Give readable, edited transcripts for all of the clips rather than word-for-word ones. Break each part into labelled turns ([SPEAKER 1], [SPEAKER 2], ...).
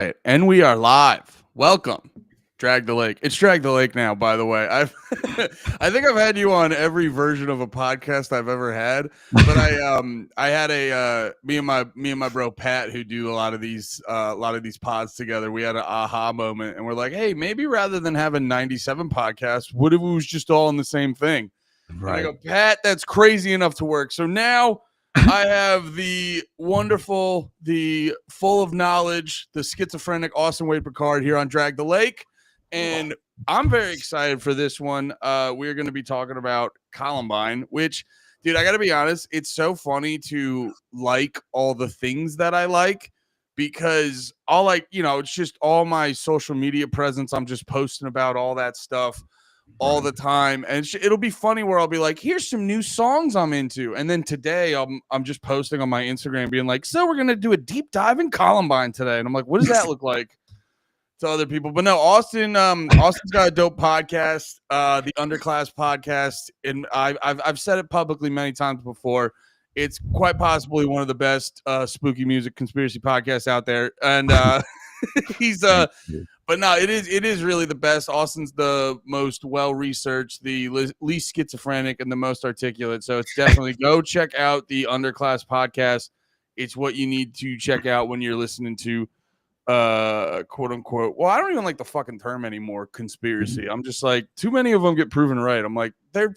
[SPEAKER 1] Right, and we are live. Welcome, Drag the Lake. It's Drag the Lake now, by the way. I've I think I've had you on every version of a podcast I've ever had, but I had me and my bro Pat, who do a lot of these pods together. We had an aha moment, and we're like, hey, maybe rather than having 97 podcasts, what if it was just all in the same thing? And I
[SPEAKER 2] Right.
[SPEAKER 1] go, Pat, that's crazy enough to work. So now I have the wonderful, the full of knowledge, the schizophrenic Austin Wade Picard here on Drag the Lake. And I'm very excited for this one. We're going to be talking about Columbine, which, dude, I got to be honest, it's so funny to like all the things that I like because it's just all my social media presence. I'm just posting about all that stuff all
[SPEAKER 2] Right.
[SPEAKER 1] the time, and it'll be funny where I'll be like, here's some new songs I'm into, and then today I'm just posting on my Instagram being like, so we're gonna do a deep dive in Columbine today, and I'm like, what does that look like to other people? But no, Austin's got a dope podcast, the Underclass podcast, and I've said it publicly many times before. It's quite possibly one of the best spooky music conspiracy podcasts out there, and he's
[SPEAKER 2] Thank you.
[SPEAKER 1] but no, it is really the best. Austin's the most well researched, the least schizophrenic, and the most articulate. So it's definitely go check out the Underclass podcast. It's what you need to check out when you're listening to quote unquote. Well, I don't even like the fucking term anymore, conspiracy. I'm just like, too many of them get proven right. I'm like, they're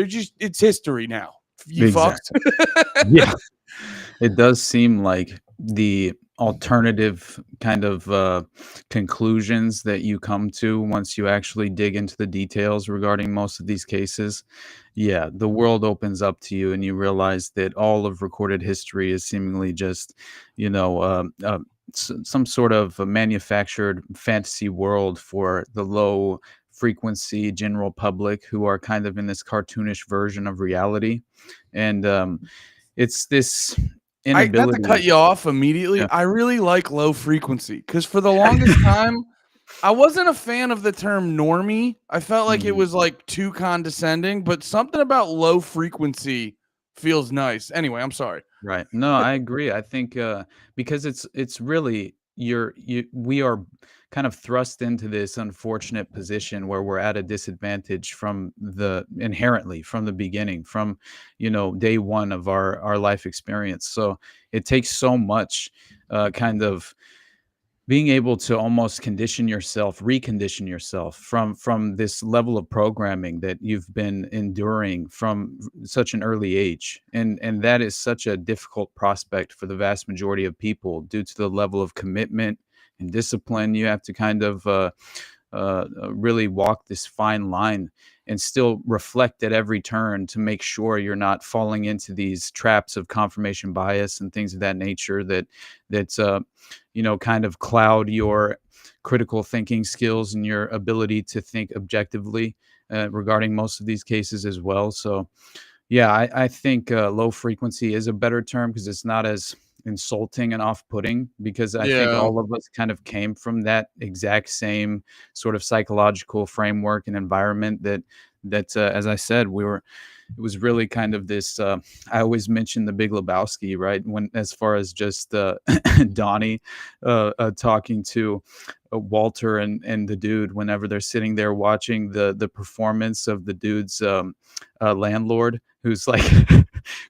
[SPEAKER 1] just it's history now. You fucked.
[SPEAKER 2] Exactly. Yeah. It does seem like the alternative kind of conclusions that you come to once you actually dig into the details regarding most of these cases. Yeah, the world opens up to you and you realize that all of recorded history is seemingly just, you know, some sort of a manufactured fantasy world for the low frequency general public who are kind of in this cartoonish version of reality. And it's this
[SPEAKER 1] I not to cut
[SPEAKER 2] inability.
[SPEAKER 1] you off immediately.
[SPEAKER 2] Yeah.
[SPEAKER 1] I really like low frequency because for the longest time, I wasn't a fan of the term normie. I felt like it
[SPEAKER 2] Mhm.
[SPEAKER 1] was like too condescending, but something about low frequency feels nice. Anyway, I'm sorry.
[SPEAKER 2] Right. No, I agree. I think because it's really we are kind of thrust into this unfortunate position where we're at a disadvantage from the inherently from the beginning, from day one of our life experience. So it takes so much kind of being able to almost recondition yourself from this level of programming that you've been enduring from such an early age, and that is such a difficult prospect for the vast majority of people due to the level of commitment and discipline you have to kind of really walk this fine line and still reflect at every turn to make sure you're not falling into these traps of confirmation bias and things of that nature that kind of cloud your critical thinking skills and your ability to think objectively regarding most of these cases as well. So yeah, I think low frequency is a better term because it's not as insulting and off-putting, because I think
[SPEAKER 1] Yeah.
[SPEAKER 2] all of us kind of came from that exact same sort of psychological framework and environment that as I said, it was really kind of this I always mention the Big Lebowski, right? When as far as just Donnie talking to Walter and the dude whenever they're sitting there watching the performance of the dude's landlord, who's like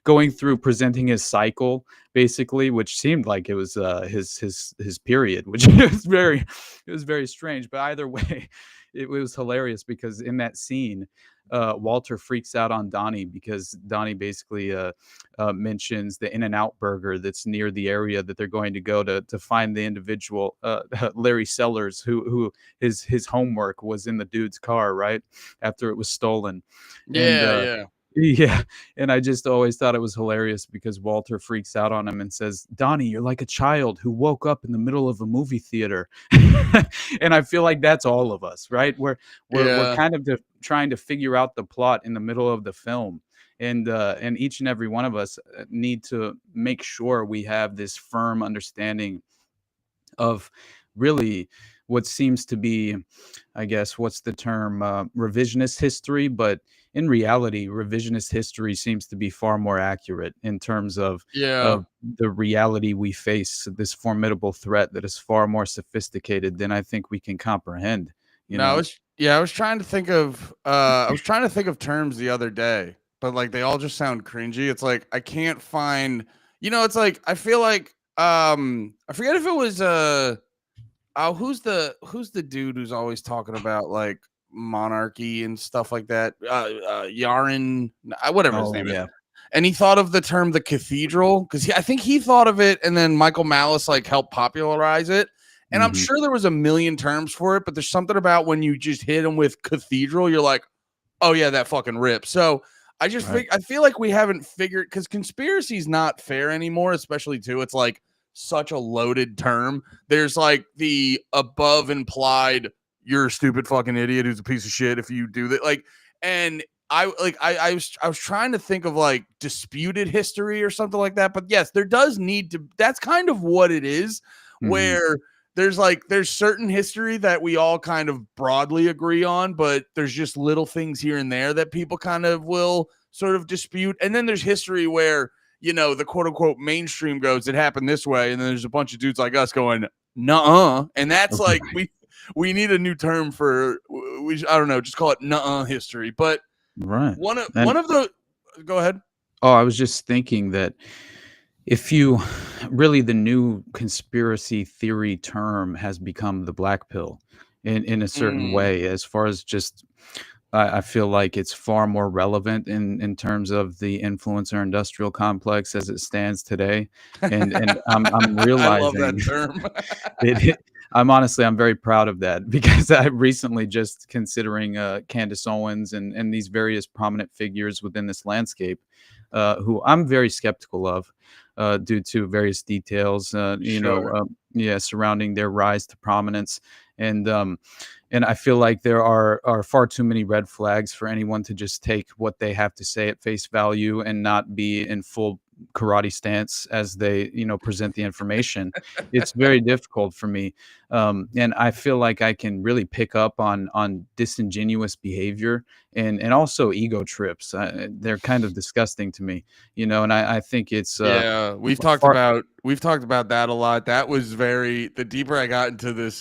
[SPEAKER 2] going through presenting his cycle basically, which seemed like it was his period, which was very strange. But either way, it was hilarious because in that scene, Walter freaks out on Donnie because Donnie basically mentions the In-N-Out burger that's near the area that they're going to go to find the individual, Larry Sellers, who his homework was in the dude's car right after it was stolen. And
[SPEAKER 1] Yeah, yeah.
[SPEAKER 2] yeah, and I just always thought it was hilarious because Walter freaks out on him and says, "Donnie, you're like a child who woke up in the middle of a movie theater." And I feel like that's all of us, right? We're
[SPEAKER 1] Yeah.
[SPEAKER 2] kind of trying to figure out the plot in the middle of the film, and each and every one of us need to make sure we have this firm understanding of really what seems to be, I guess, what's the term, revisionist history. But in reality, revisionist history seems to be far more accurate in terms
[SPEAKER 1] Yeah.
[SPEAKER 2] of the reality we face, this formidable threat that is far more sophisticated than I think we can comprehend, you
[SPEAKER 1] No, I
[SPEAKER 2] know?
[SPEAKER 1] was yeah, I was trying to think of terms the other day, but like they all just sound cringy. It's like I can't find, it's like I feel like I forget if it was oh, who's the dude who's always talking about like monarchy and stuff like that? Yaren, whatever his
[SPEAKER 2] Oh,
[SPEAKER 1] name is.
[SPEAKER 2] yeah.
[SPEAKER 1] And he thought of the term the cathedral because I think he thought of it, and then Michael Malice like helped popularize it. And I'm
[SPEAKER 2] Mhm.
[SPEAKER 1] sure there was a million terms for it, but there's something about when you just hit them with cathedral, you're like, oh yeah, that fucking rips. So
[SPEAKER 2] Right.
[SPEAKER 1] I feel like we haven't figured because conspiracy is not fair anymore, especially too. It's like such a loaded term. There's like the above implied you're a stupid fucking idiot who's a piece of shit if you do that. Like, and I was trying to think of like disputed history or something like that. But yes, there does need to that's kind of what it is,
[SPEAKER 2] Mhm.
[SPEAKER 1] where there's certain history that we all kind of broadly agree on, but there's just little things here and there that people kind of will sort of dispute. And then there's history where, the quote unquote mainstream goes, it happened this way. And then there's a bunch of dudes like us going, nuh-uh. And that's like, we need a new term for, I don't know, just call it nuh-uh history. But
[SPEAKER 2] Right.
[SPEAKER 1] one
[SPEAKER 2] And
[SPEAKER 1] of the, go ahead.
[SPEAKER 2] oh, I was just thinking that if you really the new conspiracy theory term has become the black pill in a certain
[SPEAKER 1] Mm,
[SPEAKER 2] way, as far as just I feel like it's far more relevant in terms of the influencer industrial complex as it stands today. And I'm
[SPEAKER 1] I love
[SPEAKER 2] realizing
[SPEAKER 1] that term.
[SPEAKER 2] I'm very proud of that because I recently just considering Candace Owens and these various prominent figures within this landscape, who I'm very skeptical of, due to various details,
[SPEAKER 1] Sure.
[SPEAKER 2] yeah, surrounding their rise to prominence. And and I feel like there are far too many red flags for anyone to just take what they have to say at face value and not be in full karate stance as they present the information. It's very difficult for me, and I feel like I can really pick up on disingenuous behavior and also ego trips. They're kind of disgusting to me, and I think it's
[SPEAKER 1] Yeah,
[SPEAKER 2] far.
[SPEAKER 1] we've talked about that a lot. That was the deeper I got into this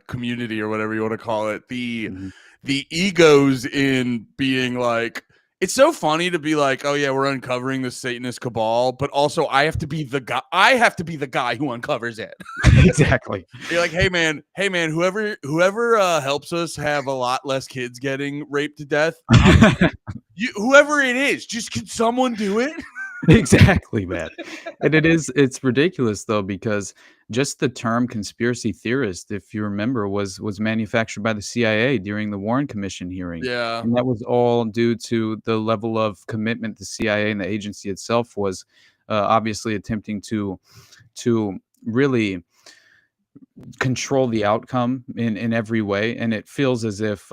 [SPEAKER 1] community or whatever you want to call it,
[SPEAKER 2] Mhm.
[SPEAKER 1] the egos in being like it's so funny to be like, oh yeah, we're uncovering the Satanist cabal, but also I have to be the guy who uncovers it.
[SPEAKER 2] Exactly.
[SPEAKER 1] You're like, hey man, whoever helps us have a lot less kids getting raped to death, whoever it is, just can someone do it?
[SPEAKER 2] Exactly, man. And it's ridiculous though, because just the term conspiracy theorist, if you remember, was manufactured by the CIA during the Warren Commission hearing.
[SPEAKER 1] Yeah.
[SPEAKER 2] And that was all due to the level of commitment the CIA and the agency itself was obviously attempting to really control the outcome in every way. And it feels as if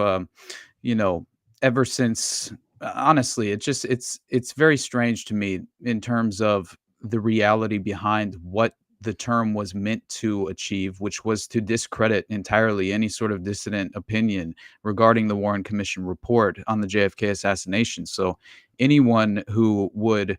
[SPEAKER 2] you know, ever since honestly, it's very strange to me in terms of the reality behind what the term was meant to achieve, which was to discredit entirely any sort of dissident opinion regarding the Warren Commission report on the JFK assassination. So anyone who would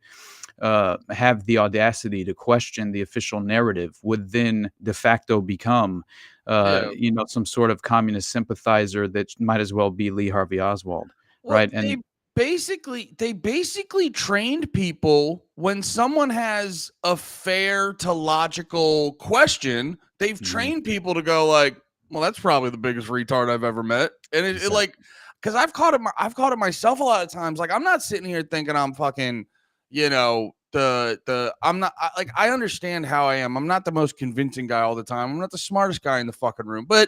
[SPEAKER 2] have the audacity to question the official narrative would then de facto become,
[SPEAKER 1] Yeah.
[SPEAKER 2] some sort of communist sympathizer that might as well be Lee Harvey Oswald,
[SPEAKER 1] Well,
[SPEAKER 2] right? And
[SPEAKER 1] they basically trained people when someone has a fair to logical question, they've
[SPEAKER 2] mhm,
[SPEAKER 1] trained people to go like, well, that's probably the biggest retard I've ever met. And it
[SPEAKER 2] exactly.
[SPEAKER 1] like because I've caught it myself a lot of times. Like I'm not sitting here thinking I'm fucking, the I'm not like I understand how I am. I'm not the most convincing guy all the time. I'm not the smartest guy in the fucking room, but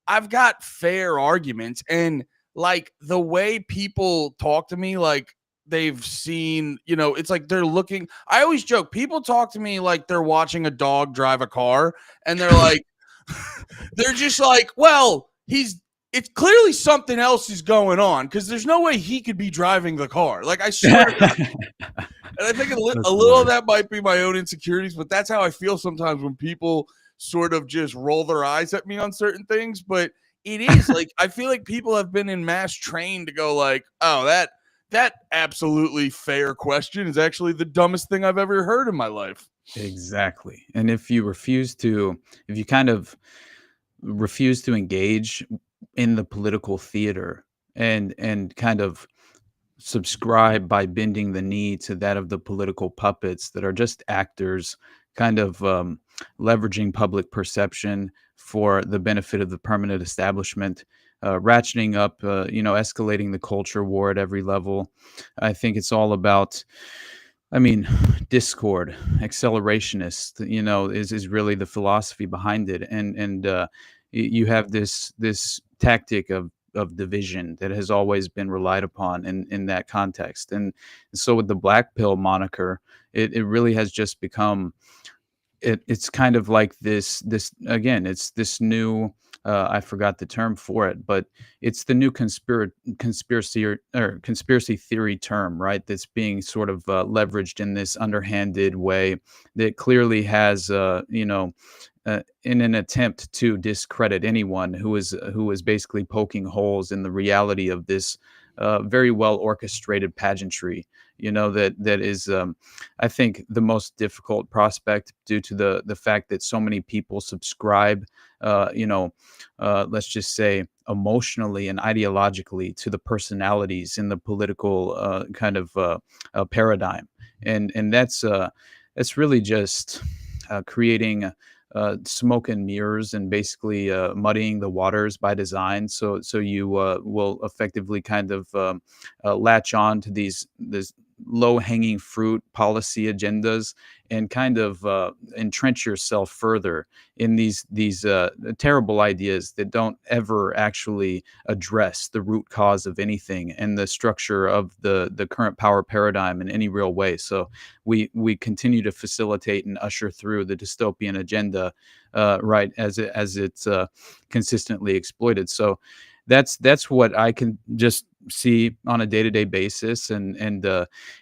[SPEAKER 1] I've got fair arguments and like the way people talk to me like they've seen, it's like they're looking. I always joke, people talk to me like they're watching a dog drive a car and they're like they're just like, well, it's clearly something else is going on because there's no way he could be driving the car. Like I swear to God. And I think a
[SPEAKER 2] That's
[SPEAKER 1] little of
[SPEAKER 2] hilarious.
[SPEAKER 1] that might be my own insecurities, but that's how I feel sometimes when people sort of just roll their eyes at me on certain things, but it is like I feel like people have been in mass trained to go like, oh, that absolutely fair question is actually the dumbest thing I've ever heard in my life.
[SPEAKER 2] Exactly. And if you kind of refuse to engage in the political theater and kind of subscribe by bending the knee to that of the political puppets that are just actors, kind of leveraging public perception for the benefit of the permanent establishment, ratcheting up, escalating the culture war at every level. I think it's all about, I mean, discord, accelerationist, is really the philosophy behind it, you have this tactic of division that has always been relied upon in that context, and so with the black pill moniker, it really has just become it's kind of like this again, it's this new, I forgot the term for it, but it's the new conspiracy theory term, right? That's being sort of leveraged in this underhanded way that clearly has, in an attempt to discredit anyone who is basically poking holes in the reality of this very well orchestrated pageantry. That is, I think, the most difficult prospect due to the fact that so many people subscribe, let's just say emotionally and ideologically to the personalities in the political kind of paradigm, and that's really just creating smoke and mirrors and basically muddying the waters by design. So you will effectively kind of latch on to these low hanging fruit policy agendas and kind of entrench yourself further in these terrible ideas that don't ever actually address the root cause of anything and the structure of the current power paradigm in any real way. So we continue to facilitate and usher through the dystopian agenda, right, as it's consistently exploited. So that's what I can just see on a day-to-day basis, and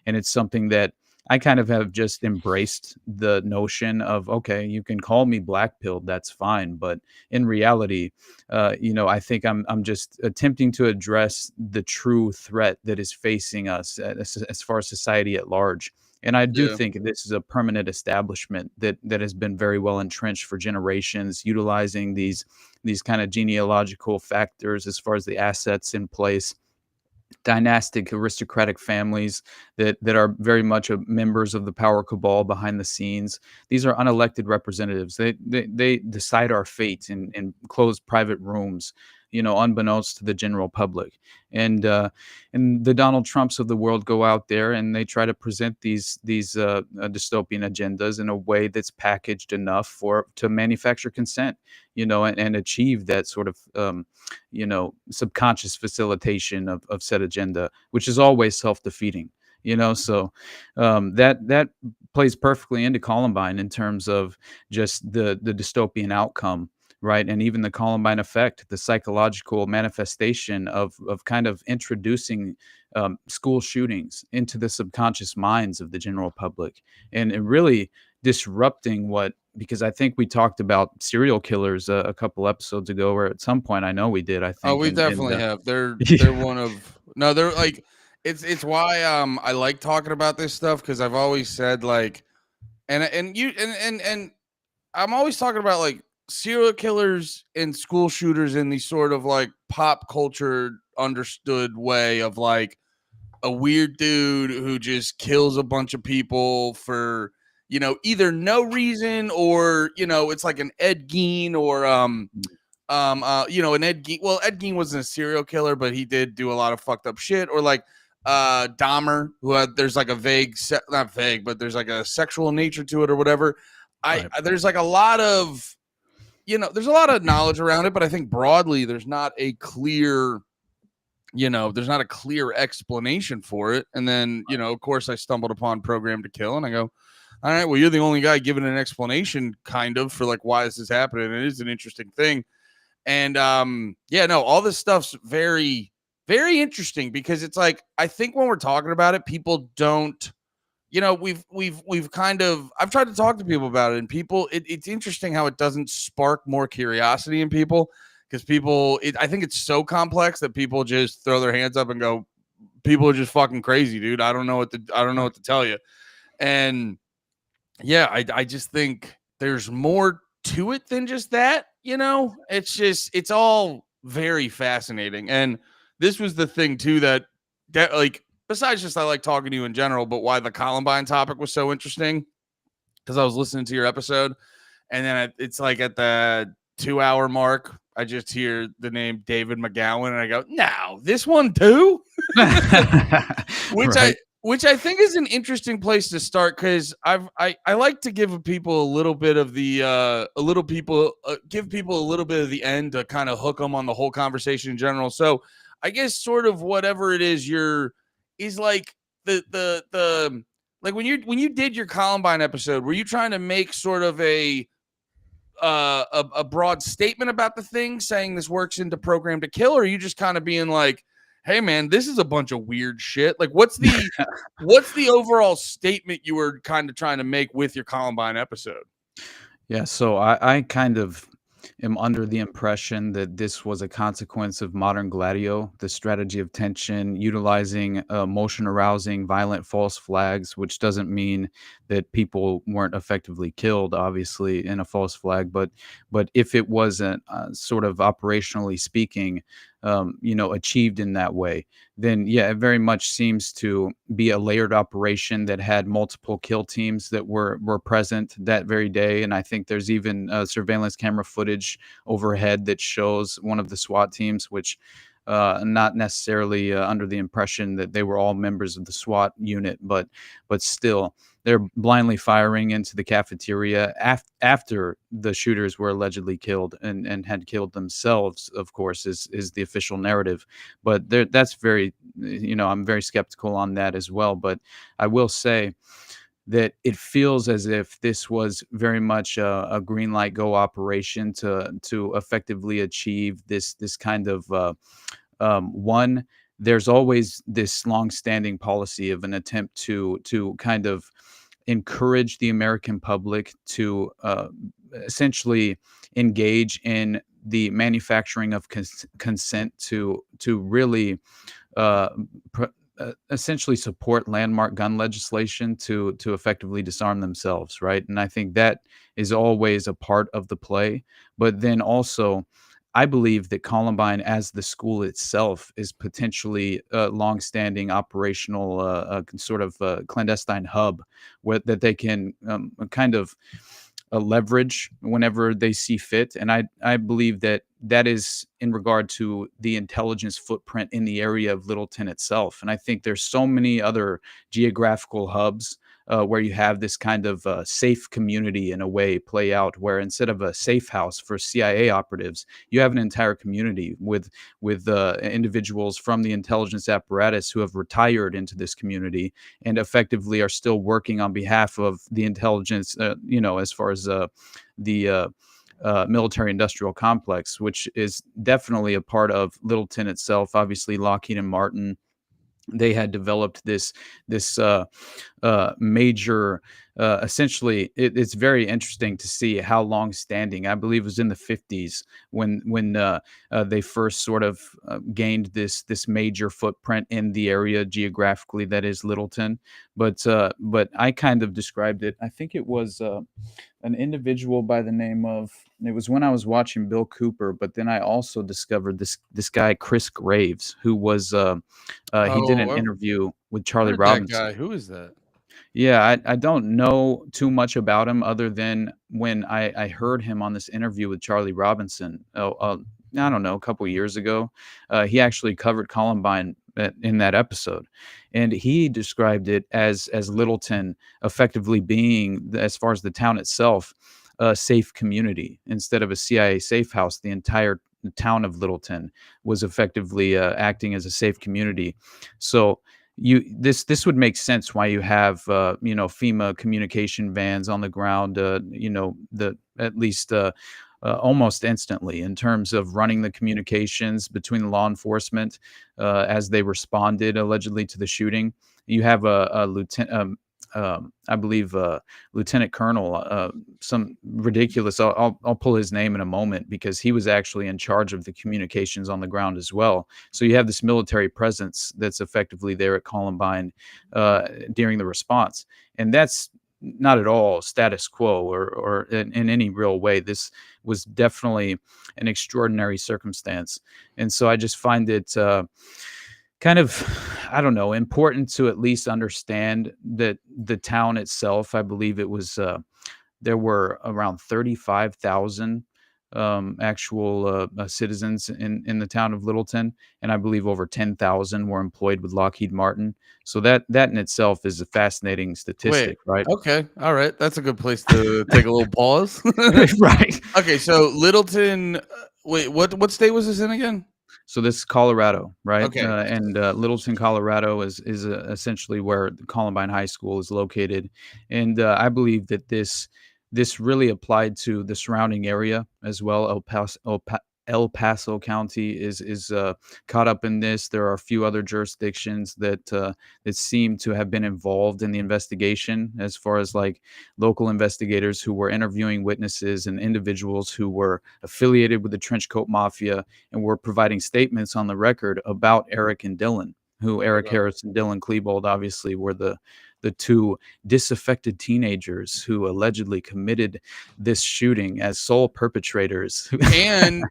[SPEAKER 2] it's something that I kind of have just embraced the notion of, okay, you can call me black pilled, that's fine, but in reality, I think I'm just attempting to address the true threat that is facing us as far as society at large. And I do
[SPEAKER 1] Yeah.
[SPEAKER 2] think this is a permanent establishment that has been very well entrenched for generations, utilizing these kind of genealogical factors as far as the assets in place, dynastic aristocratic families that are very much members of the power cabal behind the scenes. These are unelected representatives. They decide our fate in closed private rooms, unbeknownst to the general public. And the Donald Trumps of the world go out there and they try to present these dystopian agendas in a way that's packaged enough to manufacture consent, and achieve that sort of subconscious facilitation of said agenda, which is always self-defeating. So that plays perfectly into Columbine in terms of just the dystopian outcome, right? And even the Columbine effect, the psychological manifestation of kind of introducing school shootings into the subconscious minds of the general public, and it really disrupting because I think we talked about serial killers a couple episodes ago, or at some point I know we did. I
[SPEAKER 1] Oh,
[SPEAKER 2] think,
[SPEAKER 1] we
[SPEAKER 2] and
[SPEAKER 1] definitely have. They're
[SPEAKER 2] yeah,
[SPEAKER 1] one of no, they're like it's why I like talking about this stuff because I've always said like and you and I'm always talking about like serial killers and school shooters in these sort of like pop culture understood way of like a weird dude who just kills a bunch of people for either no reason or it's like an Ed Gein or an Ed Gein. Well, Ed Gein wasn't a serial killer, but he did do a lot of fucked up shit. Or like Dahmer, who had there's like a not vague, but there's like a sexual nature to it or whatever.
[SPEAKER 2] right.
[SPEAKER 1] There's like a lot of there's a lot of knowledge around it, but I think broadly there's not a clear explanation for it. And then, of course, I stumbled upon Program to Kill, and I go, all right, well, you're the only guy giving an explanation kind of for like why this is happening. It is an interesting thing. And all this stuff's very, very interesting because it's like I think when we're talking about it, people don't we've kind of I've tried to talk to people about it, and it's interesting how it doesn't spark more curiosity in people because I think it's so complex that people just throw their hands up and go, people are just fucking crazy, dude. I don't know what to tell you. And yeah, I just think there's more to it than just that. It's all very fascinating. And this was the thing too that like besides just I like talking to you in general, but why the Columbine topic was so interesting because I was listening to your episode, and then it's like at the 2 hour mark, I just hear the name David McGowan, and I go, "No, this one too," which
[SPEAKER 2] Right.
[SPEAKER 1] I think is an interesting place to start because I like to give people a little bit of the give people a little bit of the end to kind of hook them on the whole conversation in general. So I guess sort of whatever it is is like the like when you did your Columbine episode, were you trying to make sort of a broad statement about the thing, saying this works into Program to Kill, or are you just kind of being like, hey man, this is a bunch of weird shit? Like what's the overall statement you were kind of trying to make with your Columbine episode?
[SPEAKER 2] Yeah, so I kind of am under the impression that this was a consequence of modern gladio, the strategy of tension, utilizing motion arousing violent false flags, which doesn't mean that people weren't effectively killed, obviously, in a false flag, but if it wasn't sort of operationally speaking, achieved in that way, then yeah, it very much seems to be a layered operation that had multiple kill teams that were present that very day. And I think there's even surveillance camera footage overhead that shows one of the SWAT teams, which not necessarily under the impression that they were all members of the SWAT unit, but still they're blindly firing into the cafeteria after the shooters were allegedly killed and had killed themselves, of course, is the official narrative. But that's very, I'm very skeptical on that as well. But I will say that it feels as if this was very much a green light go operation to effectively achieve this kind of one. There's always this long-standing policy of an attempt to kind of encourage the American public to essentially engage in the manufacturing of consent to really uh, essentially support landmark gun legislation to effectively disarm themselves, right? And I think that is always a part of the play. But then also, I believe that Columbine, as the school itself, is potentially a longstanding operational sort of clandestine hub where that they can kind of leverage whenever they see fit. And I believe that that is in regard to the intelligence footprint in the area of Littleton itself. And I think there's so many other geographical hubs where you have this kind of safe community in a way play out, where instead of a safe house for CIA operatives, you have an entire community with individuals from the intelligence apparatus who have retired into this community and effectively are still working on behalf of the intelligence, as far as the military industrial complex, which is definitely a part of Littleton itself. Obviously, Lockheed and Martin, they had developed this major. Essentially, it's very interesting to see how long-standing. I believe it was in the 50s when they first sort of gained this major footprint in the area geographically that is Littleton. But I kind of described it. I think it was an individual by the name of. It was when I was watching Bill Cooper, but then I also discovered this guy Chris Graves, who was he did an
[SPEAKER 1] Oh,
[SPEAKER 2] interview with
[SPEAKER 1] I've
[SPEAKER 2] Charlie
[SPEAKER 1] heard that
[SPEAKER 2] Robinson.
[SPEAKER 1] guy. Who is that?
[SPEAKER 2] Yeah, I don't know too much about him other than when I heard him on this interview with Charlie Robinson. I don't know, a couple years ago. He actually covered Columbine in that episode, and he described it as Littleton effectively being, as far as the town itself, a safe community instead of a CIA safe house. The entire town of Littleton was effectively acting as a safe community. So this would make sense why you have FEMA communication vans on the ground, the at least almost instantly in terms of running the communications between law enforcement as they responded allegedly to the shooting. You have a lieutenant. I believe, lieutenant colonel, some ridiculous. I'll pull his name in a moment because he was actually in charge of the communications on the ground as well. So you have this military presence that's effectively there at Columbine during the response, and that's not at all status quo or in any real way. This was definitely an extraordinary circumstance, and so I just find it kind of, I don't know, important to at least understand that the town itself, I believe it was, there were around 35,000 actual citizens in the town of Littleton, and I believe over 10,000 were employed with Lockheed Martin. So that in itself is a fascinating
[SPEAKER 1] Wait.
[SPEAKER 2] statistic, right?
[SPEAKER 1] Okay. All right. That's a good place to take a little pause.
[SPEAKER 2] Right.
[SPEAKER 1] Okay. So Littleton. Wait. What state was this in again?
[SPEAKER 2] So this is Colorado, right?
[SPEAKER 1] Okay.
[SPEAKER 2] And Littleton, Colorado is essentially where the Columbine High School is located, and I believe that this really applied to the surrounding area as well. El Paso County is caught up in this. There are a few other jurisdictions that seem to have been involved in the investigation, as far as like local investigators who were interviewing witnesses and individuals who were affiliated with the Trenchcoat Mafia and were providing statements on the record about Eric and Dylan, who Eric
[SPEAKER 1] Okay.
[SPEAKER 2] Harris and Dylan Klebold obviously were the two disaffected teenagers who allegedly committed this shooting as sole perpetrators.
[SPEAKER 1] And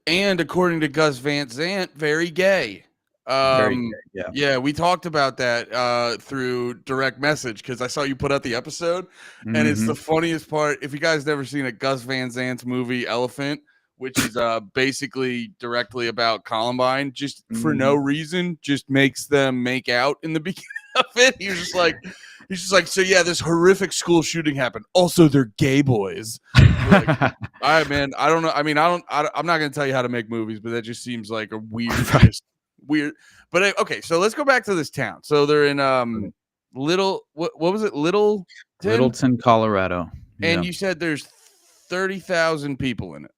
[SPEAKER 1] according to Gus Van Sant, very gay.
[SPEAKER 2] Very good, yeah.
[SPEAKER 1] Yeah, we talked about that through direct message because I saw you put out the episode, and it's the
[SPEAKER 2] Mhm,
[SPEAKER 1] funniest part. If you guys never seen a Gus Van Zant's movie Elephant, which is basically directly about Columbine, just for no
[SPEAKER 2] mhm.
[SPEAKER 1] reason, just makes them make out in the beginning of it. He's just like, so yeah, this horrific school shooting happened. Also, they're gay boys. You're like, all right, man. I don't know. I mean, I'm not gonna tell you how to make movies, but that just seems like a weird,
[SPEAKER 2] Right.
[SPEAKER 1] just weird. But okay, so let's go back to this town. So they're in Little. What was it? Littleton.
[SPEAKER 2] Littleton, Colorado.
[SPEAKER 1] And
[SPEAKER 2] Yeah.
[SPEAKER 1] you said there's 30,000 people in it.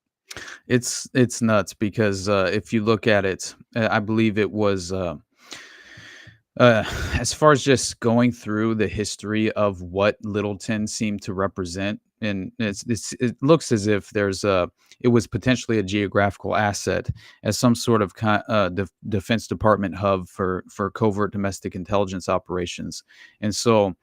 [SPEAKER 2] It's nuts because, if you look at it, I believe it was, as far as just going through the history of what Littleton seemed to represent, and it looks as if it was potentially a geographical asset as some sort of Defense Department hub for covert domestic intelligence operations, and so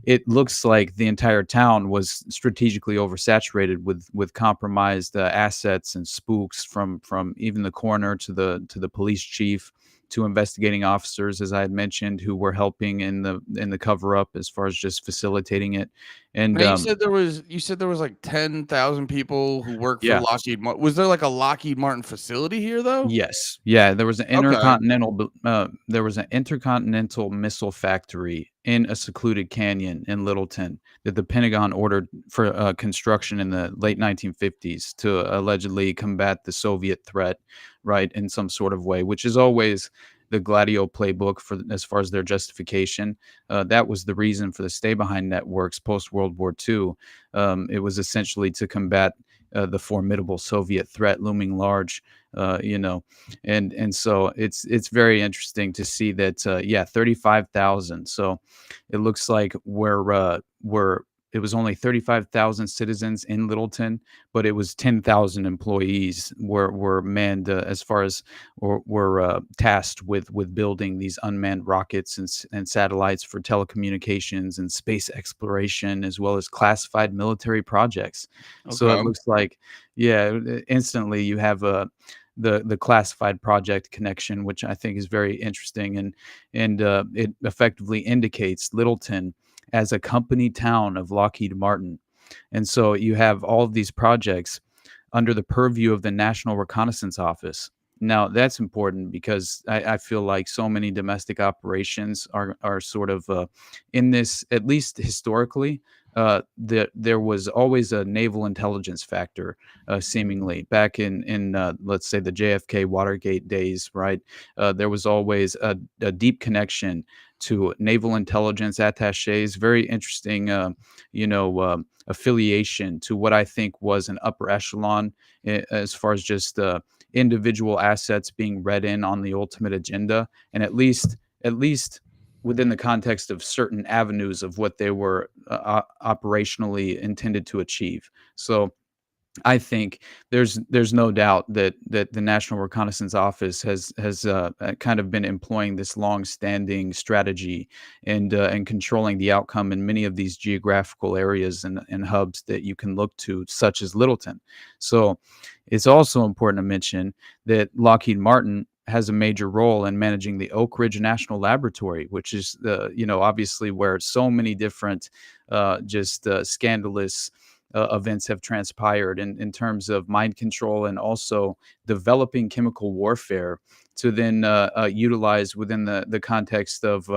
[SPEAKER 2] it looks like the entire town was strategically oversaturated with compromised assets and spooks from even the coroner to the police chief to investigating officers, as I had mentioned, who were helping in the cover up as far as just facilitating it. And
[SPEAKER 1] Now you said there was like 10,000 people who work for
[SPEAKER 2] yeah,
[SPEAKER 1] Lockheed Martin. Was there like a Lockheed Martin facility here though?
[SPEAKER 2] yes, yeah,
[SPEAKER 1] Okay.
[SPEAKER 2] there was an intercontinental missile factory in a secluded canyon in Littleton that the Pentagon ordered for construction in the late 1950s to allegedly combat the Soviet threat, right, in some sort of way, which is always the Gladio playbook for as far as their justification. That was the reason for the stay behind networks post World War II. It was essentially to combat the formidable Soviet threat looming large, you know, and so it's very interesting to see that, yeah, 35,000. So it looks like we're it was only 35,000 citizens in Littleton, but it was 10,000 employees were manned, as far as or were tasked with building these unmanned rockets and satellites for telecommunications and space exploration, as well as classified military projects. So it
[SPEAKER 1] Okay.
[SPEAKER 2] looks like, yeah, instantly you have the classified project connection, which I think is very interesting, and it effectively indicates Littleton as a company town of Lockheed Martin. And so you have all of these projects under the purview of the National Reconnaissance Office. Now that's important because I feel like so many domestic operations are sort of in this, at least historically. There was always a naval intelligence factor, seemingly back in let's say the JFK Watergate days, right? There was always a deep connection to naval intelligence attaches. Very interesting, affiliation to what I think was an upper echelon, as far as just individual assets being read in on the ultimate agenda, and at least within the context of certain avenues of what they were operationally intended to achieve. So I think there's no doubt that the National Reconnaissance Office has kind of been employing this long-standing strategy and controlling the outcome in many of these geographical areas and hubs that you can look to, such as Littleton. So it's also important to mention that Lockheed Martin has a major role in managing the Oak Ridge National Laboratory, which is obviously where so many different scandalous events have transpired in terms of mind control and also developing chemical warfare to then utilize within the context of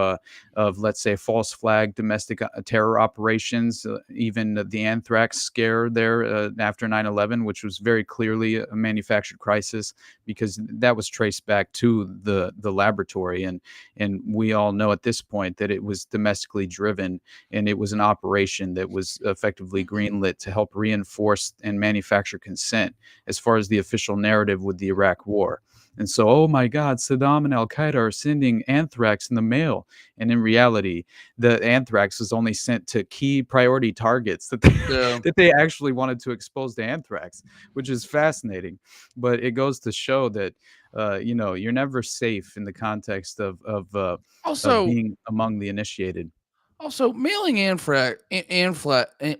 [SPEAKER 2] let's say false flag domestic terror operations, even the anthrax scare there after 9/11, which was very clearly a manufactured crisis because that was traced back to the laboratory, and we all know at this point that it was domestically driven and it was an operation that was effectively greenlit to help reinforce and manufacture consent as far as the official narrative with the Iraq War. And so, oh my God, Saddam and Al Qaeda are sending anthrax in the mail. And in reality, the anthrax was only sent to key priority targets that they,
[SPEAKER 1] Yeah.
[SPEAKER 2] that they actually wanted to expose to anthrax, which is fascinating. But it goes to show that, you're never safe in the context of
[SPEAKER 1] Also,
[SPEAKER 2] being among the initiated.
[SPEAKER 1] mailing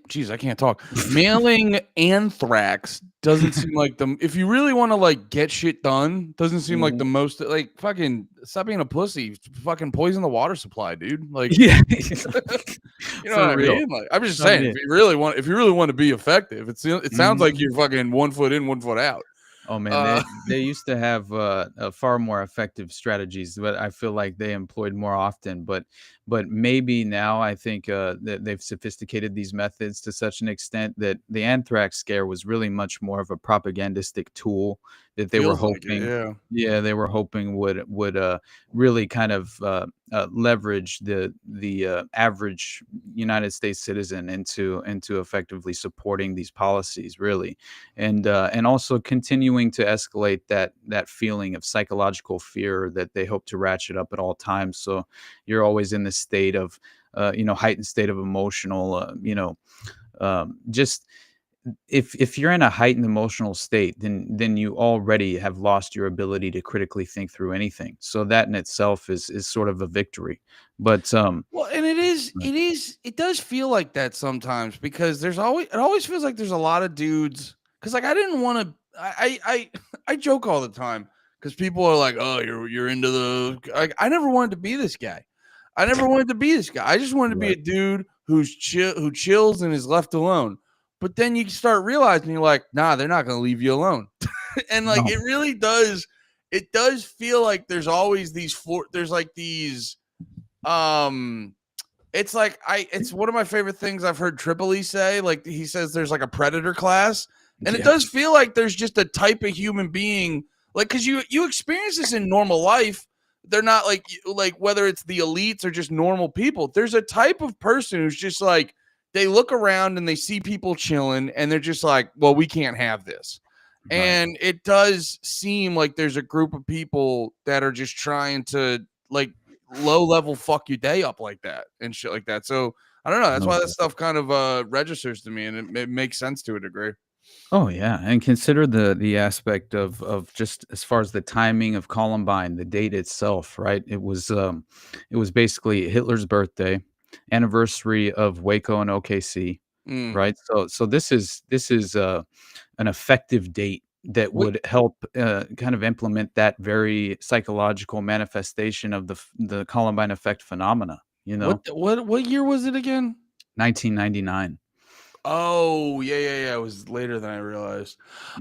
[SPEAKER 1] geez, I can't talk. Mailing anthrax doesn't seem like the if you really want to like get shit done, doesn't seem like
[SPEAKER 2] Mhm.
[SPEAKER 1] the most like fucking stop being a pussy, fucking poison the water supply, dude. Like,
[SPEAKER 2] Yeah,
[SPEAKER 1] you know
[SPEAKER 2] for
[SPEAKER 1] what I
[SPEAKER 2] real.
[SPEAKER 1] mean? Like, I'm just
[SPEAKER 2] I
[SPEAKER 1] saying,
[SPEAKER 2] mean,
[SPEAKER 1] if you really want to be effective, it sounds like
[SPEAKER 2] mhm.
[SPEAKER 1] you're fucking 1 foot in, 1 foot out.
[SPEAKER 2] Oh man,
[SPEAKER 1] Uh,
[SPEAKER 2] they used to have far more effective strategies, but I feel like they employed more often. But maybe now I think that they've sophisticated these methods to such an extent that the anthrax scare was really much more of a propagandistic tool that they were
[SPEAKER 1] feels like it,
[SPEAKER 2] hoping.
[SPEAKER 1] yeah.
[SPEAKER 2] Yeah, they were hoping would really kind of leverage the average United States citizen into effectively supporting these policies, really, and also continuing to escalate that feeling of psychological fear that they hope to ratchet up at all times. So you're always in this state of heightened state of emotional just if you're in a heightened emotional state, then you already have lost your ability to critically think through anything. So that in itself is sort of a victory. But
[SPEAKER 1] Well, and it does feel like that sometimes because it always feels like there's a lot of dudes because like I didn't want to I joke all the time because people are like, oh, you're into I never wanted to be this guy. I never wanted to be this guy. I just wanted to be
[SPEAKER 2] right,
[SPEAKER 1] a dude who chills and is left alone. But then you start realizing you're like, nah, they're not gonna leave you alone. And like
[SPEAKER 2] no,
[SPEAKER 1] it really does, it does feel like there's always there's like these um, it's one of my favorite things I've heard Tripoli say. Like he says there's like a predator class. And it
[SPEAKER 2] yeah,
[SPEAKER 1] does feel like there's just a type of human being, like because you experience this in normal life. They're not like whether it's the elites or just normal people. There's a type of person who's just like they look around and they see people chilling and they're just like, well, we can't have this.
[SPEAKER 2] right.
[SPEAKER 1] And it does seem like there's a group of people that are just trying to like low level fuck your day up like that and shit like that. So I don't know. That's
[SPEAKER 2] No
[SPEAKER 1] why that
[SPEAKER 2] doubt.
[SPEAKER 1] stuff kind of registers to me and it makes sense to a degree.
[SPEAKER 2] Oh yeah, and consider the aspect of just as far as the timing of Columbine, the date itself, right? It was basically Hitler's birthday, anniversary of Waco and OKC,
[SPEAKER 1] Mm.
[SPEAKER 2] right? So this is an effective date that
[SPEAKER 1] What
[SPEAKER 2] would help kind of implement that very psychological manifestation of the Columbine effect phenomena.
[SPEAKER 1] what year was it again?
[SPEAKER 2] 1999.
[SPEAKER 1] Oh, yeah, yeah, yeah. It was later than I realized.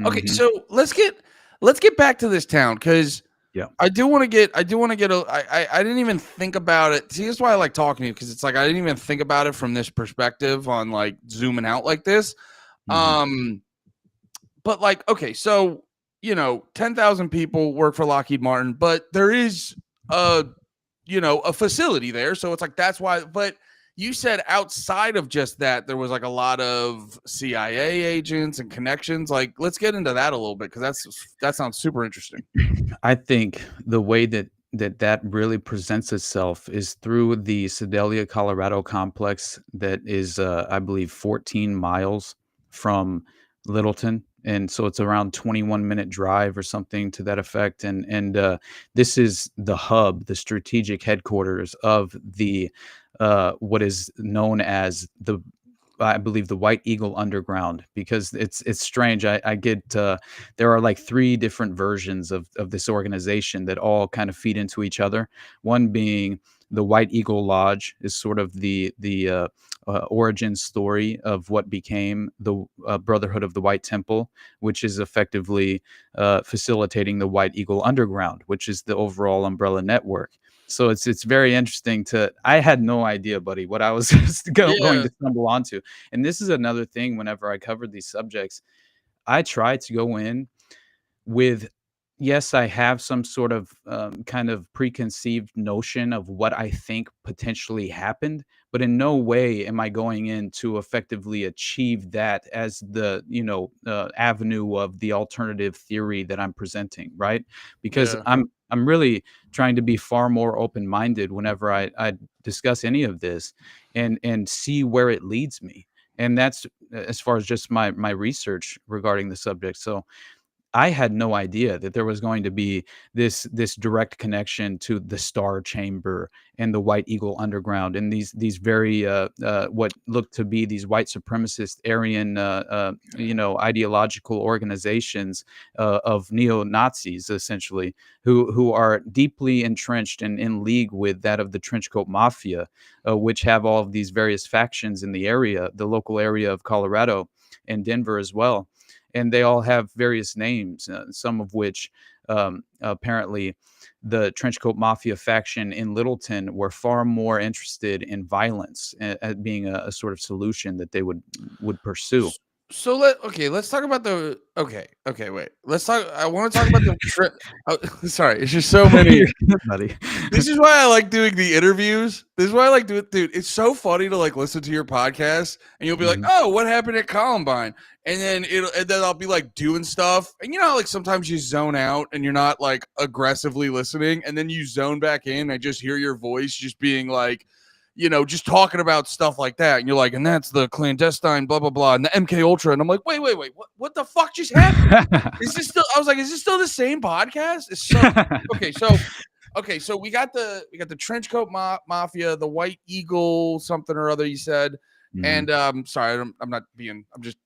[SPEAKER 1] Okay,
[SPEAKER 2] Hmm.
[SPEAKER 1] so let's get back to this town because
[SPEAKER 2] Yeah.
[SPEAKER 1] I do want to get I didn't even think about it. See, that's why I like talking to you because it's like I didn't even think about it from this perspective on like zooming out like this.
[SPEAKER 2] Hmm.
[SPEAKER 1] Um, but like, okay, so 10,000 people work for Lockheed Martin, but there is a a facility there. So it's like that's why, but you said outside of just that, there was like a lot of CIA agents and connections. Like, let's get into that a little bit because that sounds super interesting.
[SPEAKER 2] I think the way that that really presents itself is through the Sedalia, Colorado complex that is, I believe, 14 miles from Littleton, and so it's around 21-minute drive or something to that effect. And this is the hub, the strategic headquarters of the what is known as the I believe the White Eagle Underground, because it's strange. I get there are like three different versions of this organization that all kind of feed into each other. One being the White Eagle Lodge is sort of the origin story of what became the Brotherhood of the White Temple, which is effectively facilitating the White Eagle Underground, which is the overall umbrella network. So it's very interesting to I had no idea, buddy, what I was just going
[SPEAKER 1] Yeah,
[SPEAKER 2] to stumble onto. And this is another thing whenever I covered these subjects, I try to go in with yes, I have some sort of kind of preconceived notion of what I think potentially happened, but in no way am I going in to effectively achieve that as the avenue of the alternative theory that I'm presenting, right? Because
[SPEAKER 1] yeah,
[SPEAKER 2] I'm really trying to be far more open minded whenever I discuss any of this and see where it leads me. And that's as far as just my research regarding the subject. So I had no idea that there was going to be this direct connection to the Star Chamber and the White Eagle Underground and these very what looked to be these white supremacist Aryan ideological organizations of neo Nazis essentially who are deeply entrenched and in league with that of the Trenchcoat Mafia, which have all of these various factions in the area, the local area of Colorado and Denver as well, and they all have various names, some of which apparently the Trenchcoat Mafia faction in Littleton were far more interested in violence at being a sort of solution that they would pursue.
[SPEAKER 1] So let's talk about the wait. Let's talk I want to talk about the sorry, it's just so many.
[SPEAKER 2] You're good, buddy.
[SPEAKER 1] This is why I like doing the interviews. This is why I like doing, dude. It's so funny to like listen to your podcast, and you'll be like,
[SPEAKER 2] Mhm.
[SPEAKER 1] "Oh, what happened at Columbine?" And then I'll be like doing stuff, and you know, how, like sometimes you zone out and you're not like aggressively listening, and then you zone back in. I just hear your voice just being like, just talking about stuff like that, and you're like, and that's the clandestine, blah blah blah, and the MK Ultra, and I'm like, wait, what the fuck just happened? Is this still? I was like, is this still the same podcast? It's so okay. So we got the Trenchcoat Mafia, the White Eagle, something or other. You said,
[SPEAKER 2] Mhm.
[SPEAKER 1] and sorry, I'm not being. I'm just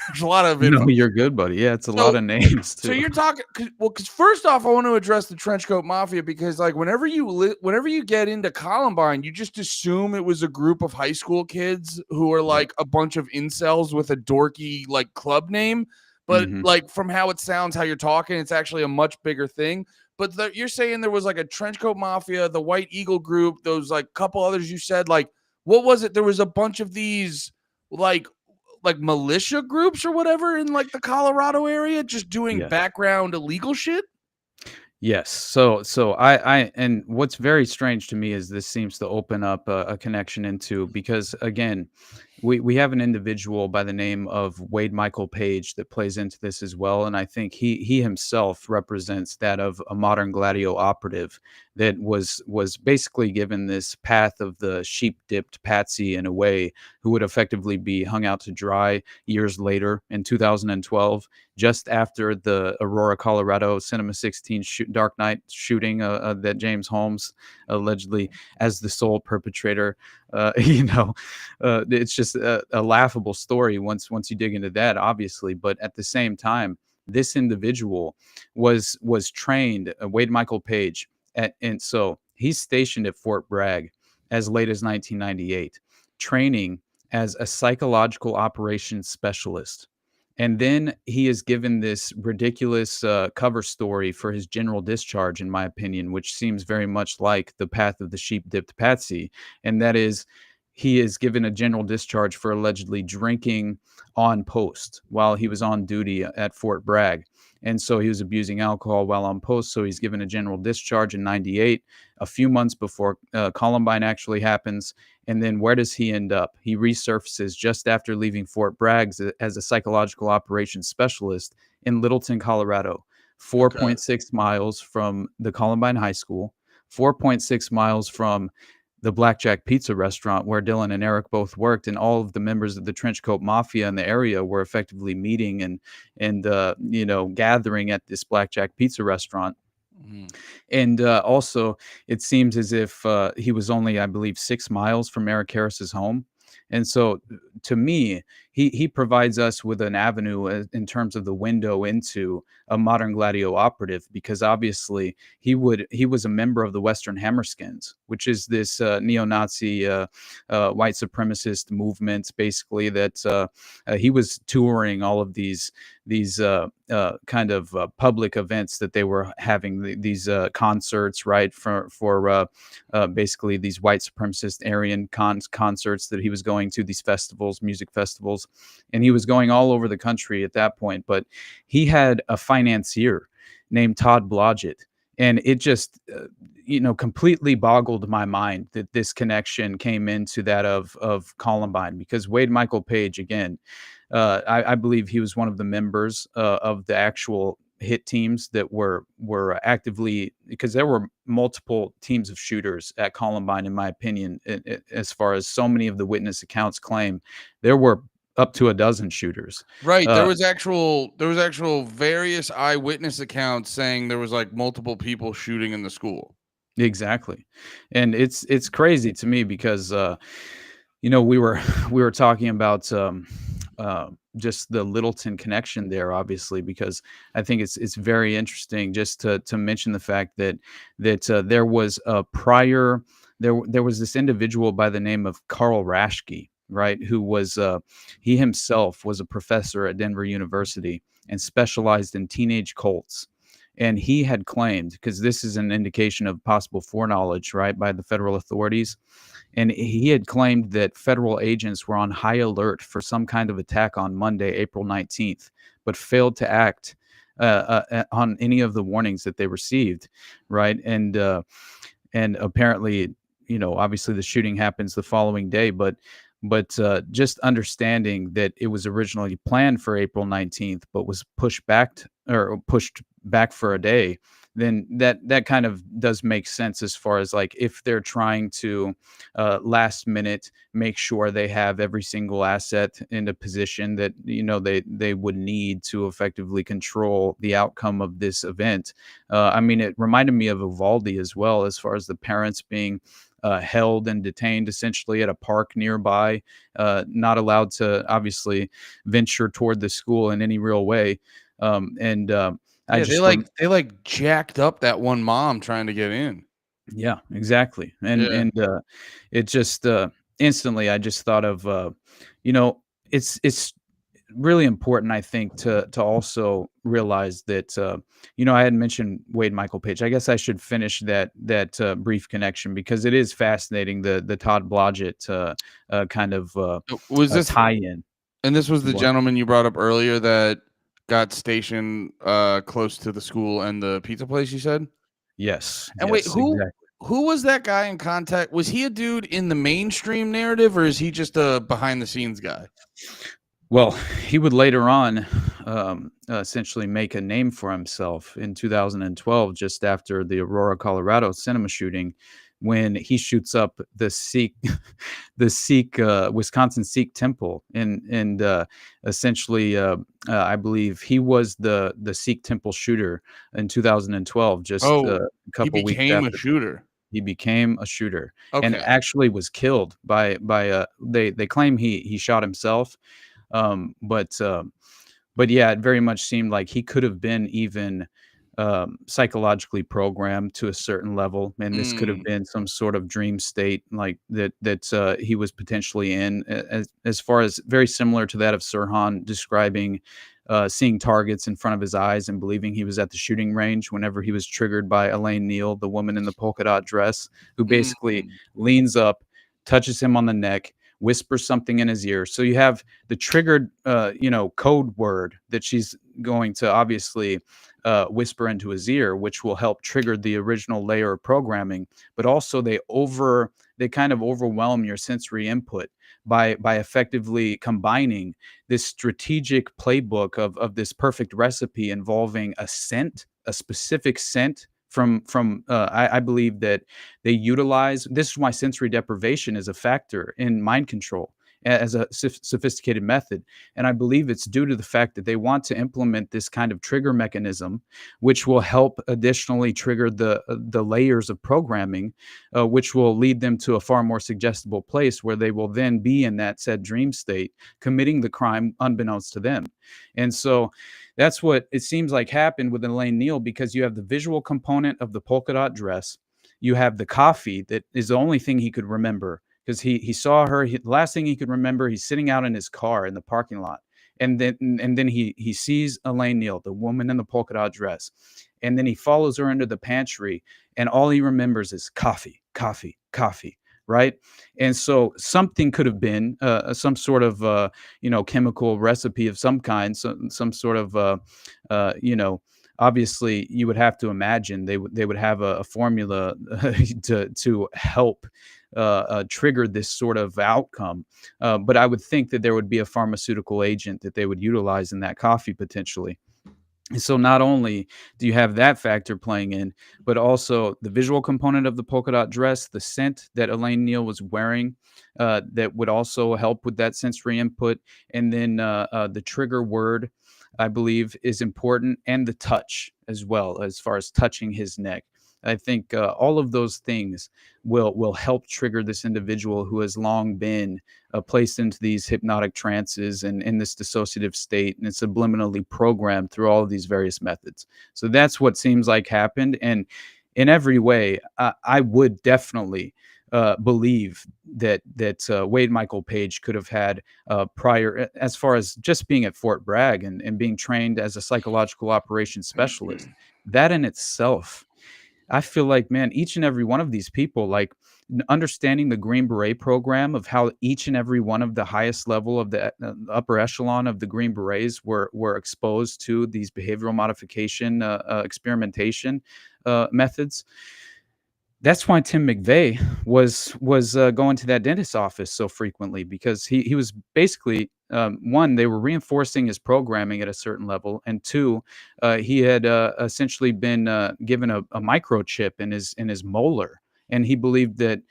[SPEAKER 1] there's a lot of
[SPEAKER 2] No,
[SPEAKER 1] info.
[SPEAKER 2] you're good, buddy. Yeah, it's a lot
[SPEAKER 1] So
[SPEAKER 2] of names
[SPEAKER 1] so
[SPEAKER 2] too.
[SPEAKER 1] you're talking because first off, I want to address the Trenchcoat Mafia because like whenever you get into Columbine, you just assume it was a group of high school kids who are
[SPEAKER 2] Yep.
[SPEAKER 1] like a bunch of incels with a dorky like club name. But
[SPEAKER 2] Mhm.
[SPEAKER 1] like from how it sounds, how you're talking, it's actually a much bigger thing. But you're saying there was like a Trenchcoat Mafia, the White Eagle group, those like couple others you said. Like what was it? There was a bunch of these like militia groups or whatever in like the Colorado area just doing
[SPEAKER 2] Yes.
[SPEAKER 1] background illegal shit?
[SPEAKER 2] Yes. So I and what's very strange to me is this seems to open up a connection into because again, we have an individual by the name of Wade Michael Page that plays into this as well, and I think he himself represents that of a modern Gladio operative that was basically given this path of the sheep dipped patsy in a way, who would effectively be hung out to dry years later in 2012, just after the Aurora, Colorado Cinema 16 Dark Knight shooting that James Holmes allegedly as the sole perpetrator. It's just a laughable story once you dig into that, obviously. But at the same time, this individual was trained, Wade Michael Page, and so he's stationed at Fort Bragg as late as 1998, training as a psychological operations specialist. And then he is given this ridiculous cover story for his general discharge, in my opinion, which seems very much like the path of the sheep dipped patsy. And that is, he is given a general discharge for allegedly drinking on post while he was on duty at Fort Bragg. And so he was abusing alcohol while on post. So he's given a general discharge in 98, a few months before Columbine actually happens. And then where does he end up? He resurfaces just after leaving Fort Bragg as a psychological operations specialist in Littleton, Colorado,
[SPEAKER 1] Okay.
[SPEAKER 2] 4.6 miles from the Columbine High School, 4.6 miles from the Blackjack Pizza restaurant where Dylan and Eric both worked, and all of the members of the Trenchcoat Mafia in the area were effectively meeting and gathering at this Blackjack Pizza restaurant.
[SPEAKER 1] Mhm.
[SPEAKER 2] And also, it seems as if he was only, I believe, 6 miles from Eric Harris's home. And so, to me, he provides us with an avenue in terms of the window into a modern Gladio operative, because obviously he was a member of the Western Hammerskins, which is this neo-Nazi white supremacist movement, basically that he was touring all of these kind of public events that they were having, these concerts, right, for basically these white supremacist Aryan concerts that he was going to, these festivals, music festivals, and he was going all over the country at that point. But he had a financier named Todd Blodgett, and it just completely boggled my mind that this connection came into that of Columbine, because Wade Michael Page, again, I believe he was one of the members of the actual hit teams that were actively, because there were multiple teams of shooters at Columbine, in my opinion. As far as so many of the witness accounts claim, there were up to a dozen shooters.
[SPEAKER 1] Right. There
[SPEAKER 2] Uh,
[SPEAKER 1] was actual various eyewitness accounts saying there was like multiple people shooting in the school.
[SPEAKER 2] exactly, and it's crazy to me because we were we were talking about just the Littleton connection there, obviously, because I think it's very interesting just to mention the fact that there was a prior there was this individual by the name of Carl Raschke, right, who was he himself was a professor at Denver University and specialized in teenage cults. And he had claimed, because this is an indication of possible foreknowledge, right, by the federal authorities, and he had claimed that federal agents were on high alert for some kind of attack on Monday, April 19th, but failed to act on any of the warnings that they received, right? And apparently, obviously the shooting happens the following day, but just understanding that it was originally planned for April 19th, but was pushed back for a day, then that kind of does make sense, as far as like if they're trying to last minute make sure they have every single asset in a position that they would need to effectively control the outcome of this event. I mean, it reminded me of Uvalde as well, as far as the parents being held and detained essentially at a park nearby, not allowed to obviously venture toward the school in any real way. And I
[SPEAKER 1] Yeah,
[SPEAKER 2] just
[SPEAKER 1] they jacked up that one mom trying to get in.
[SPEAKER 2] Yeah, exactly. And
[SPEAKER 1] Yeah.
[SPEAKER 2] it just instantly, I just thought of you know it's really important, I think, to also realize that I had mentioned Wade Michael Page. I guess I should finish that brief connection, because it is fascinating, the Todd Blodgett kind of
[SPEAKER 1] Was this
[SPEAKER 2] tie-in.
[SPEAKER 1] and this was the
[SPEAKER 2] What?
[SPEAKER 1] gentleman you brought up earlier that got stationed close to the school and the pizza place, you said?
[SPEAKER 2] Yes,
[SPEAKER 1] And wait,
[SPEAKER 2] yes, exactly.
[SPEAKER 1] who was that guy in contact? Was he a dude in the mainstream narrative, or is he just a behind the scenes guy?
[SPEAKER 2] Well, he would later on essentially make a name for himself in 2012, just after the Aurora, Colorado cinema shooting, when he shoots up the Sikh, the Sikh Wisconsin Sikh temple, and essentially, I believe he was the Sikh temple shooter in 2012, just
[SPEAKER 1] Oh,
[SPEAKER 2] a
[SPEAKER 1] he
[SPEAKER 2] couple weeks
[SPEAKER 1] became a
[SPEAKER 2] after
[SPEAKER 1] shooter.
[SPEAKER 2] he became a shooter, and
[SPEAKER 1] Okay.
[SPEAKER 2] actually was killed by they claim he shot himself, but yeah, it very much seemed like he could have been even psychologically programmed to a certain level, and this could have
[SPEAKER 1] Mm,
[SPEAKER 2] been some sort of dream state like that he was potentially in, as far as very similar to that of Sirhan describing seeing targets in front of his eyes and believing he was at the shooting range whenever he was triggered by Elaine Neal, the woman in the polka dot dress, who basically
[SPEAKER 1] mm,
[SPEAKER 2] leans up, touches him on the neck, whispers something in his ear. So you have the triggered, code word that she's going to obviously whisper into his ear, which will help trigger the original layer of programming. But also they kind of overwhelm your sensory input by effectively combining this strategic playbook of this perfect recipe involving a scent, a specific scent I believe that they utilize this is why sensory deprivation is a factor in mind control as a sophisticated method. And I believe it's due to the fact that they want to implement this kind of trigger mechanism, which will help additionally trigger the layers of programming, which will lead them to a far more suggestible place where they will then be in that said dream state, committing the crime unbeknownst to them. And so that's what it seems like happened with Elaine Neal, because you have the visual component of the polka dot dress. You have the coffee that is the only thing he could remember, because he saw her. The last thing he could remember, he's sitting out in his car in the parking lot, and then he sees Elaine Neal, the woman in the polka dot dress, and then he follows her into the pantry, and all he remembers is coffee, coffee, coffee. Right. And so something could have been some sort of, chemical recipe of some kind, some sort of, obviously you would have to imagine they would have a formula to help trigger this sort of outcome. But I would think that there would be a pharmaceutical agent that they would utilize in that coffee potentially. And so not only do you have that factor playing in, but also the visual component of the polka dot dress, the scent that Elaine Neal was wearing, that would also help with that sensory input. And then the trigger word, I believe, is important, and the touch as well, as far as touching his neck. I think all of those things will help trigger this individual who has long been placed into these hypnotic trances and in this dissociative state, and it's subliminally programmed through all of these various methods. So that's what seems like happened, and in every way, I would definitely believe that Wade Michael Page could have had prior, as far as just being at Fort Bragg and being trained as a psychological operations specialist. That in itself, I feel like, man, each and every one of these people, like understanding the Green Beret program, of how each and every one of the highest level of the upper echelon of the Green Berets were exposed to these behavioral modification experimentation methods. That's why Tim McVeigh was going to that dentist's office so frequently, because he was basically, one, they were reinforcing his programming at a certain level, and two, he had essentially been given a microchip in his molar, and he believed that,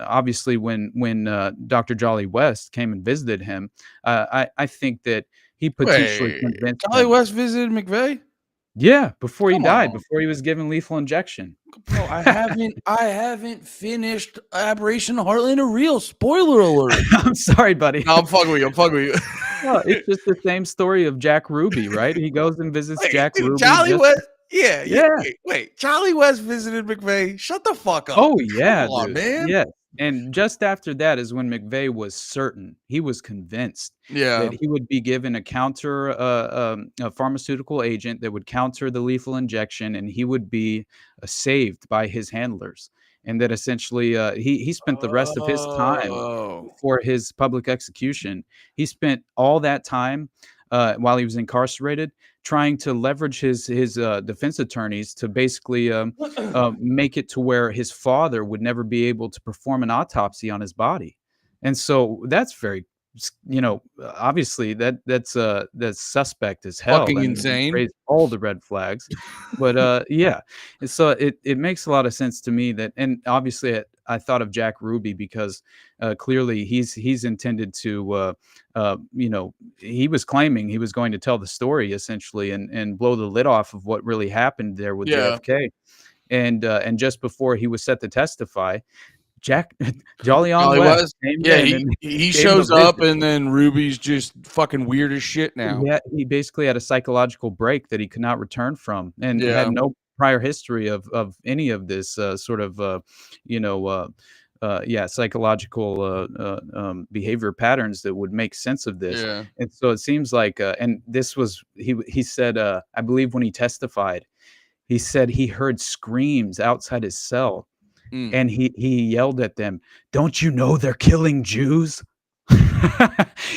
[SPEAKER 2] obviously when Dr. Jolly West came and visited him, I think that he potentially convinced
[SPEAKER 1] Jolly
[SPEAKER 2] him.
[SPEAKER 1] West visited McVeigh?
[SPEAKER 2] Yeah, before he
[SPEAKER 1] Come
[SPEAKER 2] died,
[SPEAKER 1] on.
[SPEAKER 2] before he was given lethal injection.
[SPEAKER 1] Bro, I haven't finished Aberration Heartland of Real. Spoiler alert.
[SPEAKER 2] I'm sorry, buddy.
[SPEAKER 1] No, I'm fucking with you.
[SPEAKER 2] No, it's just the same story of Jack Ruby, right? He goes and visits Jack
[SPEAKER 1] Dude,
[SPEAKER 2] Ruby.
[SPEAKER 1] Jolly West. Yeah.
[SPEAKER 2] Yeah.
[SPEAKER 1] Wait. Jolly West visited McVeigh. Shut the fuck up.
[SPEAKER 2] Oh, yeah,
[SPEAKER 1] Come on,
[SPEAKER 2] dude.
[SPEAKER 1] man.
[SPEAKER 2] Yeah. And just after that is when McVeigh was certain, he was convinced
[SPEAKER 1] Yeah.
[SPEAKER 2] that he would be given a counter a pharmaceutical agent that would counter the lethal injection, and he would be saved by his handlers. And that essentially he spent the rest of his time for his public execution. He spent all that time while he was incarcerated trying to leverage his defense attorneys to basically make it to where his father would never be able to perform an autopsy on his body. And so that's very, obviously that's suspect as hell.
[SPEAKER 1] Fucking
[SPEAKER 2] and
[SPEAKER 1] insane.
[SPEAKER 2] Raised all the red flags. But yeah, and so it makes a lot of sense to me that, and obviously I thought of Jack Ruby because clearly he's intended to, he was claiming he was going to tell the story essentially and blow the lid off of what really happened there with JFK. And just before he was set to testify, Jolly West came in.
[SPEAKER 1] He shows up, and then Ruby's just fucking weird as shit now.
[SPEAKER 2] Yeah, he basically had a psychological break that he could not return from, and had no prior history of any of this sort of psychological behavior patterns that would make sense of this.
[SPEAKER 1] Yeah.
[SPEAKER 2] And so it seems like, and this was he said, I believe when he testified, he said he heard screams outside his cell. And he yelled at them, "Don't you know they're killing Jews?"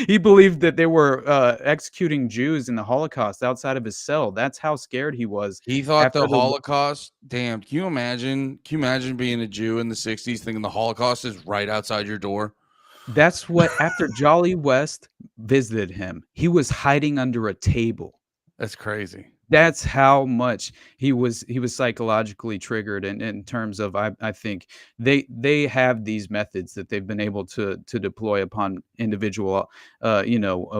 [SPEAKER 2] He believed that they were executing Jews in the Holocaust outside of his cell. That's how scared he was.
[SPEAKER 1] He thought the Holocaust. Damn, can you imagine? Can you imagine being a Jew in the 60s thinking the Holocaust is right outside your door?
[SPEAKER 2] That's what, after Jolly West visited him, he was hiding under a table.
[SPEAKER 1] That's crazy.
[SPEAKER 2] That's how much he was psychologically triggered in terms of I think they have these methods that they've been able to deploy upon individual,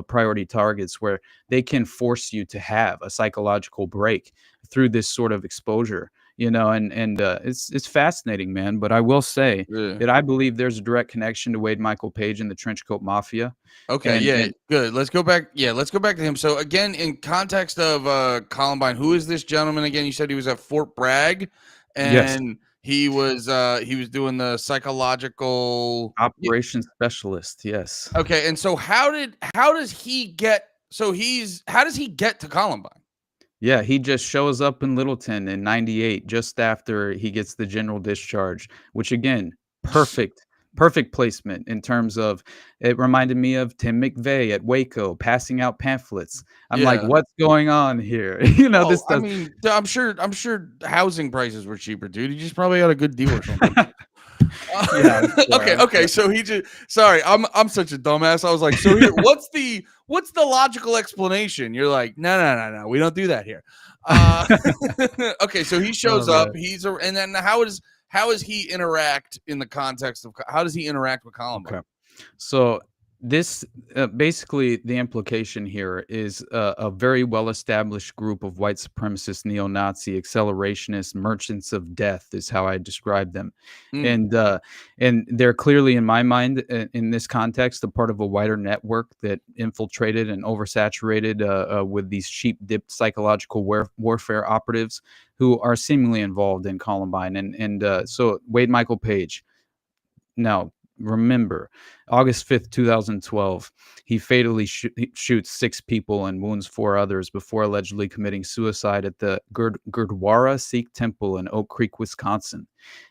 [SPEAKER 2] priority targets where they can force you to have a psychological break through this sort of exposure, and it's fascinating, man. But I will say
[SPEAKER 1] Yeah.
[SPEAKER 2] that I believe there's a direct connection to Wade Michael Page and the Trenchcoat Mafia,
[SPEAKER 1] Okay,
[SPEAKER 2] and
[SPEAKER 1] yeah,
[SPEAKER 2] and
[SPEAKER 1] good. Let's go back. Yeah, let's go back to him. So again, in context of Columbine, who is this gentleman again? You said he was at Fort Bragg,
[SPEAKER 2] yes,
[SPEAKER 1] and he was doing the psychological.
[SPEAKER 2] operations specialist, yes.
[SPEAKER 1] Okay, and so how does he get? So how does he get to Columbine?
[SPEAKER 2] Yeah, he just shows up in Littleton in '98 just after he gets the general discharge, which again, perfect placement in terms of it reminded me of Tim McVeigh at Waco passing out pamphlets. I'm like,
[SPEAKER 1] Yeah.
[SPEAKER 2] "What's going on here?" This
[SPEAKER 1] Well, I
[SPEAKER 2] does
[SPEAKER 1] mean, I'm sure housing prices were cheaper, dude. He just probably got a good deal or something.
[SPEAKER 2] Yeah, I'm sure,
[SPEAKER 1] Okay,
[SPEAKER 2] I'm
[SPEAKER 1] okay.
[SPEAKER 2] sure.
[SPEAKER 1] So he just sorry, I'm such a dumbass. I was like, so here, what's the logical explanation? You're like, no, we don't do that here. Uh, okay, so he
[SPEAKER 2] Oh,
[SPEAKER 1] shows up.
[SPEAKER 2] man.
[SPEAKER 1] And then how does he interact in the context of how does he interact with Columbine?
[SPEAKER 2] Okay. So this basically the implication here is a very well established group of white supremacist neo-Nazi accelerationists, merchants of death is how I describe them,
[SPEAKER 1] Mm,
[SPEAKER 2] and they're clearly in my mind in this context a part of a wider network that infiltrated and oversaturated with these cheap dipped psychological warfare operatives who are seemingly involved in Columbine so Wade Michael Page. Now, remember, August 5th, 2012, he fatally he shoots 6 people and wounds 4 others before allegedly committing suicide at the Gurdwara Sikh temple in Oak Creek, Wisconsin.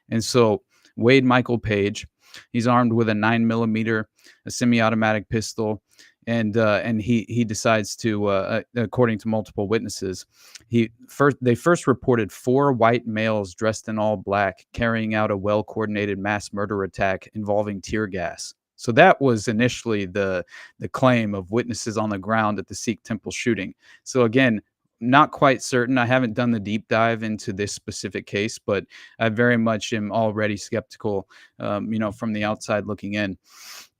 [SPEAKER 2] And so Wade Michael Page, he's armed with a 9 millimeter, a semi-automatic pistol, and he decides to, according to multiple witnesses, they first reported 4 white males dressed in all black carrying out a well-coordinated mass murder attack involving tear gas. So that was initially the claim of witnesses on the ground at the Sikh temple shooting. So again, not quite certain. I haven't done the deep dive into this specific case, but I very much am already skeptical, from the outside looking in,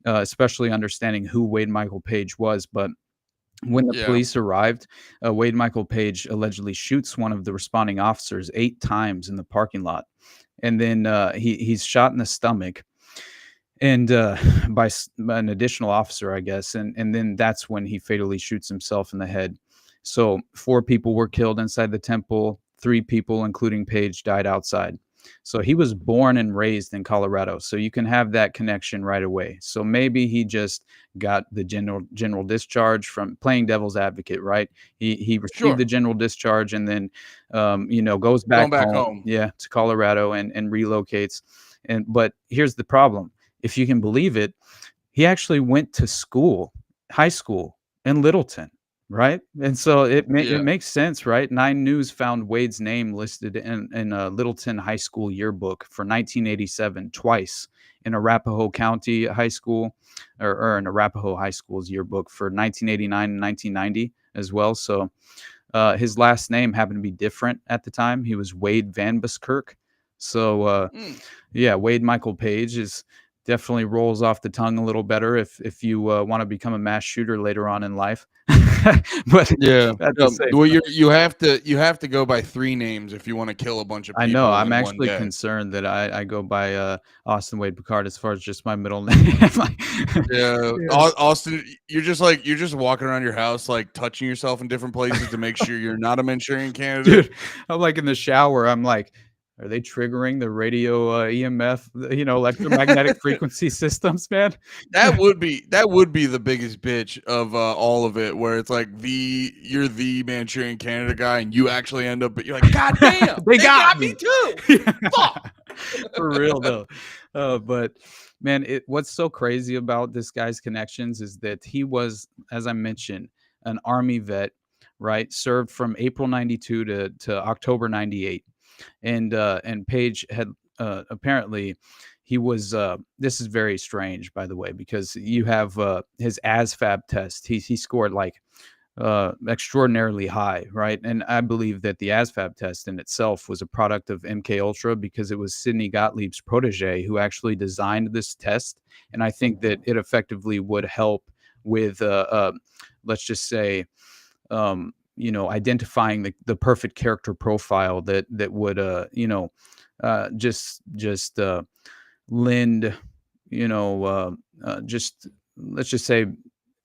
[SPEAKER 2] especially understanding who Wade Michael Page was. But when the
[SPEAKER 1] yeah.
[SPEAKER 2] police arrived, Wade Michael Page allegedly shoots one of the responding officers 8 times in the parking lot, and then he's shot in the stomach and by an additional officer, I guess, and then that's when he fatally shoots himself in the head. So 4 people were killed inside the temple. 3 people, including Page, died outside. So he was born and raised in Colorado. So you can have that connection right away. So maybe he just got the general discharge from playing devil's advocate, right? He received
[SPEAKER 1] Sure.
[SPEAKER 2] the general discharge and then goes
[SPEAKER 1] Going
[SPEAKER 2] back
[SPEAKER 1] back
[SPEAKER 2] home,
[SPEAKER 1] home.
[SPEAKER 2] yeah, to Colorado and relocates. But here's the problem. If you can believe it, he actually went to school, high school in Littleton, right? And so it
[SPEAKER 1] Yeah.
[SPEAKER 2] makes sense, right? Nine News found Wade's name listed in a Littleton High School yearbook for 1987 twice, in Arapahoe County High School, or in Arapahoe High School's yearbook for 1989 and 1990 as well. So his last name happened to be different at the time. He was Wade Van Buskirk. So
[SPEAKER 1] Mm,
[SPEAKER 2] yeah, Wade Michael Page is definitely rolls off the tongue a little better if you want to become a mass shooter later on in life. But
[SPEAKER 1] yeah.
[SPEAKER 2] at the same
[SPEAKER 1] Well,
[SPEAKER 2] time,
[SPEAKER 1] you have to go by 3 names if you want to kill a bunch of
[SPEAKER 2] I know
[SPEAKER 1] people
[SPEAKER 2] I'm
[SPEAKER 1] in one
[SPEAKER 2] actually
[SPEAKER 1] day.
[SPEAKER 2] concerned that I go by Austin Wade Picard as far as just my middle name. Like,
[SPEAKER 1] Yeah,
[SPEAKER 2] yeah.
[SPEAKER 1] Austin, you're just walking around your house, like touching yourself in different places to make sure you're not a Manchurian candidate.
[SPEAKER 2] Dude, I'm like in the shower. I'm like, are they triggering the radio EMF, electromagnetic frequency systems, man?
[SPEAKER 1] That would be the biggest bitch of all of it, where it's like you're the Manchurian candidate guy, and you actually end up, but you're like, God damn,
[SPEAKER 2] They
[SPEAKER 1] they
[SPEAKER 2] got
[SPEAKER 1] got me
[SPEAKER 2] me.
[SPEAKER 1] too. Fuck.
[SPEAKER 2] For real though. But man, what's so crazy about this guy's connections is that he was, as I mentioned, an army vet, right? Served from April '92 to October '98, and Page had apparently he was. This is very strange, by the way, because you have his ASVAB test. He scored like extraordinarily high, right? And I believe that the ASVAB test in itself was a product of MK Ultra because it was Sidney Gottlieb's protege who actually designed this test, and I think that it effectively would help with, let's just say, identifying the perfect character profile that would, just lend, just let's just say,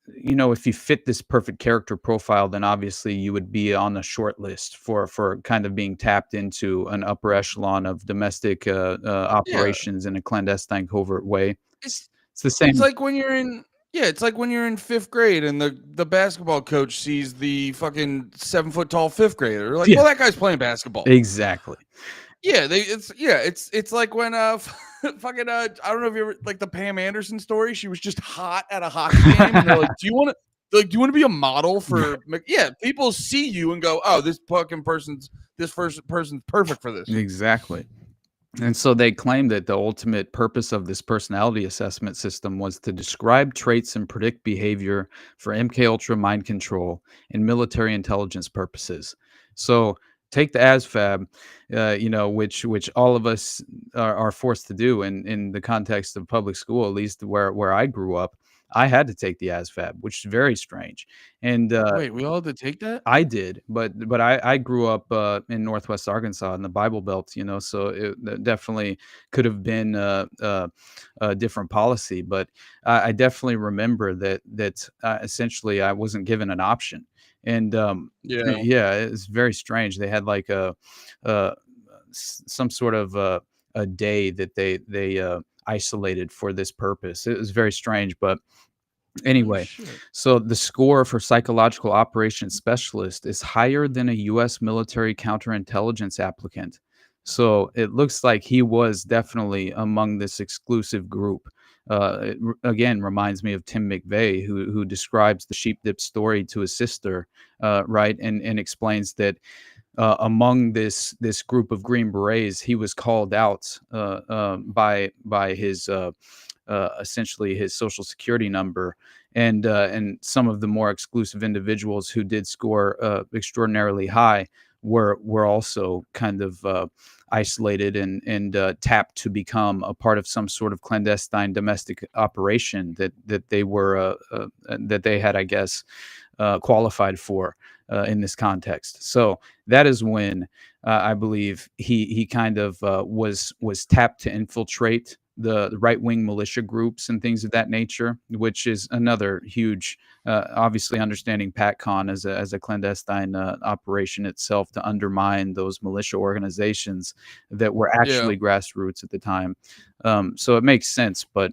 [SPEAKER 2] if you fit this perfect character profile, then obviously you would be on the short list for kind of being tapped into an upper echelon of domestic
[SPEAKER 1] Yeah,
[SPEAKER 2] operations in a clandestine, covert way.
[SPEAKER 1] it's
[SPEAKER 2] It's the
[SPEAKER 1] it's
[SPEAKER 2] same.
[SPEAKER 1] like when you're in yeah, it's like when you're in fifth grade and the basketball coach sees the fucking 7 foot tall fifth grader. They're like,
[SPEAKER 2] Yeah,
[SPEAKER 1] well, that guy's playing basketball.
[SPEAKER 2] exactly.
[SPEAKER 1] Yeah, it's like when fucking I don't know if you ever like the Pam Anderson story. She was just hot at a hockey game, and they're like, do you want to be a model for yeah, people see you and go, oh, this first person's perfect for this.
[SPEAKER 2] Exactly. And so they claim that the ultimate purpose of this personality assessment system was to describe traits and predict behavior for MK Ultra mind control and military intelligence purposes. So take the ASFAB, which all of us are forced to do in the context of public school, at least where I grew up. I had to take the ASFAB, which is very strange. And
[SPEAKER 1] Wait, we all had to take that?
[SPEAKER 2] I did, but I grew up, in Northwest Arkansas in the Bible Belt, so that definitely could have been a different policy, but I definitely remember that essentially I wasn't given an option, and,
[SPEAKER 1] Yeah.
[SPEAKER 2] yeah, it's very strange. They had like uh, some sort of a day that they isolated for this purpose. It was very strange, but
[SPEAKER 1] Oh
[SPEAKER 2] anyway,
[SPEAKER 1] shit.
[SPEAKER 2] so the score for psychological operations specialist is higher than a US military counterintelligence applicant. So it looks like he was definitely among this exclusive group. Again, reminds me of Tim McVeigh, who describes the sheep dip story to his sister, right, and explains that among this group of Green Berets, he was called out by his essentially his social security number, and some of the more exclusive individuals who did score extraordinarily high were also kind of isolated and tapped to become a part of some sort of clandestine domestic operation that they had, I guess, qualified for in this context. So that is when I believe he kind of was tapped to infiltrate the right wing militia groups and things of that nature, which is another huge, obviously understanding PatCon as a clandestine operation itself to undermine those militia organizations that were
[SPEAKER 1] Yeah.
[SPEAKER 2] actually grassroots at the time. So it makes sense, but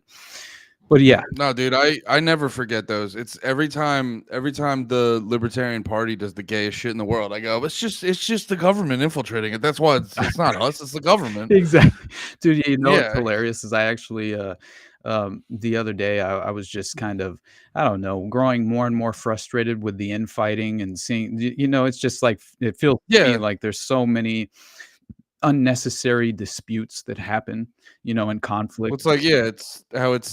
[SPEAKER 2] yeah,
[SPEAKER 1] No, dude, I never forget those. It's every time the Libertarian Party does the gayest shit in the world, I go, it's just the government infiltrating it. That's why it's not us, it's the government.
[SPEAKER 2] exactly. Dude, what's
[SPEAKER 1] Yeah.
[SPEAKER 2] hilarious is I actually, the other day, I was just kind of, I don't know, growing more and more frustrated with the infighting and seeing, it's just like, it feels to me
[SPEAKER 1] Yeah.
[SPEAKER 2] like there's so many unnecessary disputes that happen, and conflict.
[SPEAKER 1] It's like, yeah, it's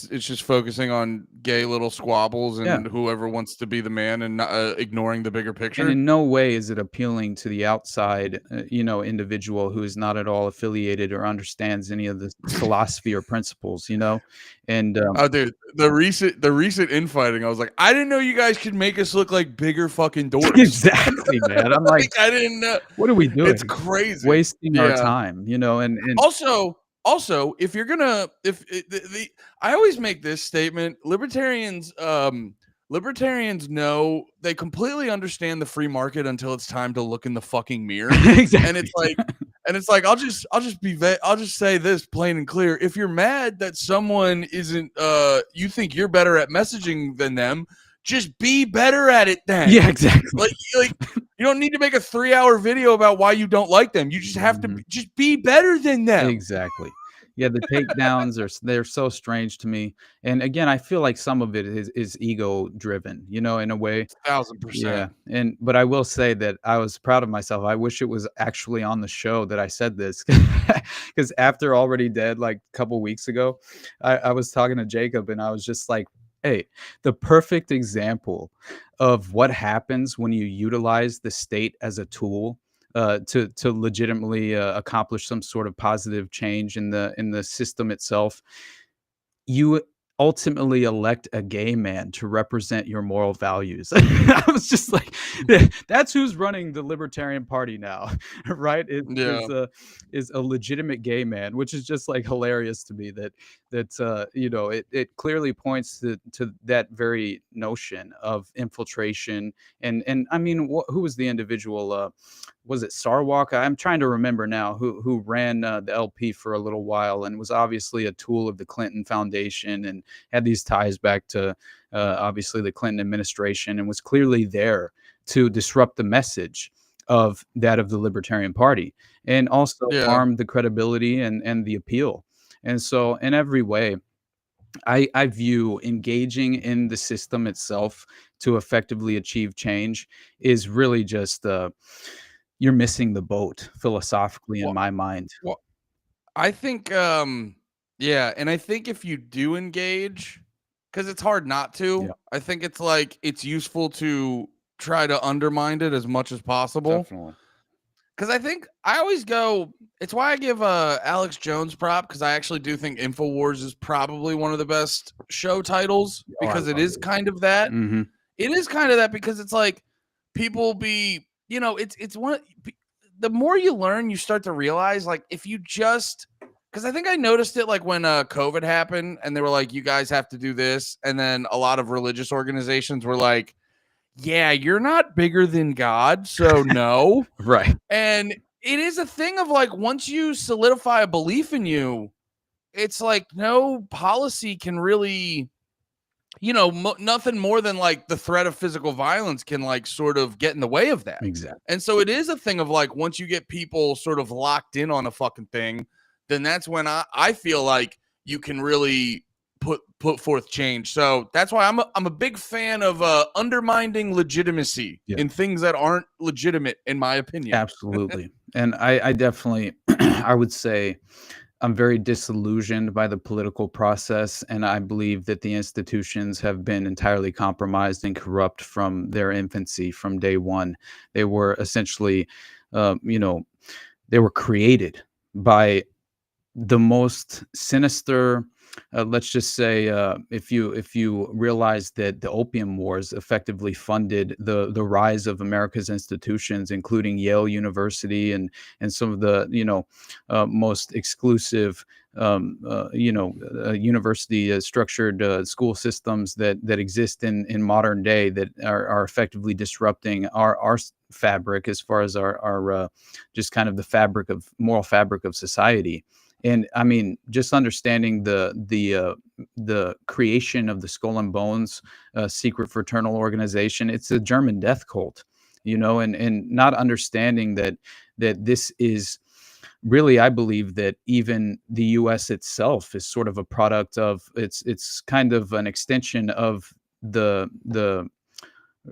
[SPEAKER 1] just focusing on gay little squabbles
[SPEAKER 2] Yeah.
[SPEAKER 1] and whoever wants to be the man and not, ignoring the bigger
[SPEAKER 2] And
[SPEAKER 1] picture.
[SPEAKER 2] in no way is it appealing to the outside, individual who is not at all affiliated or understands any of the philosophy or principles, and
[SPEAKER 1] Oh, dude, the recent infighting, I was like, I didn't know you guys could make us look like bigger fucking dorks.
[SPEAKER 2] exactly, man. I'm like,
[SPEAKER 1] Like, I didn't know.
[SPEAKER 2] what are we
[SPEAKER 1] It's
[SPEAKER 2] doing?
[SPEAKER 1] crazy.
[SPEAKER 2] Wasting our
[SPEAKER 1] Yeah.
[SPEAKER 2] time, and
[SPEAKER 1] Also, if you're gonna if the I always make this statement, libertarians know they completely understand the free market until it's time to look in the fucking mirror. And
[SPEAKER 2] exactly.
[SPEAKER 1] it's like I'll just say this plain and clear. If you're mad that someone isn't you think you're better at messaging than them, just be better at it then.
[SPEAKER 2] Yeah, exactly.
[SPEAKER 1] Like you don't need to make a 3-hour video about why you don't like them. You just have to
[SPEAKER 2] Mhm.
[SPEAKER 1] just be better than them.
[SPEAKER 2] Exactly. Yeah, the takedowns they're so strange to me, and again, I feel like some of it is ego driven, in a way. Yeah,
[SPEAKER 1] 1000%.
[SPEAKER 2] but I will say that I was proud of myself. I wish it was actually on the show that I said this, because after Already Dead, like, a couple weeks ago, I was talking to Jacob, and I was just like, Hey, the perfect example of what happens when you utilize the state as a tool to legitimately accomplish some sort of positive change in the system itself. You ultimately elect a gay man to represent your moral values. I was just like, that's who's running the Libertarian Party now, right?
[SPEAKER 1] Yeah,
[SPEAKER 2] Is a legitimate gay man, which is just like hilarious to me that you know, it clearly points to that very notion of infiltration. And I mean, who was the individual? Was it Sarwalk? I'm trying to remember now who ran the LP for a little while and was obviously a tool of the Clinton Foundation and had these ties back to obviously the Clinton administration and was clearly there to disrupt the message of that of the Libertarian Party and also
[SPEAKER 1] yeah.
[SPEAKER 2] harm the credibility and the appeal. And so, in every way, I view engaging in the system itself to effectively achieve change is really just you're missing the boat philosophically in
[SPEAKER 1] Well,
[SPEAKER 2] my mind.
[SPEAKER 1] well, I think, yeah, and I think if you do engage, because it's hard not to,
[SPEAKER 2] Yeah,
[SPEAKER 1] I think it's like it's useful to try to undermine it as much as possible.
[SPEAKER 2] definitely.
[SPEAKER 1] Because I think I always go. It's why I give Alex Jones prop because I actually do think Infowars is probably one of the best show titles
[SPEAKER 2] Oh, I
[SPEAKER 1] because it
[SPEAKER 2] love
[SPEAKER 1] is
[SPEAKER 2] it.
[SPEAKER 1] kind of that.
[SPEAKER 2] Mhm.
[SPEAKER 1] It is kind of that because it's like people be, it's the more you learn, you start to realize like if you just because I think I noticed it like when COVID happened and they were like, you guys have to do this, and then a lot of religious organizations were like, yeah, you're not bigger than God, so no.
[SPEAKER 2] Right.
[SPEAKER 1] And it is a thing of like once you solidify a belief in you, it's like no policy can really, nothing more than like the threat of physical violence can like sort of get in the way of that.
[SPEAKER 2] Exactly.
[SPEAKER 1] And so it is a thing of like once you get people sort of locked in on a fucking thing, then that's when I feel like you can really put forth change. So that's why I'm a big fan of undermining legitimacy
[SPEAKER 2] Yeah.
[SPEAKER 1] in things that aren't legitimate, in my opinion.
[SPEAKER 2] Absolutely. And I definitely I would say I'm very disillusioned by the political process, and I believe that the institutions have been entirely compromised and corrupt from their infancy, from day one. They were essentially, you know, they were created by the most sinister, let's just say, if you realize that the opium wars effectively funded the rise of America's institutions, including Yale University and some of the most exclusive university structured school systems that exist in modern day that are effectively disrupting our fabric as far as our just kind of the fabric of moral fabric of society. And I mean, just understanding the creation of the Skull and Bones secret fraternal organization, it's a German death cult, and not understanding that this is really, I believe that even the US itself is sort of a product of it's kind of an extension of the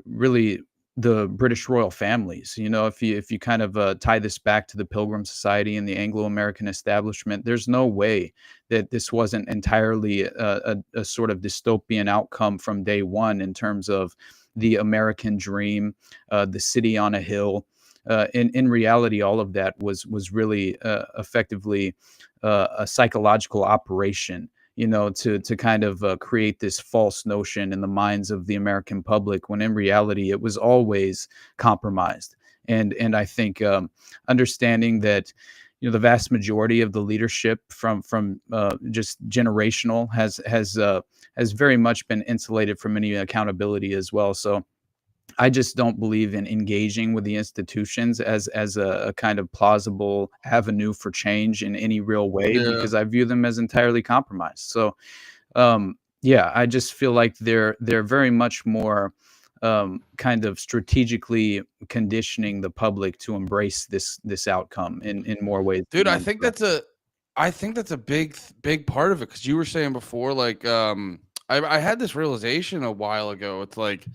[SPEAKER 2] really the British royal families. If you kind of tie this back to the Pilgrim Society and the Anglo-American establishment, there's no way that this wasn't entirely a sort of dystopian outcome from day one in terms of the American dream, the city on a hill. In reality, all of that was really effectively a psychological operation, to kind of create this false notion in the minds of the American public, when in reality it was always compromised. And I think understanding that the vast majority of the leadership from just generational has very much been insulated from any accountability as well. So I just don't believe in engaging with the institutions as a kind of plausible avenue for change in any real way,
[SPEAKER 1] Yeah.
[SPEAKER 2] because I view them as entirely compromised. So, yeah, I just feel like they're very much more kind of strategically conditioning the public to embrace this outcome in more ways than
[SPEAKER 1] Dude,
[SPEAKER 2] one.
[SPEAKER 1] I think that's a big part of it because you were saying before, like, I had this realization a while ago. It's like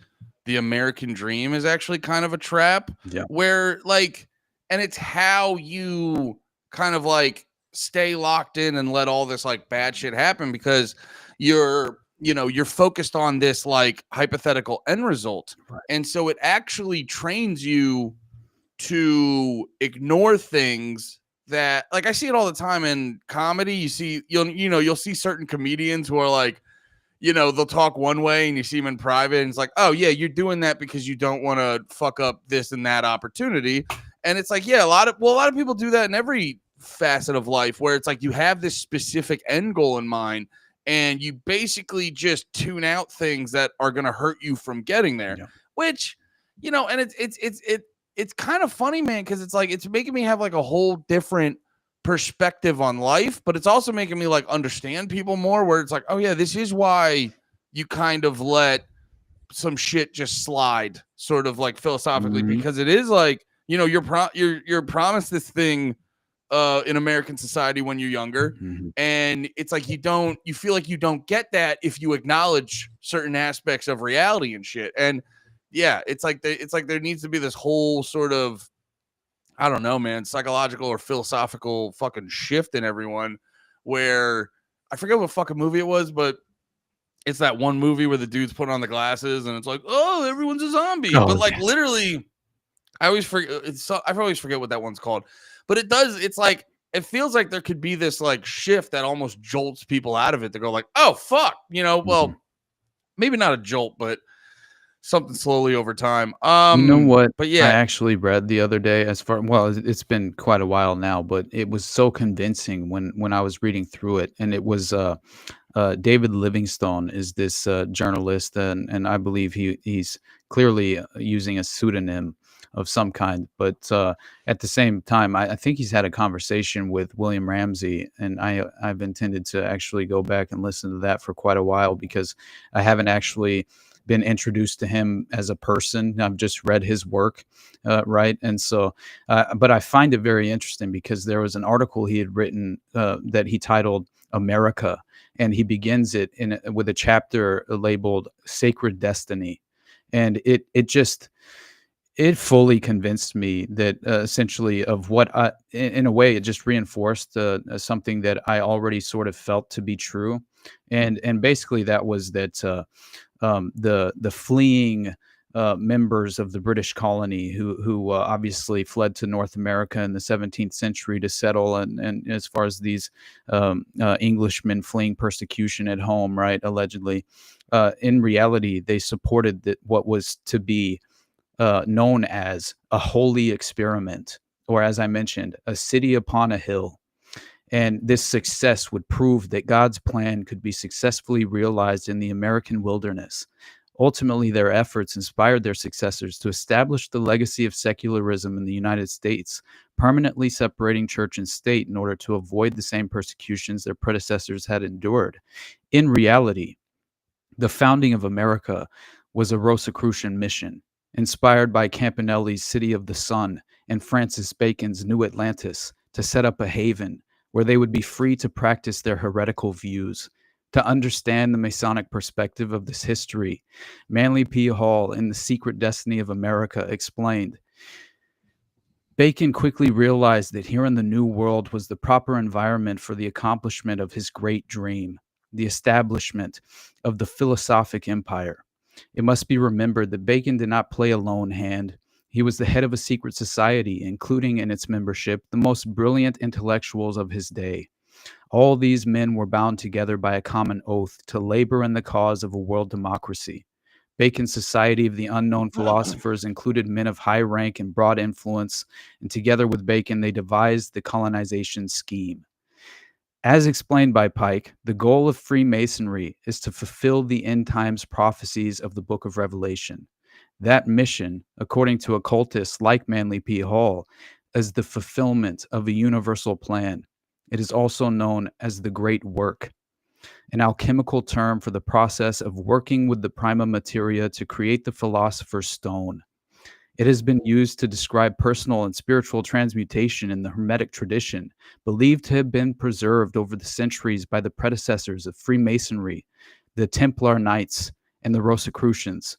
[SPEAKER 1] the American dream is actually kind of a trap
[SPEAKER 2] Yeah,
[SPEAKER 1] where, like, and it's how you kind of like stay locked in and let all this like bad shit happen because you're focused on this like hypothetical end result.
[SPEAKER 2] Right.
[SPEAKER 1] And so it actually trains you to ignore things that, like, I see it all the time in comedy. You'll see certain comedians who are like, they'll talk one way and you see them in private and it's like, oh yeah, you're doing that because you don't want to fuck up this and that opportunity. And it's like, yeah, a lot of people do that in every facet of life, where it's like you have this specific end goal in mind and you basically just tune out things that are going to hurt you from getting there.
[SPEAKER 2] Yeah.
[SPEAKER 1] Which, and it's kind of funny, man, because it's like it's making me have like a whole different perspective on life, but it's also making me like understand people more, where it's like, oh yeah, this is why you kind of let some shit just slide, sort of like philosophically, because it is like, you're promised this thing in American society when you're younger, and it's like you feel like you don't get that if you acknowledge certain aspects of reality and shit. And yeah, it's like there needs to be this whole sort of, I don't know, man, psychological or philosophical fucking shift in everyone, where I forget what fucking movie it was, but it's that one movie where the dude's putting on the glasses and it's like, oh, everyone's a zombie.
[SPEAKER 2] Oh,
[SPEAKER 1] but like
[SPEAKER 2] yes.
[SPEAKER 1] literally, I always forget what that one's called. But it's like, it feels like there could be this like shift that almost jolts people out of it to go like, oh fuck, well, maybe not a jolt, but something slowly over time.
[SPEAKER 2] You know what
[SPEAKER 1] But
[SPEAKER 2] I
[SPEAKER 1] yeah,
[SPEAKER 2] actually read the other day, it's been quite a while now, but it was so convincing when I was reading through it, and it was David Livingstone is this journalist, and I believe he's clearly using a pseudonym of some kind, but at the same time, I think he's had a conversation with William Ramsey, and I've intended to actually go back and listen to that for quite a while, because I haven't actually been introduced to him as a person. I've just read his work, right? And so, but I find it very interesting because there was an article he had written that he titled "America," and he begins it with a chapter labeled "Sacred Destiny," and it fully convinced me that essentially of what in a way, it just reinforced something that I already sort of felt to be true, and basically that was that. The fleeing members of the British colony who obviously fled to North America in the 17th century to settle, and as far as these Englishmen fleeing persecution at home, right, allegedly, in reality, they supported what was to be known as a holy experiment, or as I mentioned, a city upon a hill. And this success would prove that God's plan could be successfully realized in the American wilderness. Ultimately, their efforts inspired their successors to establish the legacy of secularism in the United States, permanently separating church and state in order to avoid the same persecutions their predecessors had endured. In reality, the founding of America was a Rosicrucian mission, inspired by Campanelli's City of the Sun and Francis Bacon's New Atlantis, to set up a haven where they would be free to practice their heretical views. To understand the Masonic perspective of this history, Manly P. Hall in The Secret Destiny of America explained, Bacon quickly realized that here in the New World was the proper environment for the accomplishment of his great dream, the establishment of the philosophic empire. It must be remembered that Bacon did not play a lone hand. He was the head of a secret society, including in its membership the most brilliant intellectuals of his day. All these men were bound together by a common oath to labor in the cause of a world democracy. Bacon's Society of the Unknown Philosophers included men of high rank and broad influence, and together with Bacon, they devised the colonization scheme. As explained by Pike, the goal of Freemasonry is to fulfill the end times prophecies of the Book of Revelation. That mission, according to occultists like Manly P. Hall, is the fulfillment of a universal plan. It is also known as the Great Work, an alchemical term for the process of working with the prima materia to create the philosopher's stone. It has been used to describe personal and spiritual transmutation in the Hermetic tradition, believed to have been preserved over the centuries by the predecessors of Freemasonry, the Templar Knights, and the Rosicrucians.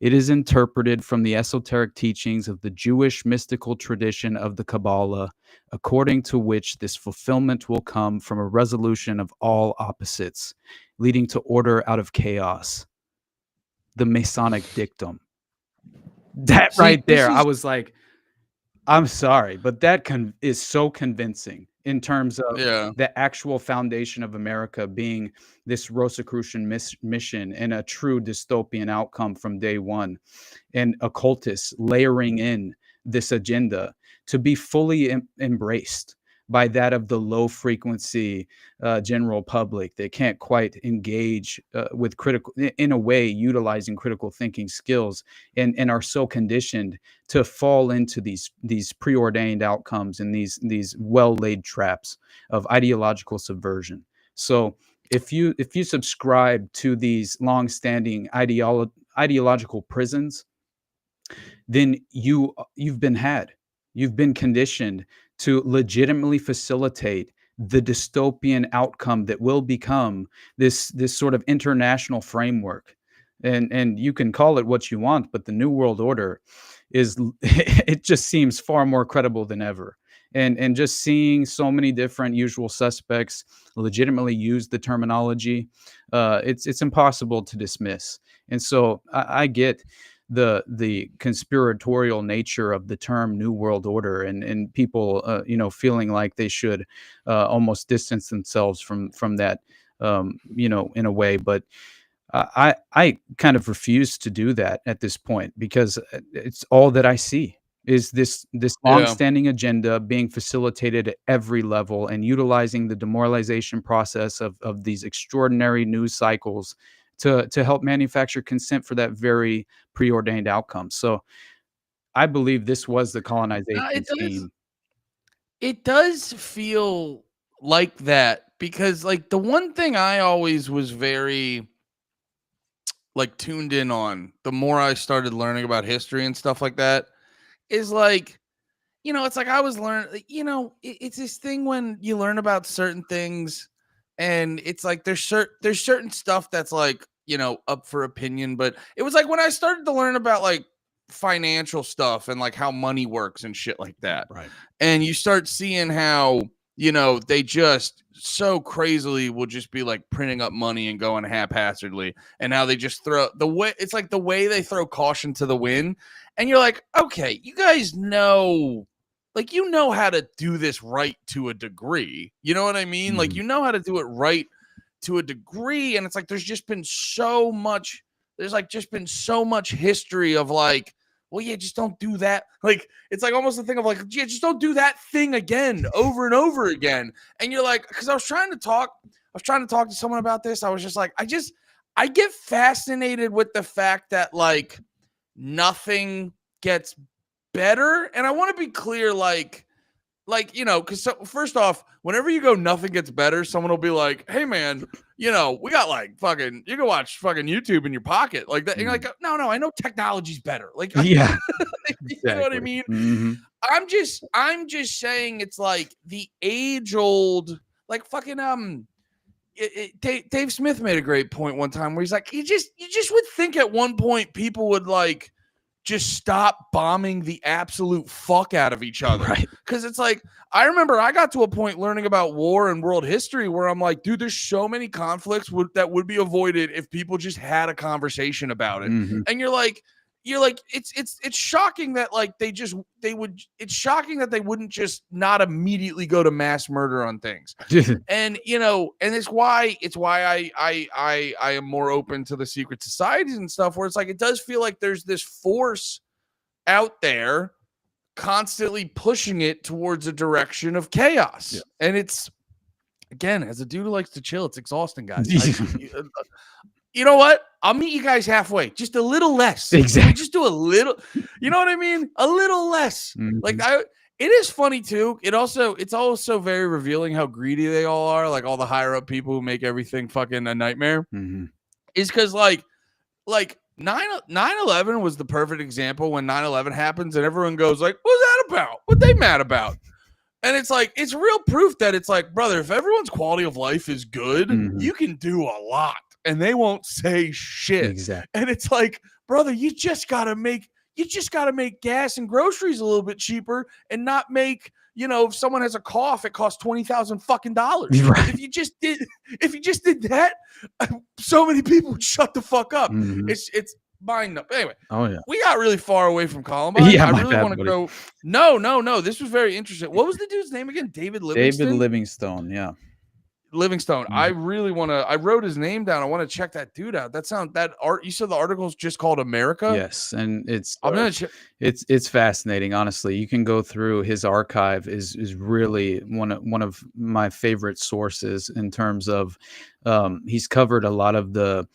[SPEAKER 2] It is interpreted from the esoteric teachings of the Jewish mystical tradition of the Kabbalah, according to which this fulfillment will come from a resolution of all opposites. leading to order out of chaos. The Masonic dictum. That
[SPEAKER 1] See,
[SPEAKER 2] right
[SPEAKER 1] this
[SPEAKER 2] there, I
[SPEAKER 1] is
[SPEAKER 2] was like, I'm sorry, but that is so convincing in terms of
[SPEAKER 1] yeah.
[SPEAKER 2] the actual foundation of America being this Rosicrucian mission and a true dystopian outcome from day one, and occultists layering in this agenda to be fully embraced by that of the low frequency general public. They can't quite engage with critical, in a way, utilizing critical thinking skills, and are so conditioned to fall into these preordained outcomes and these well laid traps of ideological subversion. So if you subscribe to these long standing ideological prisons, then you've been had. You've been conditioned to legitimately facilitate the dystopian outcome that will become this sort of international framework. And you can call it what you want, but the New World Order is it just seems far more credible than ever. And just seeing so many different usual suspects legitimately use the terminology, it's impossible to dismiss. And so I get the conspiratorial nature of the term New World Order, and people feeling like they should almost distance themselves from that, in a way. But I kind of refuse to do that at this point, because it's all that I see is this
[SPEAKER 1] Yeah.
[SPEAKER 2] long-standing agenda being facilitated at every level, and utilizing the demoralization process of these extraordinary news cycles to help manufacture consent for that very preordained outcome. So I believe this was the colonization
[SPEAKER 1] It does.
[SPEAKER 2] scheme.
[SPEAKER 1] It does feel like that because, like, the one thing I always was very like tuned in on, the more I started learning about history and stuff like that, is like, it's like I was learning, it's this thing when you learn about certain things, and it's like there's certain stuff that's like, up for opinion. But it was like when I started to learn about like financial stuff and like how money works and shit like that.
[SPEAKER 3] Right.
[SPEAKER 1] And you start seeing how, they just so crazily will just be like printing up money and going haphazardly, and how they just throw the way, it's like the way they throw caution to the wind. And you're like, okay, you guys know, like, how to do this right to a degree. You know what I mean? Like,
[SPEAKER 2] Mhm.
[SPEAKER 1] how to do it right to a degree. And it's like, there's just been so much history of like, well, yeah, just don't do that. Like, it's like almost the thing of like, yeah, just don't do that thing again over and over again. And you're like, because I was trying to talk to someone about this. I was just like, I get fascinated with the fact that like nothing gets better. And I want to be clear, because so, first off, whenever you go nothing gets better, someone will be like, hey man, we got like fucking, you can watch fucking YouTube in your pocket like that. And you're like, no, I know technology's better. Like,
[SPEAKER 2] Yeah,
[SPEAKER 1] you know what I
[SPEAKER 2] exactly.
[SPEAKER 1] mean?
[SPEAKER 2] Mhm.
[SPEAKER 1] I'm just saying it's like the age old, like fucking, Dave Smith made a great point one time where he's like, you just would think at one point people would like just stop bombing the absolute fuck out of each other.
[SPEAKER 2] Right.
[SPEAKER 1] Because it's like, I remember I got to a point learning about war and world history where I'm like, dude, there's so many conflicts that would be avoided if people just had a conversation about it.
[SPEAKER 2] Mhm.
[SPEAKER 1] And you're like, it's shocking that like it's shocking that they wouldn't just not immediately go to mass murder on things. And and it's why I am more open to the secret societies and stuff, where it's like, it does feel like there's this force out there constantly pushing it towards a direction of chaos.
[SPEAKER 3] Yeah.
[SPEAKER 1] And it's, again, as a dude who likes to chill, it's exhausting, guys. You know what? I'll meet you guys halfway, just a little less.
[SPEAKER 2] Exactly.
[SPEAKER 1] Just do a little, you know what I mean? A little less.
[SPEAKER 2] Mhm.
[SPEAKER 1] Like, it is funny too. It's also very revealing how greedy they all are. Like all the higher up people who make everything fucking a nightmare.
[SPEAKER 2] Mhm.
[SPEAKER 1] Is because like 9/11 was the perfect example. When 9/11 happens and everyone goes like, what's that about? What they mad about? And it's like, it's real proof that it's like, brother, if everyone's quality of life is good,
[SPEAKER 2] Mhm.
[SPEAKER 1] you can do a lot and they won't say shit.
[SPEAKER 2] Exactly.
[SPEAKER 1] And it's like, brother, you just gotta make gas and groceries a little bit cheaper and not make if someone has a cough, it costs $20,000 fucking dollars.
[SPEAKER 2] Right.
[SPEAKER 1] If you just did that, so many people would shut the fuck up.
[SPEAKER 2] Mhm.
[SPEAKER 1] It's mind up. Anyway,
[SPEAKER 2] Oh yeah.
[SPEAKER 1] we got really far away from Columbine.
[SPEAKER 2] Yeah,
[SPEAKER 1] I
[SPEAKER 2] my
[SPEAKER 1] really
[SPEAKER 2] bad,
[SPEAKER 1] want to
[SPEAKER 2] buddy.
[SPEAKER 1] go. No. This was very interesting. What was the dude's name again? David Livingston?
[SPEAKER 2] David Livingstone. Yeah.
[SPEAKER 1] Livingstone. I
[SPEAKER 2] Mhm.
[SPEAKER 1] really want to. I wrote his name down. I want to check that dude out. That art. You said the article's just called America.
[SPEAKER 2] Yes, and
[SPEAKER 1] I'm gonna check.
[SPEAKER 2] it's fascinating. Honestly, you can go through his archive. Is really one of my favorite sources in terms of he's covered a lot of the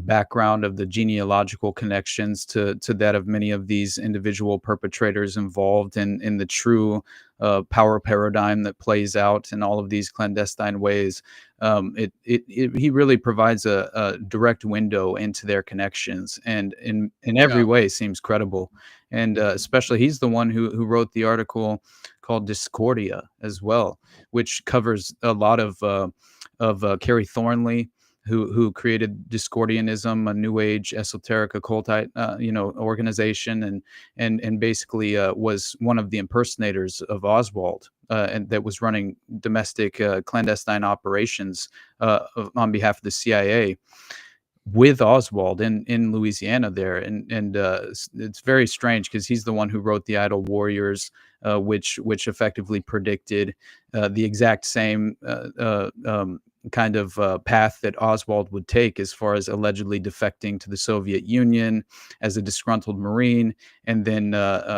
[SPEAKER 2] background of the genealogical connections to that of many of these individual perpetrators involved in the true power paradigm that plays out in all of these clandestine ways. He really provides a direct window into their connections, and in every
[SPEAKER 1] Yeah.
[SPEAKER 2] way seems credible. And especially, he's the one who wrote the article called Discordia as well, which covers a lot of Carrie Thornley, who created Discordianism, a New Age esoteric occultite organization, and basically was one of the impersonators of Oswald, and that was running domestic clandestine operations on behalf of the CIA with Oswald in Louisiana there, and it's very strange because he's the one who wrote the Idle Warriors, which effectively predicted the exact same kind of path that Oswald would take as far as allegedly defecting to the Soviet Union as a disgruntled Marine, and then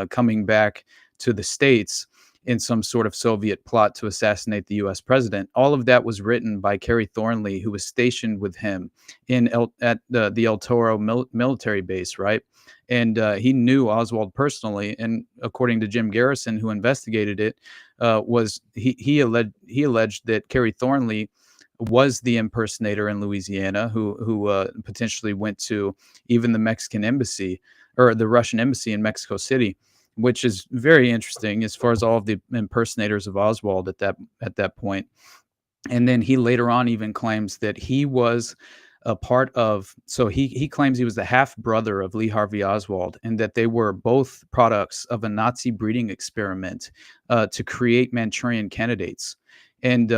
[SPEAKER 2] coming back to the States in some sort of Soviet plot to assassinate the U.S. president. All of that was written by Carrie Thornley, who was stationed with him at the El Toro military base, right? And he knew Oswald personally, and according to Jim Garrison, who investigated it, he alleged that Carrie Thornley was the impersonator in Louisiana who potentially went to even the Mexican embassy or the Russian embassy in Mexico City, which is very interesting as far as all of the impersonators of Oswald at that point. And then he later on even claims that he was a part of, so he claims he was the half brother of Lee Harvey Oswald, and that they were both products of a Nazi breeding experiment to create Manchurian candidates. And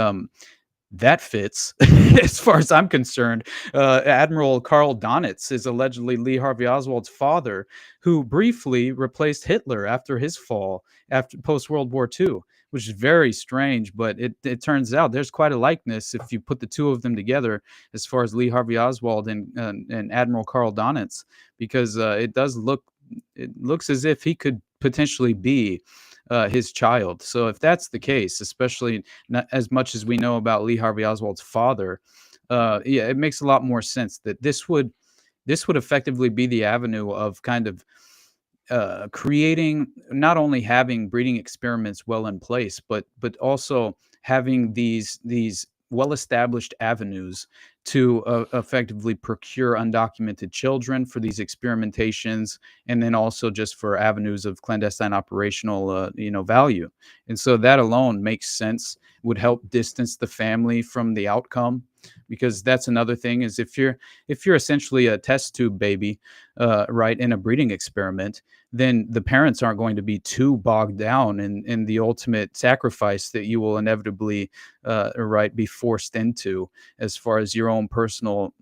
[SPEAKER 2] that fits as far as I'm concerned. Admiral Karl Donitz is allegedly Lee Harvey Oswald's father, who briefly replaced Hitler after his fall, after post-World War II, which is very strange. But it turns out there's quite a likeness if you put the two of them together, as far as Lee Harvey Oswald and Admiral Karl Donitz, because it looks as if he could potentially be his child. So if that's the case, especially not as much as we know about Lee Harvey Oswald's father, yeah, it makes a lot more sense that this would effectively be the avenue of kind of creating, not only having breeding experiments well in place, but also having these well-established avenues to effectively procure undocumented children for these experimentations, and then also just for avenues of clandestine operational value. And so that alone makes sense, would help distance the family from the outcome, because that's another thing, is if you're essentially a test tube baby, right, in a breeding experiment, then the parents aren't going to be too bogged down in the ultimate sacrifice that you will inevitably right, be forced into, as far as your own personal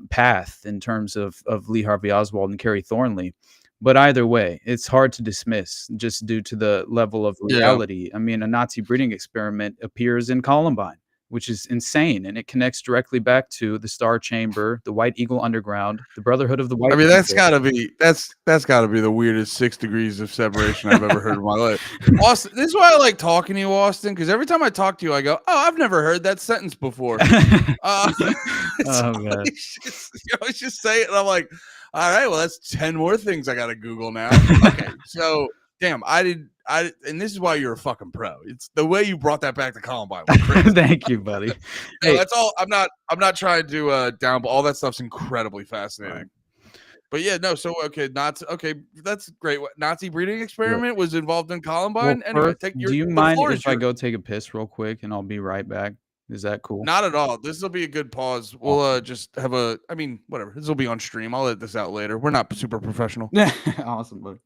[SPEAKER 2] path in terms of Lee Harvey Oswald and Carrie Thornley. But either way, it's hard to dismiss just due to the level of reality. I mean, a Nazi breeding experiment appears in Columbine, which is insane, and it connects directly back to the Star Chamber, the White Eagle Underground, the Brotherhood of the White.
[SPEAKER 1] I mean, that's gotta be the weirdest 6 degrees of separation I've ever heard in my life. Austin, this is why I like talking to you, Austin, because every time I talk to you, I go, "Oh, I've never heard that sentence before."
[SPEAKER 2] Oh, man.
[SPEAKER 1] You always just say it, and I'm like, "All right, well, that's 10 more things I gotta Google now." Okay, so damn, and this is why you're a fucking pro. It's the way you brought that back to Columbine.
[SPEAKER 2] Thank you, buddy.
[SPEAKER 1] No,
[SPEAKER 2] Hey,
[SPEAKER 1] that's all. I'm not trying to down, but all that stuff's incredibly fascinating.
[SPEAKER 2] Right.
[SPEAKER 1] But yeah, no. So okay, that's great. Nazi breeding experiment was involved in Columbine.
[SPEAKER 2] well,
[SPEAKER 1] Anyway,
[SPEAKER 2] first, do you
[SPEAKER 1] the
[SPEAKER 2] mind
[SPEAKER 1] floor is
[SPEAKER 2] if I
[SPEAKER 1] yours.
[SPEAKER 2] go take a piss real quick and I'll be right back? Is that cool?
[SPEAKER 1] Not at all. This will be a good pause. We'll just have whatever. This will be on stream. I'll edit this out later. We're not super professional.
[SPEAKER 2] Awesome, buddy.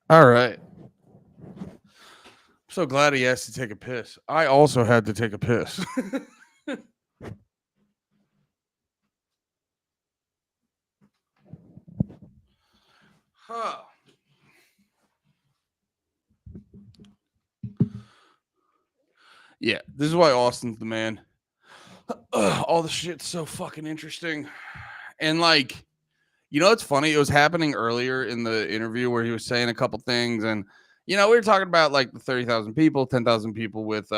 [SPEAKER 1] All right. So glad he asked to take a piss. I also had to take a piss. Huh. Yeah, this is why Austin's the man. All the shit's so fucking interesting. And like, it's funny. It was happening earlier in the interview where he was saying a couple things, and we were talking about like the 30,000 people, 10,000 people with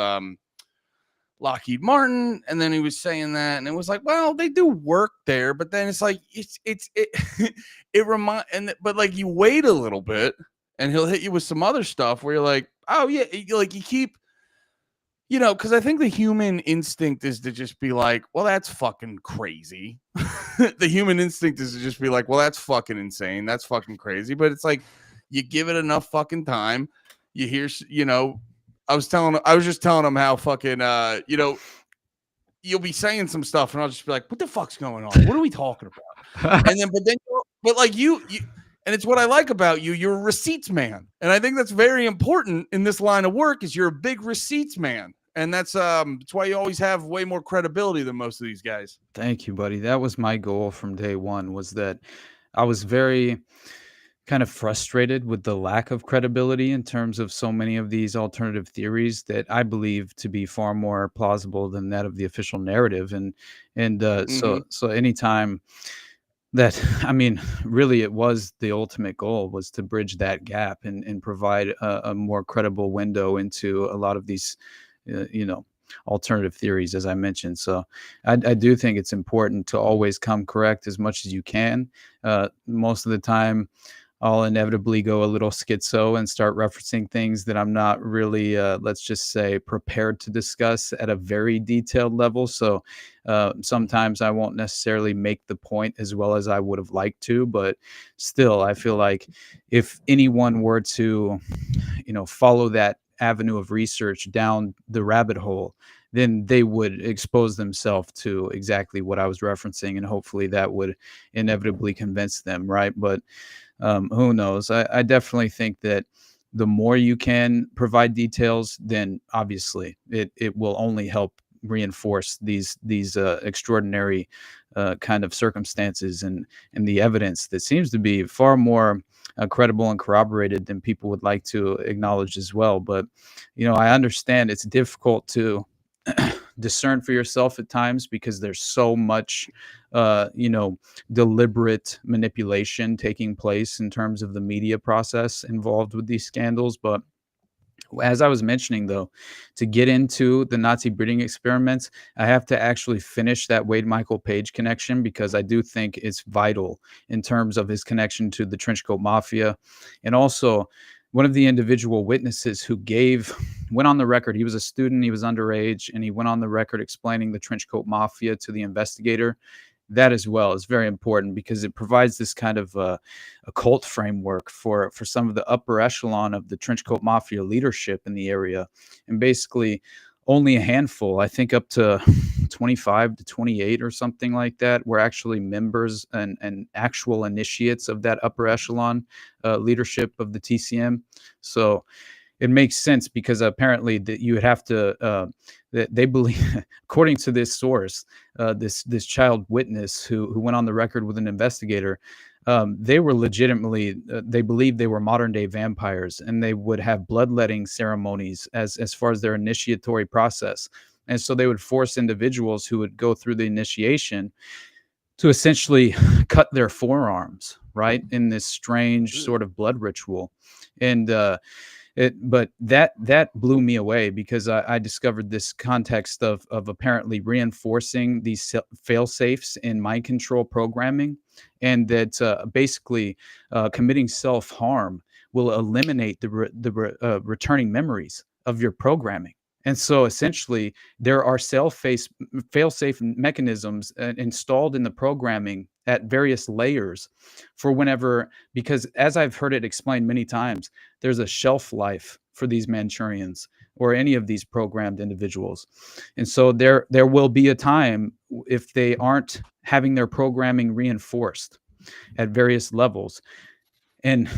[SPEAKER 1] Lockheed Martin, and then he was saying that, and it was like, well, they do work there, but then it's like it but like you wait a little bit, and he'll hit you with some other stuff where you're like, oh yeah, like you keep. Because I think the human instinct is to just be like, well, that's fucking crazy. The human instinct is to just be like, well, that's fucking insane. That's fucking crazy. But it's like, you give it enough fucking time. You hear, I was just telling him how fucking, you'll be saying some stuff and I'll just be like, what the fuck's going on? What are we talking about? But like you, and it's what I like about you. You're a receipts man. And I think that's very important in this line of work is you're a big receipts man. And that's why you always have way more credibility than most of these guys.
[SPEAKER 2] Thank you, buddy. That was my goal from day one, was that I was very kind of frustrated with the lack of credibility in terms of so many of these alternative theories that I believe to be far more plausible than that of the official narrative. And so anytime that, I mean, really it was the ultimate goal, was to bridge that gap and provide a more credible window into a lot of these, alternative theories, as I mentioned. So I do think it's important to always come correct as much as you can. Most of the time, I'll inevitably go a little schizo and start referencing things that I'm not really, let's just say, prepared to discuss at a very detailed level. So sometimes I won't necessarily make the point as well as I would have liked to, but still, I feel like if anyone were to, follow that avenue of research down the rabbit hole, then they would expose themselves to exactly what I was referencing, and hopefully that would inevitably convince them, right? But who knows? I definitely think that the more you can provide details, then obviously it will only help reinforce these extraordinary kind of circumstances and the evidence that seems to be far more credible and corroborated than people would like to acknowledge as well. But I understand it's difficult to discern for yourself at times because there's so much deliberate manipulation taking place in terms of the media process involved with these scandals. But as I was mentioning, though, to get into the Nazi breeding experiments, I have to actually finish that Wade Michael Page connection, because I do think it's vital in terms of his connection to the Trenchcoat Mafia. And also, one of the individual witnesses who went on the record, he was a student, he was underage, and he went on the record explaining the Trenchcoat Mafia to the investigator. That as well is very important because it provides this kind of a cult framework for some of the upper echelon of the Trenchcoat Mafia leadership in the area. And basically only a handful, I think up to 25 to 28 or something like that, were actually members and actual initiates of that upper echelon leadership of the TCM. So it makes sense because apparently that you would have to that they believe, according to this source, this child witness who went on the record with an investigator, they were legitimately they believed they were modern day vampires, and they would have bloodletting ceremonies as far as their initiatory process. And so they would force individuals who would go through the initiation to essentially cut their forearms, right, in this strange sort of blood ritual. And but that blew me away because I discovered this context of apparently reinforcing these fail safes in mind control programming, and that basically committing self harm will eliminate the returning memories of your programming. And so essentially, there are fail-safe mechanisms installed in the programming at various layers for whenever, because as I've heard it explained many times, there's a shelf life for these Manchurians or any of these programmed individuals. And so there will be a time if they aren't having their programming reinforced at various levels, and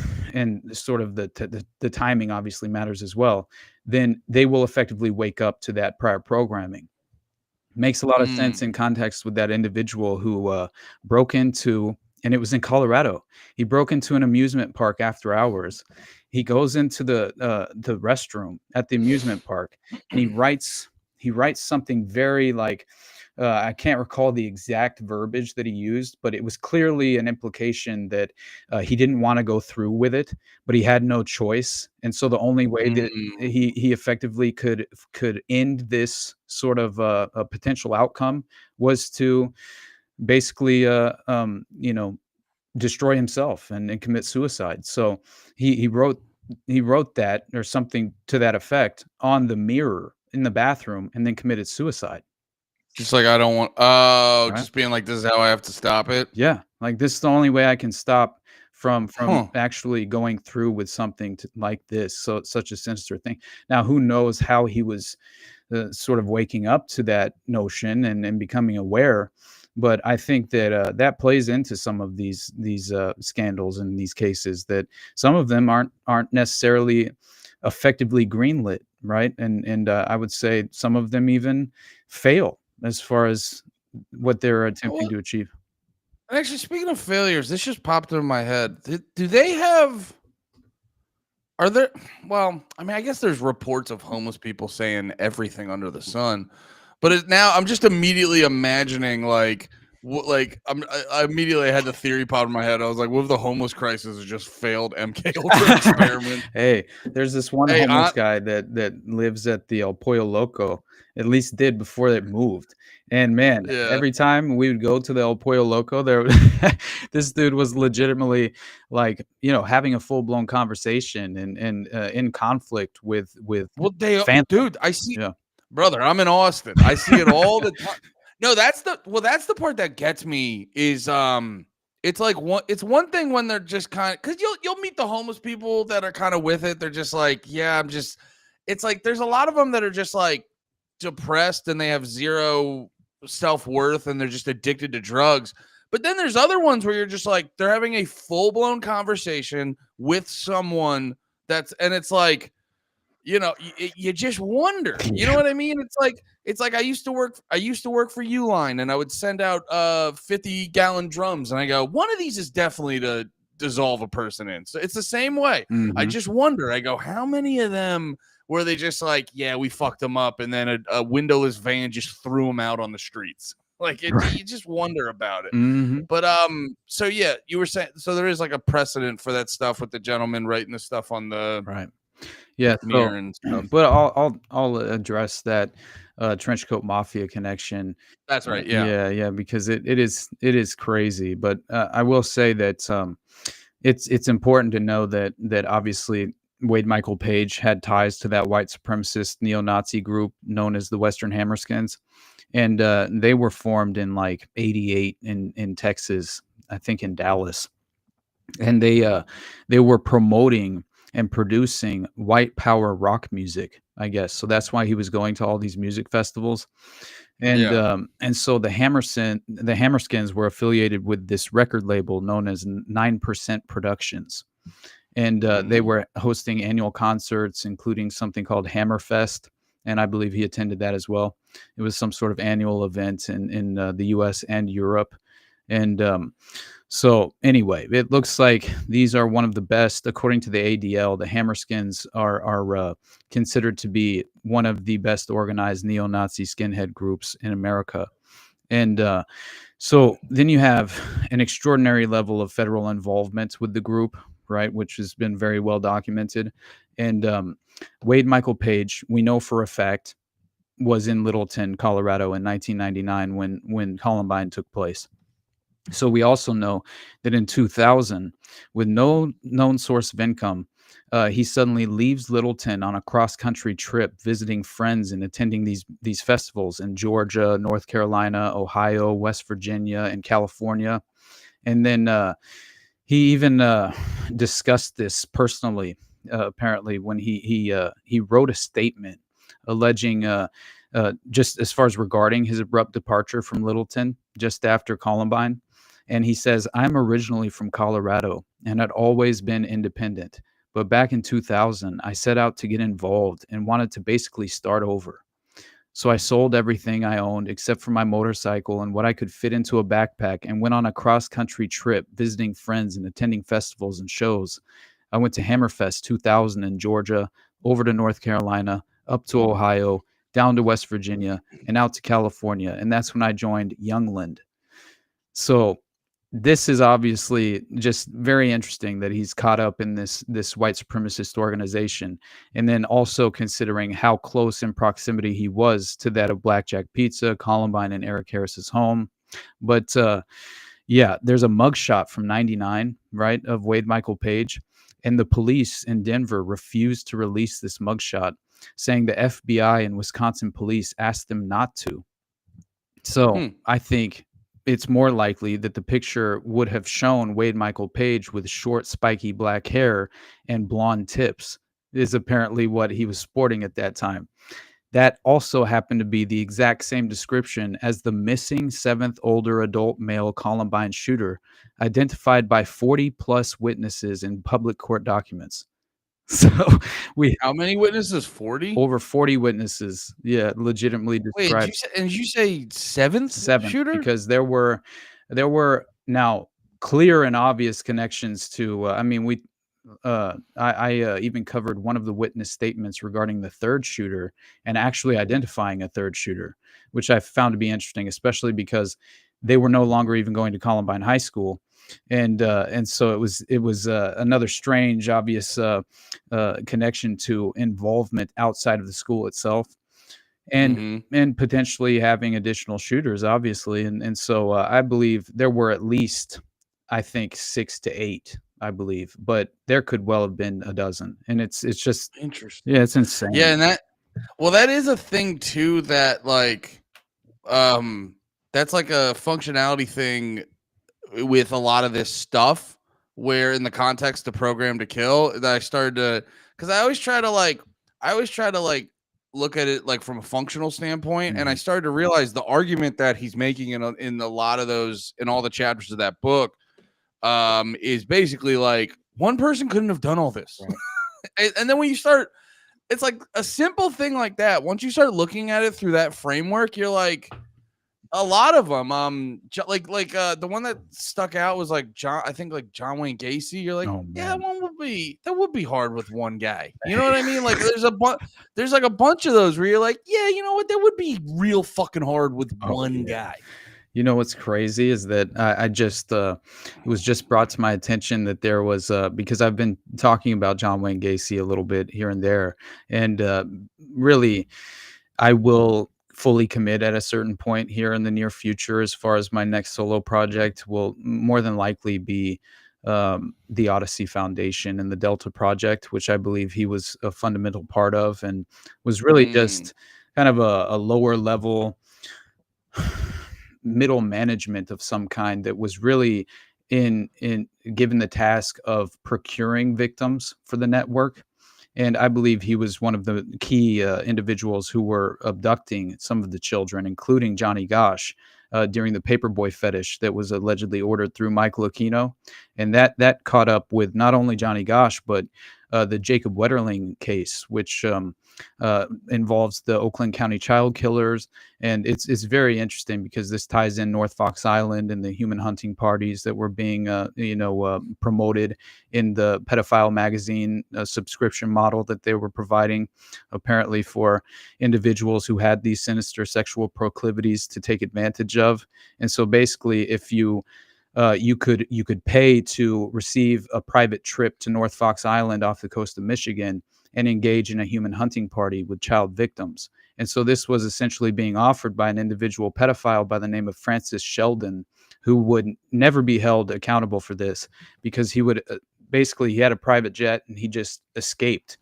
[SPEAKER 2] sort of the timing obviously matters as well, then they will effectively wake up to that prior programming. Makes a lot of
[SPEAKER 1] Mm.
[SPEAKER 2] sense in context with that individual who, broke into, and it was in Colorado. He broke into an amusement park after hours. He goes into the restroom at the amusement park, and he writes something very, like, I can't recall the exact verbiage that he used, but it was clearly an implication that, he didn't wanna go through with it, but he had no choice, and so the only way that
[SPEAKER 1] Mm.
[SPEAKER 2] he effectively could end this sort of, a potential outcome was to basically, destroy himself and commit suicide. So he wrote that or something to that effect on the mirror in the bathroom and then committed suicide,
[SPEAKER 1] Just like I don't want.
[SPEAKER 2] right?
[SPEAKER 1] Just being like, this is how I have to stop it.
[SPEAKER 2] Yeah, like, this is the only way I can stop from
[SPEAKER 1] Huh.
[SPEAKER 2] actually going through with something like this, so it's such a sinister thing. Now, who knows how he was, sort of waking up to that notion and becoming aware, but I think that, that plays into some of these scandals and these cases, that some of them aren't necessarily effectively greenlit, right? And I would say some of them even fail as far as what they're attempting
[SPEAKER 1] Well,
[SPEAKER 2] to achieve.
[SPEAKER 1] actually, speaking of failures, this just popped into my head. Do they have? Are there? Well, I mean, I guess there's reports of homeless people saying everything under the sun, but now I'm just immediately imagining like, like I immediately had the theory pop in my head. I was like, what if the homeless crisis is just failed MK Ultra experiment?
[SPEAKER 2] Hey, there's this one
[SPEAKER 1] Hey,
[SPEAKER 2] homeless guy that lives at the El Pollo Loco, at least did before it moved. And man,
[SPEAKER 1] yeah.
[SPEAKER 2] every time we would go to the El Pollo Loco, there this dude was legitimately, like, having a full-blown conversation and in conflict with
[SPEAKER 1] Well, they,
[SPEAKER 2] fans.
[SPEAKER 1] dude, I see,
[SPEAKER 2] Yeah.
[SPEAKER 1] brother. I'm in Austin. I see it all the time. No, that's the part that gets me is it's like one thing when they're just kind of, because you'll meet the homeless people that are kind of with it. They're just like, yeah, I'm just. It's like there's a lot of them that are just like depressed and they have zero self-worth and they're just addicted to drugs. But then there's other ones where you're just like they're having a full-blown conversation with someone and it's like, you just wonder, you know
[SPEAKER 2] Yeah.
[SPEAKER 1] what I mean? It's like I used to work for Uline and I would send out 50-gallon drums and I go, one of these is definitely to dissolve a person in. So it's the same way. I
[SPEAKER 2] Mhm.
[SPEAKER 1] just wonder, I go, how many of them were they just like, yeah, we fucked them up and then a windowless van just threw them out on the streets? Like
[SPEAKER 2] Right.
[SPEAKER 1] you just wonder about it.
[SPEAKER 2] Mhm.
[SPEAKER 1] But so yeah, you were saying, so there is like a precedent for that stuff with the gentleman writing the stuff on the
[SPEAKER 2] Right. Yeah, so
[SPEAKER 1] mirror and stuff.
[SPEAKER 2] but I'll address that, trench coat mafia connection.
[SPEAKER 1] That's right, yeah.
[SPEAKER 2] Yeah, yeah, because it is crazy, but, I will say that, it's important to know that obviously Wade Michael Page had ties to that white supremacist neo-Nazi group known as the Western Hammerskins, and, they were formed in, like, '88 in Texas, I think in Dallas, and they were promoting and producing white power rock music, I guess. So that's why he was going to all these music festivals.
[SPEAKER 1] Yeah.
[SPEAKER 2] And so the Hammerskins were affiliated with this record label known as 9% Productions. And they
[SPEAKER 1] Mhm.
[SPEAKER 2] were hosting annual concerts, including something called Hammerfest. And I believe he attended that as well. It was some sort of annual event in the US and Europe. And so anyway, it looks like these are one of the best, according to the ADL. The Hammerskins are considered to be one of the best organized neo-Nazi skinhead groups in America. And so then you have an extraordinary level of federal involvement with the group, right, which has been very well documented. And Wade Michael Page, we know for a fact, was in Littleton, Colorado in 1999 when Columbine took place. So we also know that in 2000, with no known source of income, he suddenly leaves Littleton on a cross-country trip, visiting friends and attending these festivals in Georgia, North Carolina, Ohio, West Virginia, and California. And then he even discussed this personally, apparently, when he wrote a statement alleging, just as far as regarding his abrupt departure from Littleton just after Columbine. And he says, I'm originally from Colorado and had always been independent. But back in 2000, I set out to get involved and wanted to basically start over. So I sold everything I owned except for my motorcycle and what I could fit into a backpack and went on a cross country trip visiting friends and attending festivals and shows. I went to Hammerfest 2000 in Georgia, over to North Carolina, up to Ohio, down to West Virginia, and out to California. And that's when I joined Youngland. So this is obviously just very interesting that he's caught up in this white supremacist organization, and then also considering how close in proximity he was to that of Blackjack Pizza, Columbine, and Eric Harris's home. But yeah, there's a mugshot from '99, right, of Wade Michael Page, and the police in Denver refused to release this mugshot, saying the FBI and Wisconsin police asked them not to. So I think it's more likely that the picture would have shown Wade Michael Page with short, spiky black hair and blonde tips, is apparently what he was sporting at that time. That also happened to be the exact same description as the missing seventh older adult male Columbine shooter, identified by 40 plus witnesses in public court documents. So we
[SPEAKER 1] How many witnesses? 40?
[SPEAKER 2] over 40 witnesses, yeah, legitimately
[SPEAKER 1] Wait,
[SPEAKER 2] described.
[SPEAKER 1] did you say seventh
[SPEAKER 2] 7th,
[SPEAKER 1] shooter?
[SPEAKER 2] because there were now clear and obvious connections to, I mean, I even covered one of the witness statements regarding the third shooter and actually identifying a third shooter, which I found to be interesting, especially because they were no longer even going to Columbine High School. And so it was another strange, obvious connection to involvement outside of the school itself, and
[SPEAKER 1] Mhm.
[SPEAKER 2] and potentially having additional shooters, obviously. And so I believe there were at least, I think, 6 to 8, I believe, but there could well have been a dozen. And it's just,
[SPEAKER 1] Interesting.
[SPEAKER 2] yeah, it's insane.
[SPEAKER 1] Yeah, and that is a thing too, that like that's like a functionality thing with a lot of this stuff, where in the context of Program to Kill, that I started to, because I always try to like look at it like from a functional standpoint, and I started to realize the argument that he's making in a lot of those, in all the chapters of that book, is basically like one person couldn't have done all this. Right. And then when you start, it's like a simple thing like that. Once you start looking at it through that framework, you're like, a lot of them, the one that stuck out was like I think like John Wayne Gacy. You're like,
[SPEAKER 2] Oh,
[SPEAKER 1] yeah,
[SPEAKER 2] man.
[SPEAKER 1] that would be hard with one guy. You know what I mean? Like there's like a bunch of those where you're like, yeah, you know what, that would be real fucking hard with one guy.
[SPEAKER 2] You know what's crazy is that I just it was just brought to my attention that there was, because I've been talking about John Wayne Gacy a little bit here and there, and really, I will fully commit at a certain point here in the near future, as far as my next solo project will more than likely be the Odyssey Foundation and the Delta Project, which I believe he was a fundamental part of, and was really just kind of a lower level middle management of some kind that was really in given the task of procuring victims for the network. And I believe he was one of the key individuals who were abducting some of the children, including Johnny Gosch, during the paperboy fetish that was allegedly ordered through Michael Aquino. And that caught up with not only Johnny Gosch, but the Jacob Wetterling case, which involves the Oakland County child killers. And it's very interesting because this ties in North Fox Island and the human hunting parties that were being promoted in the pedophile magazine subscription model that they were providing, apparently for individuals who had these sinister sexual proclivities to take advantage of. And so basically, if you could pay to receive a private trip to North Fox Island off the coast of Michigan and engage in a human hunting party with child victims. And so this was essentially being offered by an individual pedophile by the name of Francis Sheldon, who would never be held accountable for this, because he would basically, he had a private jet and he just escaped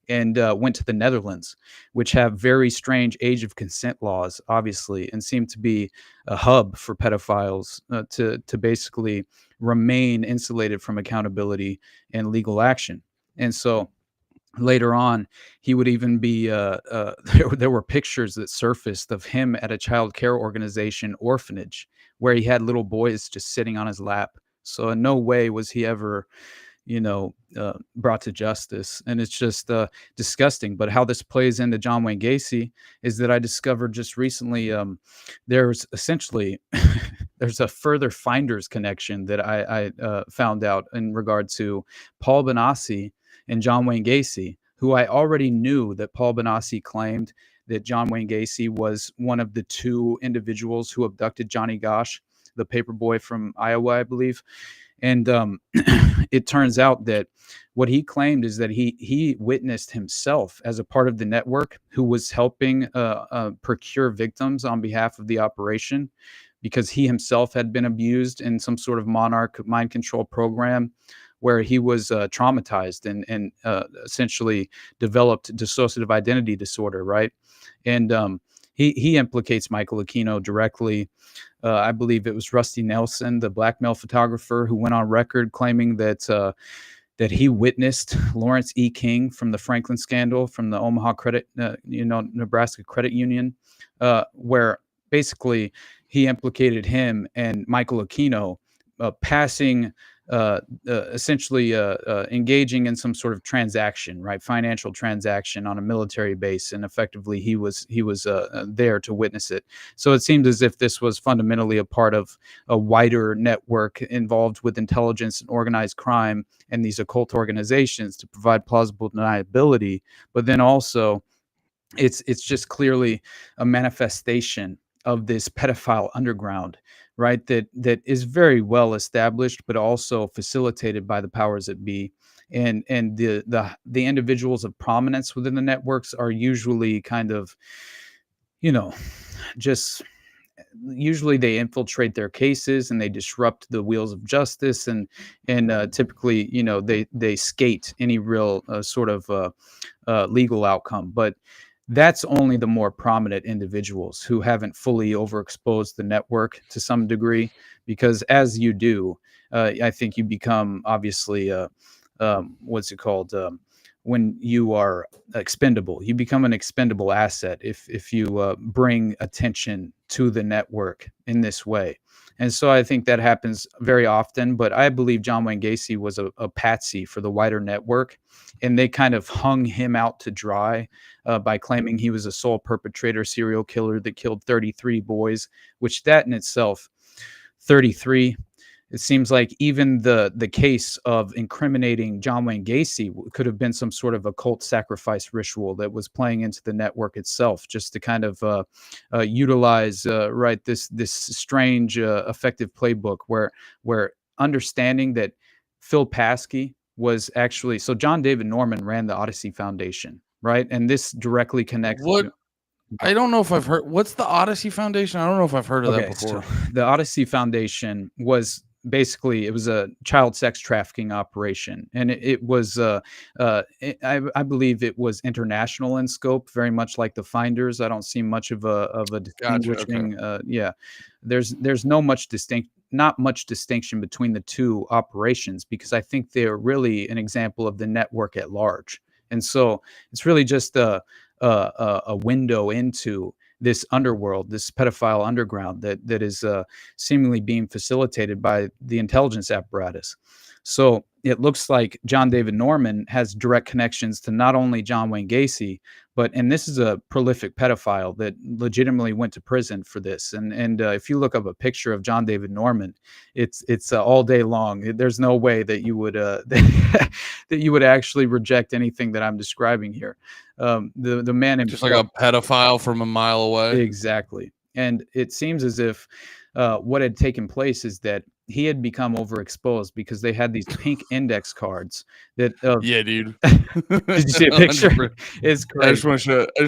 [SPEAKER 2] and went to the Netherlands, which have very strange age of consent laws, obviously, and seem to be a hub for pedophiles to basically remain insulated from accountability and legal action. And so Later on, he would even be there were pictures that surfaced of him at a child care organization orphanage where he had little boys just sitting on his lap. So in no way was he ever, brought to justice. And it's just disgusting. But how this plays into John Wayne Gacy is that I discovered just recently, there's essentially there's a further Finders connection that I found out in regard to Paul Benassi and John Wayne Gacy, who I already knew that Paul Benassi claimed that John Wayne Gacy was one of the two individuals who abducted Johnny Gosch, the paper boy from Iowa, I believe. And it turns out that what he claimed is that he witnessed himself as a part of the network who was helping procure victims on behalf of the operation, because he himself had been abused in some sort of monarch mind control program where he was traumatized and essentially developed dissociative identity disorder, right? And he implicates Michael Aquino directly. I believe it was Rusty Nelson, the blackmail photographer, who went on record claiming that he witnessed Lawrence E. King from the Franklin scandal, from the Omaha Credit, Nebraska Credit Union, where basically he implicated him and Michael Aquino passing, essentially engaging in some sort of transaction, right, financial transaction on a military base, and effectively he was there to witness it. So it seemed as if this was fundamentally a part of a wider network involved with intelligence and organized crime and these occult organizations to provide plausible deniability, but then also it's just clearly a manifestation of this pedophile underground, right? That is very well established, but also facilitated by the powers that be. And the individuals of prominence within the networks are usually kind of, you know, just usually they infiltrate their cases and they disrupt the wheels of justice, and typically, they skate any real sort of legal outcome. But that's only the more prominent individuals who haven't fully overexposed the network to some degree, because as you do, I think you become obviously what's it called, when you are expendable. You become an expendable asset if you bring attention to the network in this way. And so I think that happens very often. But I believe John Wayne Gacy was a patsy for the wider network, and they kind of hung him out to dry by claiming he was a sole perpetrator, serial killer that killed 33 boys, which that in itself, 33. It seems like even the case of incriminating John Wayne Gacy could have been some sort of occult sacrifice ritual that was playing into the network itself, just to kind of utilize right this strange effective playbook where understanding that Phil Paskey was actually, so John David Norman ran the Odyssey Foundation, right, and this directly connects
[SPEAKER 1] What?
[SPEAKER 2] to.
[SPEAKER 1] I don't know if I've heard. What's the Odyssey Foundation? I don't know if I've heard of that before.
[SPEAKER 2] So the Odyssey Foundation was basically, it was a child sex trafficking operation, and it was I believe it was international in scope, very much like the Finders. I don't see much of a distinguishing. Okay. There's not much distinction between the two operations, because I think they're really an example of the network at large, and so it's really just a window into this underworld, this pedophile underground that is seemingly being facilitated by the intelligence apparatus. So it looks like John David Norman has direct connections to not only John Wayne Gacy, and this is a prolific pedophile that legitimately went to prison for this. And if you look up a picture of John David Norman, it's all day long. There's no way that you would that you would actually reject anything that I'm describing here. The man himself,
[SPEAKER 1] just like a pedophile from a mile away.
[SPEAKER 2] Exactly. And it seems as if what had taken place is that he had become overexposed because they had these pink index cards that
[SPEAKER 1] yeah, dude.
[SPEAKER 2] Did you see a picture? 100%. It's crazy.
[SPEAKER 1] I just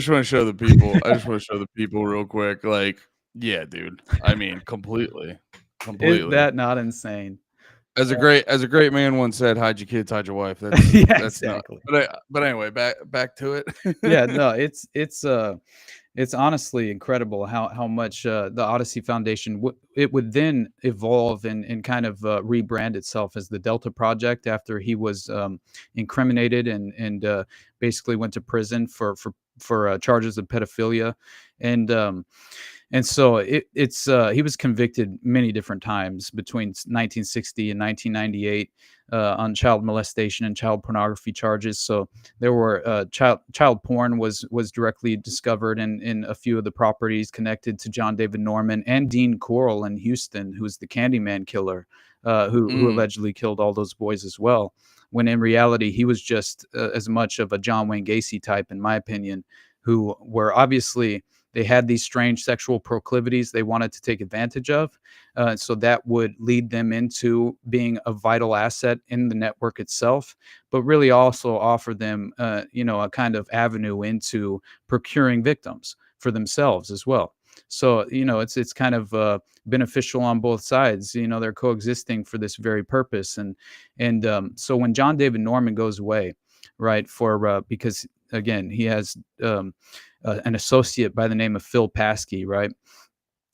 [SPEAKER 1] want to show the people. I just want to show the people real quick. Like, yeah, dude. I mean, completely.
[SPEAKER 2] Is that not insane?
[SPEAKER 1] As a great man once said, "Hide your kids, hide your wife." That's
[SPEAKER 2] yeah, that's
[SPEAKER 1] exactly. Not, but anyway, back to it.
[SPEAKER 2] Yeah, no, It's honestly incredible how much the Odyssey Foundation it would then evolve and kind of rebrand itself as the Delta Project after he was incriminated and basically went to prison for charges of pedophilia, and um, and so he was convicted many different times between 1960 and 1998 on child molestation and child pornography charges. So there were child porn was directly discovered in a few of the properties connected to John David Norman and Dean Corll in Houston, who was the Candyman killer, who
[SPEAKER 1] Mm.
[SPEAKER 2] allegedly killed all those boys as well. When in reality, he was just as much of a John Wayne Gacy type, in my opinion, who were obviously they had these strange sexual proclivities they wanted to take advantage of. So that would lead them into being a vital asset in the network itself, but really also offer them, a kind of avenue into procuring victims for themselves as well. So it's kind of beneficial on both sides. They're coexisting for this very purpose, and so when John David Norman goes away, right, for because again he has an associate by the name of Phil Paskey, right?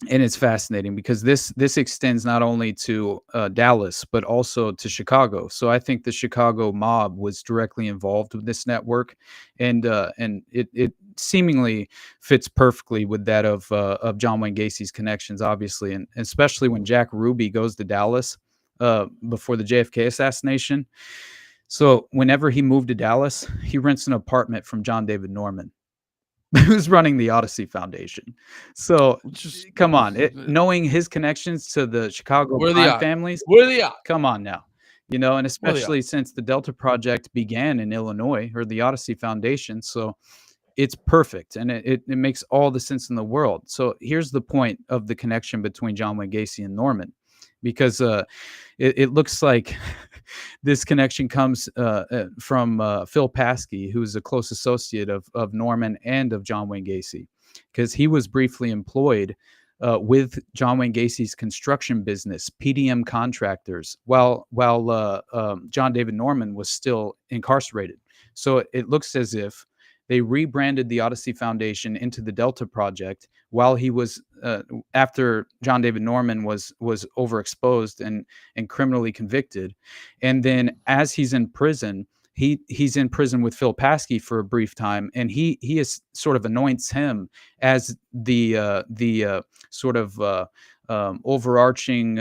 [SPEAKER 2] And it's fascinating because this extends not only to Dallas but also to Chicago. So I think the Chicago mob was directly involved with this network, and it seemingly fits perfectly with that of John Wayne Gacy's connections, obviously, and especially when Jack Ruby goes to Dallas before the JFK assassination. So whenever he moved to Dallas, he rents an apartment from John David Norman, who's running the Odyssey Foundation. So,
[SPEAKER 1] Just
[SPEAKER 2] come on, knowing his connections to the Chicago
[SPEAKER 1] what are the
[SPEAKER 2] crime
[SPEAKER 1] odds?
[SPEAKER 2] families,
[SPEAKER 1] What are the odds?
[SPEAKER 2] come on now. And
[SPEAKER 1] What are the
[SPEAKER 2] especially
[SPEAKER 1] odds?
[SPEAKER 2] since the Delta Project began in Illinois, or the Odyssey Foundation, so it's perfect, and it makes all the sense in the world. So here's the point of the connection between John Wayne Gacy and Norman, because it looks like this connection comes from Phil Paskey, who's a close associate of Norman and of John Wayne Gacy, because he was briefly employed with John Wayne Gacy's construction business, PDM Contractors, while John David Norman was still incarcerated. So it looks as if they rebranded the Odyssey Foundation into the Delta Project while he was after John David Norman was overexposed and criminally convicted, and then as he's in prison, he's in prison with Phil Paskey for a brief time, and he is sort of anoints him as the sort of overarching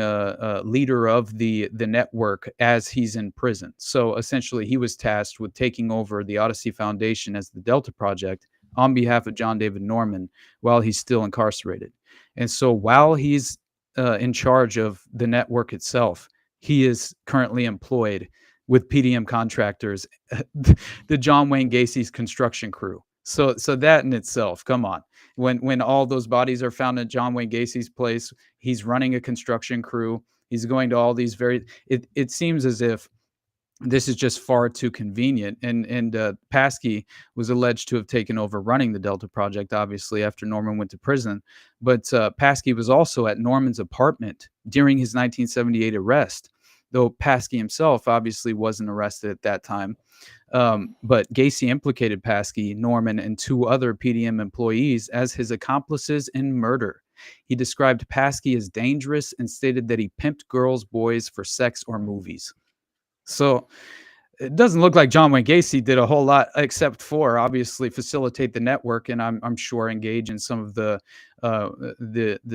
[SPEAKER 2] leader of the network as he's in prison. So essentially, he was tasked with taking over the Odyssey Foundation as the Delta Project on behalf of John David Norman while he's still incarcerated. And so while he's in charge of the network itself, he is currently employed with PDM Contractors, the John Wayne Gacy's construction crew. So that in itself, come on. When all those bodies are found at John Wayne Gacy's place, he's running a construction crew. He's going to all these it seems as if this is just far too convenient. And Paskey was alleged to have taken over running the Delta Project, obviously, after Norman went to prison. But Paskey was also at Norman's apartment during his 1978 arrest, though Paskey himself obviously wasn't arrested at that time. But Gacy implicated Paskey, Norman, and two other PDM employees as his accomplices in murder. He described Paskey as dangerous and stated that he pimped girls, boys for sex or movies. So it doesn't look like John Wayne Gacy did a whole lot except for obviously facilitate the network, and I'm sure engage in some of the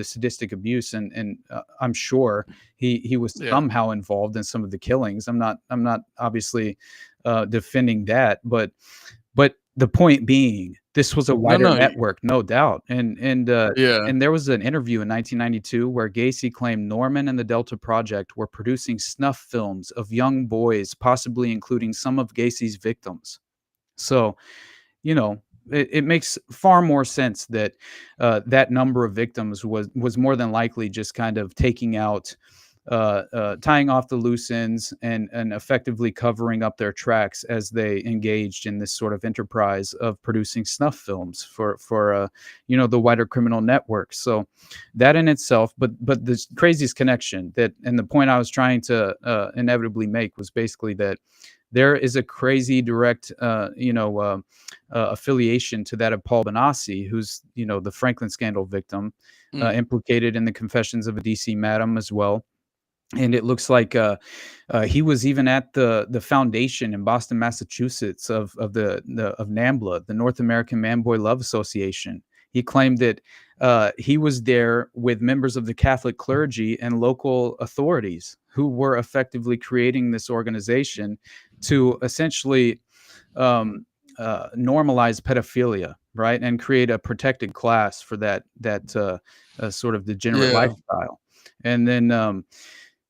[SPEAKER 2] sadistic abuse, and I'm sure he was
[SPEAKER 1] Yeah.
[SPEAKER 2] somehow involved in some of the killings. I'm not obviously defending that, but the point being, this was a wider
[SPEAKER 1] no.
[SPEAKER 2] network, no doubt.
[SPEAKER 1] Yeah.
[SPEAKER 2] And there was an interview in 1992 where Gacy claimed Norman and the Delta Project were producing snuff films of young boys, possibly including some of Gacy's victims. So, it makes far more sense that that number of victims was more than likely just kind of taking out, tying off the loose ends and effectively covering up their tracks as they engaged in this sort of enterprise of producing snuff films for the wider criminal network. So that in itself, but the craziest connection that, and the point I was trying to inevitably make, was basically that there is a crazy direct, affiliation to that of Paul Benassi, who's, the Franklin scandal victim,
[SPEAKER 1] Mm.
[SPEAKER 2] implicated in the confessions of a DC madam as well. And it looks like he was even at the foundation in Boston, Massachusetts of NAMBLA, the North American Man Boy Love Association. He claimed that he was there with members of the Catholic clergy and local authorities who were effectively creating this organization to essentially normalize pedophilia, right, and create a protected class for that sort of degenerate
[SPEAKER 1] Yeah.
[SPEAKER 2] lifestyle. And then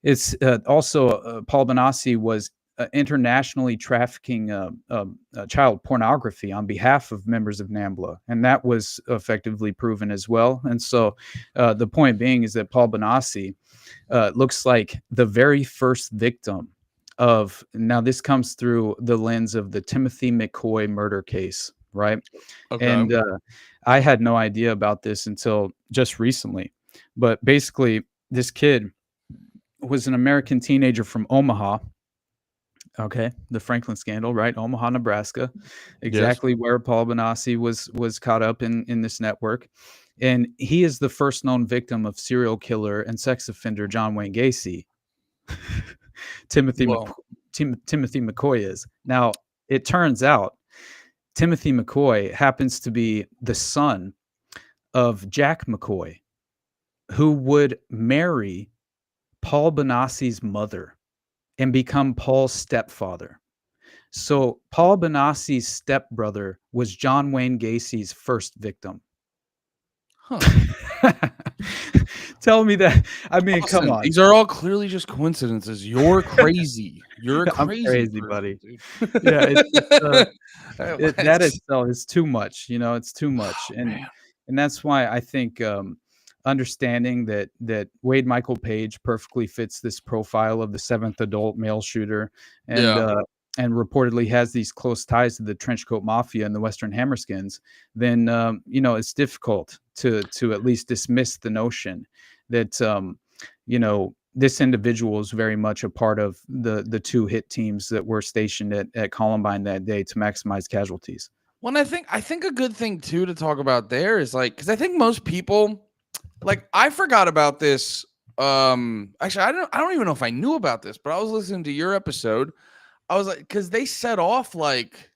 [SPEAKER 2] it's also Paul Benassi was internationally trafficking child pornography on behalf of members of NAMBLA, and that was effectively proven as well. And so the point being is that Paul Benassi looks like the very first victim of, now this comes through the lens of the Timothy McCoy murder case, right?
[SPEAKER 1] Okay.
[SPEAKER 2] And I had no idea about this until just recently, but basically this kid was an American teenager from Omaha. Okay, the Franklin scandal, right? Omaha, Nebraska,
[SPEAKER 1] Yes.
[SPEAKER 2] exactly where Paul Benassi was caught up in this network, and he is the first known victim of serial killer and sex offender John Wayne Gacy. Timothy
[SPEAKER 1] Well,
[SPEAKER 2] Timothy McCoy is. Now, it turns out Timothy McCoy happens to be the son of Jack McCoy, who would marry Paul Benassi's mother and become Paul's stepfather. So Paul Benassi's stepbrother was John Wayne Gacy's first victim.
[SPEAKER 1] huh.
[SPEAKER 2] Tell me that. I mean, come
[SPEAKER 1] Listen,
[SPEAKER 2] on.
[SPEAKER 1] these are all clearly just coincidences. You're crazy. You're a
[SPEAKER 2] I'm
[SPEAKER 1] crazy
[SPEAKER 2] crazy,
[SPEAKER 1] person,
[SPEAKER 2] buddy.
[SPEAKER 1] dude.
[SPEAKER 2] Yeah, that
[SPEAKER 1] It's-
[SPEAKER 2] itself is too much. It's too much,
[SPEAKER 1] oh,
[SPEAKER 2] and
[SPEAKER 1] man.
[SPEAKER 2] that's why I think understanding that Wade Michael Page perfectly fits this profile of the seventh adult male shooter, and
[SPEAKER 1] Yeah.
[SPEAKER 2] and reportedly has these close ties to the Trenchcoat Mafia and the Western Hammerskins, then it's difficult to at least dismiss the notion that this individual is very much a part of the two hit teams that were stationed at Columbine that day to maximize casualties.
[SPEAKER 1] Well, I think a good thing too to talk about there is like, because I think most people, like, I forgot about this. Actually, I don't even know if I knew about this, but I was listening to your episode. I was like, because they set off like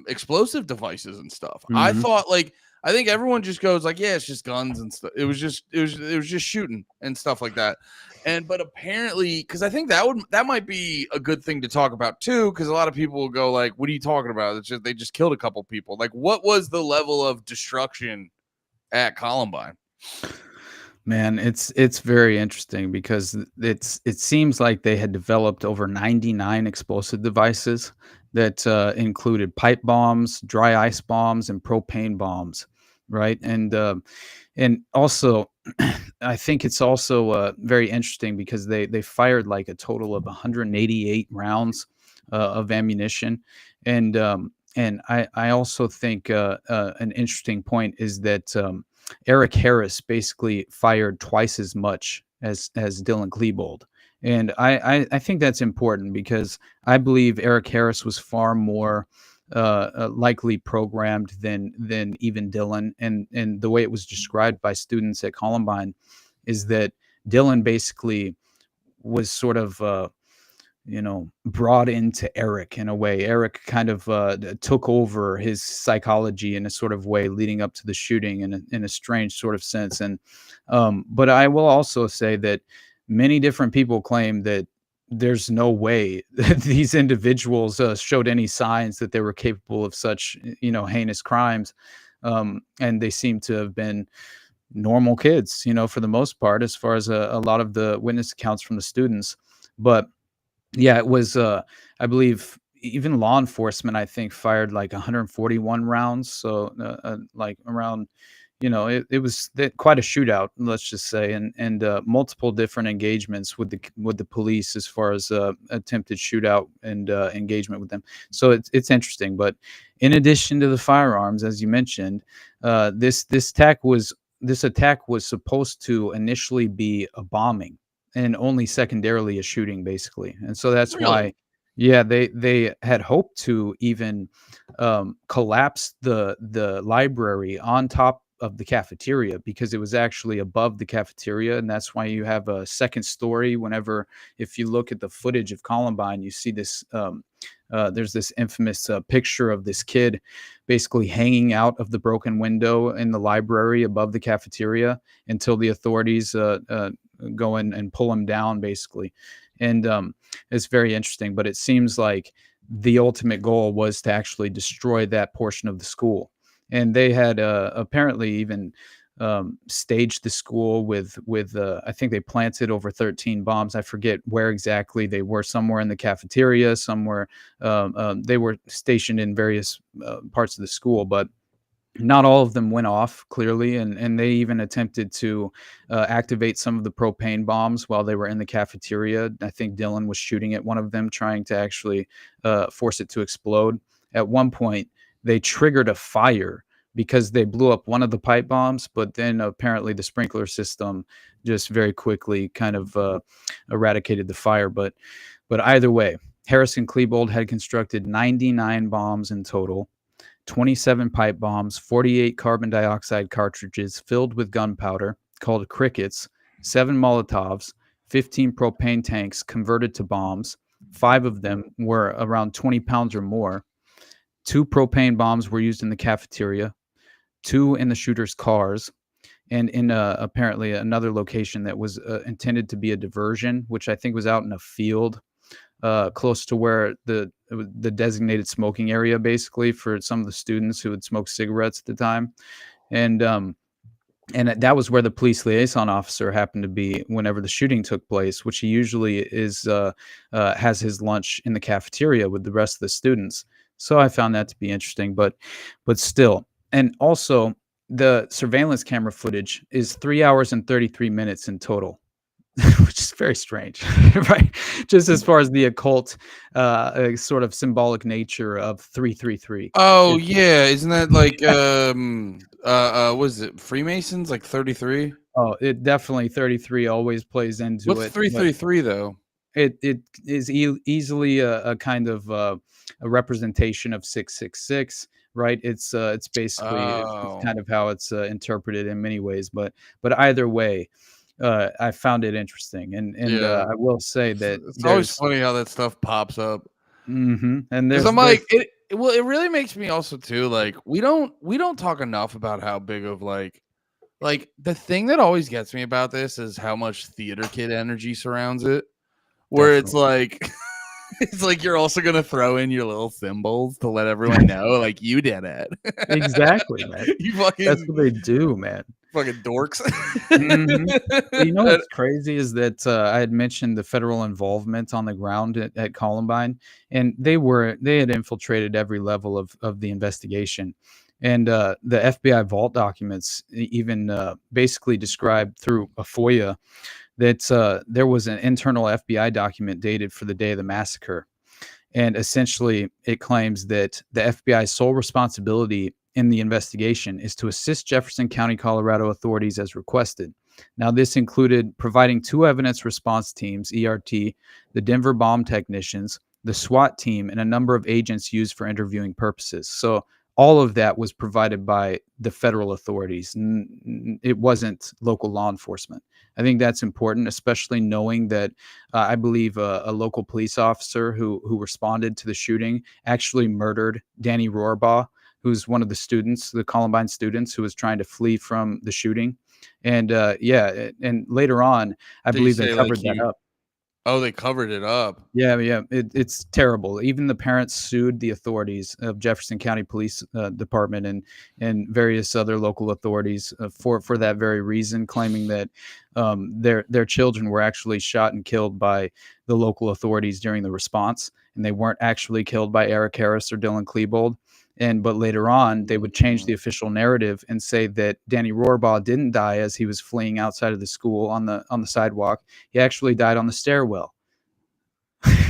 [SPEAKER 1] explosive devices and stuff. I
[SPEAKER 2] Mhm.
[SPEAKER 1] thought like, I think everyone just goes like, yeah, it's just guns and stuff. It was just shooting and stuff like that. But apparently, because I think that might be a good thing to talk about too, because a lot of people will go like, what are you talking about? It's just they just killed a couple people. Like, what was the level of destruction at Columbine?
[SPEAKER 2] Man, it's very interesting because it seems like they had developed over 99 explosive devices that included pipe bombs, dry ice bombs, and propane bombs, right? And also, I think it's also very interesting because they fired like a total of 188 rounds of ammunition, and I also think an interesting point is that Eric Harris basically fired twice as much as Dylan Klebold. And I think that's important because I believe Eric Harris was far more likely programmed than even Dylan. And the way it was described by students at Columbine is that Dylan basically was sort of brought into Eric in a way. Eric kind of took over his psychology in a sort of way leading up to the shooting in a strange sort of sense. And but I will also say that many different people claim that there's no way that these individuals showed any signs that they were capable of such heinous crimes, and they seem to have been normal kids, for the most part, as far as a lot of the witness accounts from the students. But yeah, it was, I believe even law enforcement, I think, fired like 141 rounds. So, like around, it was quite a shootout, let's just say, and multiple different engagements with the police as far as attempted shootout and engagement with them. So it's interesting. But in addition to the firearms, as you mentioned, this attack was supposed to initially be a bombing and only secondarily a shooting, basically. And so that's why
[SPEAKER 1] Really?
[SPEAKER 2] Yeah, they had hoped to even collapse the library on top of the cafeteria because it was actually above the cafeteria, and that's why you have a second story. Whenever if you look at the footage of Columbine, you see this. There's this infamous picture of this kid basically hanging out of the broken window in the library above the cafeteria until the authorities go in and pull him down, basically. And it's very interesting, but it seems like the ultimate goal was to actually destroy that portion of the school. And they had apparently even staged the school with I think they planted over 13 bombs. I forget where exactly they were. Somewhere in the cafeteria, somewhere they were stationed in various parts of the school, but not all of them went off clearly, and they even attempted to activate some of the propane bombs while they were in the cafeteria. I think Dylan was shooting at one of them, trying to actually force it to explode. At one point, they triggered a fire because they blew up one of the pipe bombs, but then apparently the sprinkler system just very quickly kind of eradicated the fire. But either way, Harrison Klebold had constructed 99 bombs in total, 27 pipe bombs, 48 carbon dioxide cartridges filled with gunpowder called crickets, 7 Molotovs, 15 propane tanks converted to bombs. 5 of them were around 20 pounds or more. 2 propane bombs were used in the cafeteria, 2 in the shooters' cars, and in apparently another location that was intended to be a diversion, which I think was out in a field close to where the designated smoking area, basically for some of the students who would smoke cigarettes at the time. And that was where the police liaison officer happened to be whenever the shooting took place, which he usually is has his lunch in the cafeteria with the rest of the students. So I found that to be interesting, but still, and also the surveillance camera footage is 3 hours and 33 minutes in total. Which is very strange, right? Just as far as the occult, sort of symbolic nature of 333.
[SPEAKER 1] Oh
[SPEAKER 2] It
[SPEAKER 1] yeah, isn't that like was it Freemasons like 33?
[SPEAKER 2] it definitely 33 always plays into
[SPEAKER 1] What's
[SPEAKER 2] it, but
[SPEAKER 1] 333 though?
[SPEAKER 2] it is easily a kind of a representation of 666, right? It's basically it's
[SPEAKER 1] Oh.
[SPEAKER 2] kind of how it's interpreted in many ways, but either way, I found it interesting, and
[SPEAKER 1] Yeah.
[SPEAKER 2] I will say that
[SPEAKER 1] It's always
[SPEAKER 2] there's
[SPEAKER 1] funny how that stuff pops up.
[SPEAKER 2] and
[SPEAKER 1] 'Cause I'm
[SPEAKER 2] there's
[SPEAKER 1] like, it really makes me also too, like, we don't talk enough about how big of like the thing that always gets me about this is how much theater kid energy surrounds it. Where it's
[SPEAKER 2] definitely
[SPEAKER 1] like it's like you're also gonna throw in your little symbols to let everyone know, like, you did it.
[SPEAKER 2] exactly, man.
[SPEAKER 1] You
[SPEAKER 2] That's
[SPEAKER 1] fucking
[SPEAKER 2] what they do, man.
[SPEAKER 1] dorks.
[SPEAKER 2] Mhm. But you know
[SPEAKER 1] And
[SPEAKER 2] what's crazy is that, I had mentioned the federal involvement on the ground at Columbine, and they had infiltrated every level of the investigation. And, the FBI vault documents even, basically described through a FOIA that, there was an internal FBI document dated for the day of the massacre. And essentially, it claims that the FBI's sole responsibility in the investigation is to assist Jefferson County, Colorado authorities as requested. Now, this included providing 2 evidence response teams, ERT, the Denver bomb technicians, the SWAT team, and a number of agents used for interviewing purposes. So, all of that was provided by the federal authorities. It wasn't local law enforcement. I think that's important, especially knowing that I believe a local police officer who responded to the shooting actually murdered Danny Rohrbaugh, who's one of the students, the Columbine students, who was trying to flee from the shooting. And yeah, and later on, I
[SPEAKER 1] did you
[SPEAKER 2] believe they
[SPEAKER 1] say like
[SPEAKER 2] covered that
[SPEAKER 1] he
[SPEAKER 2] up.
[SPEAKER 1] oh, they covered it up.
[SPEAKER 2] Yeah, yeah, it's terrible. Even the parents sued the authorities of Jefferson County Police Department and various other local authorities for that very reason, claiming that their children were actually shot and killed by the local authorities during the response, and they weren't actually killed by Eric Harris or Dylan Klebold. And but later on, they would change the official narrative and say that Danny Rohrbaugh didn't die as he was fleeing outside of the school on the sidewalk. He actually died on the stairwell.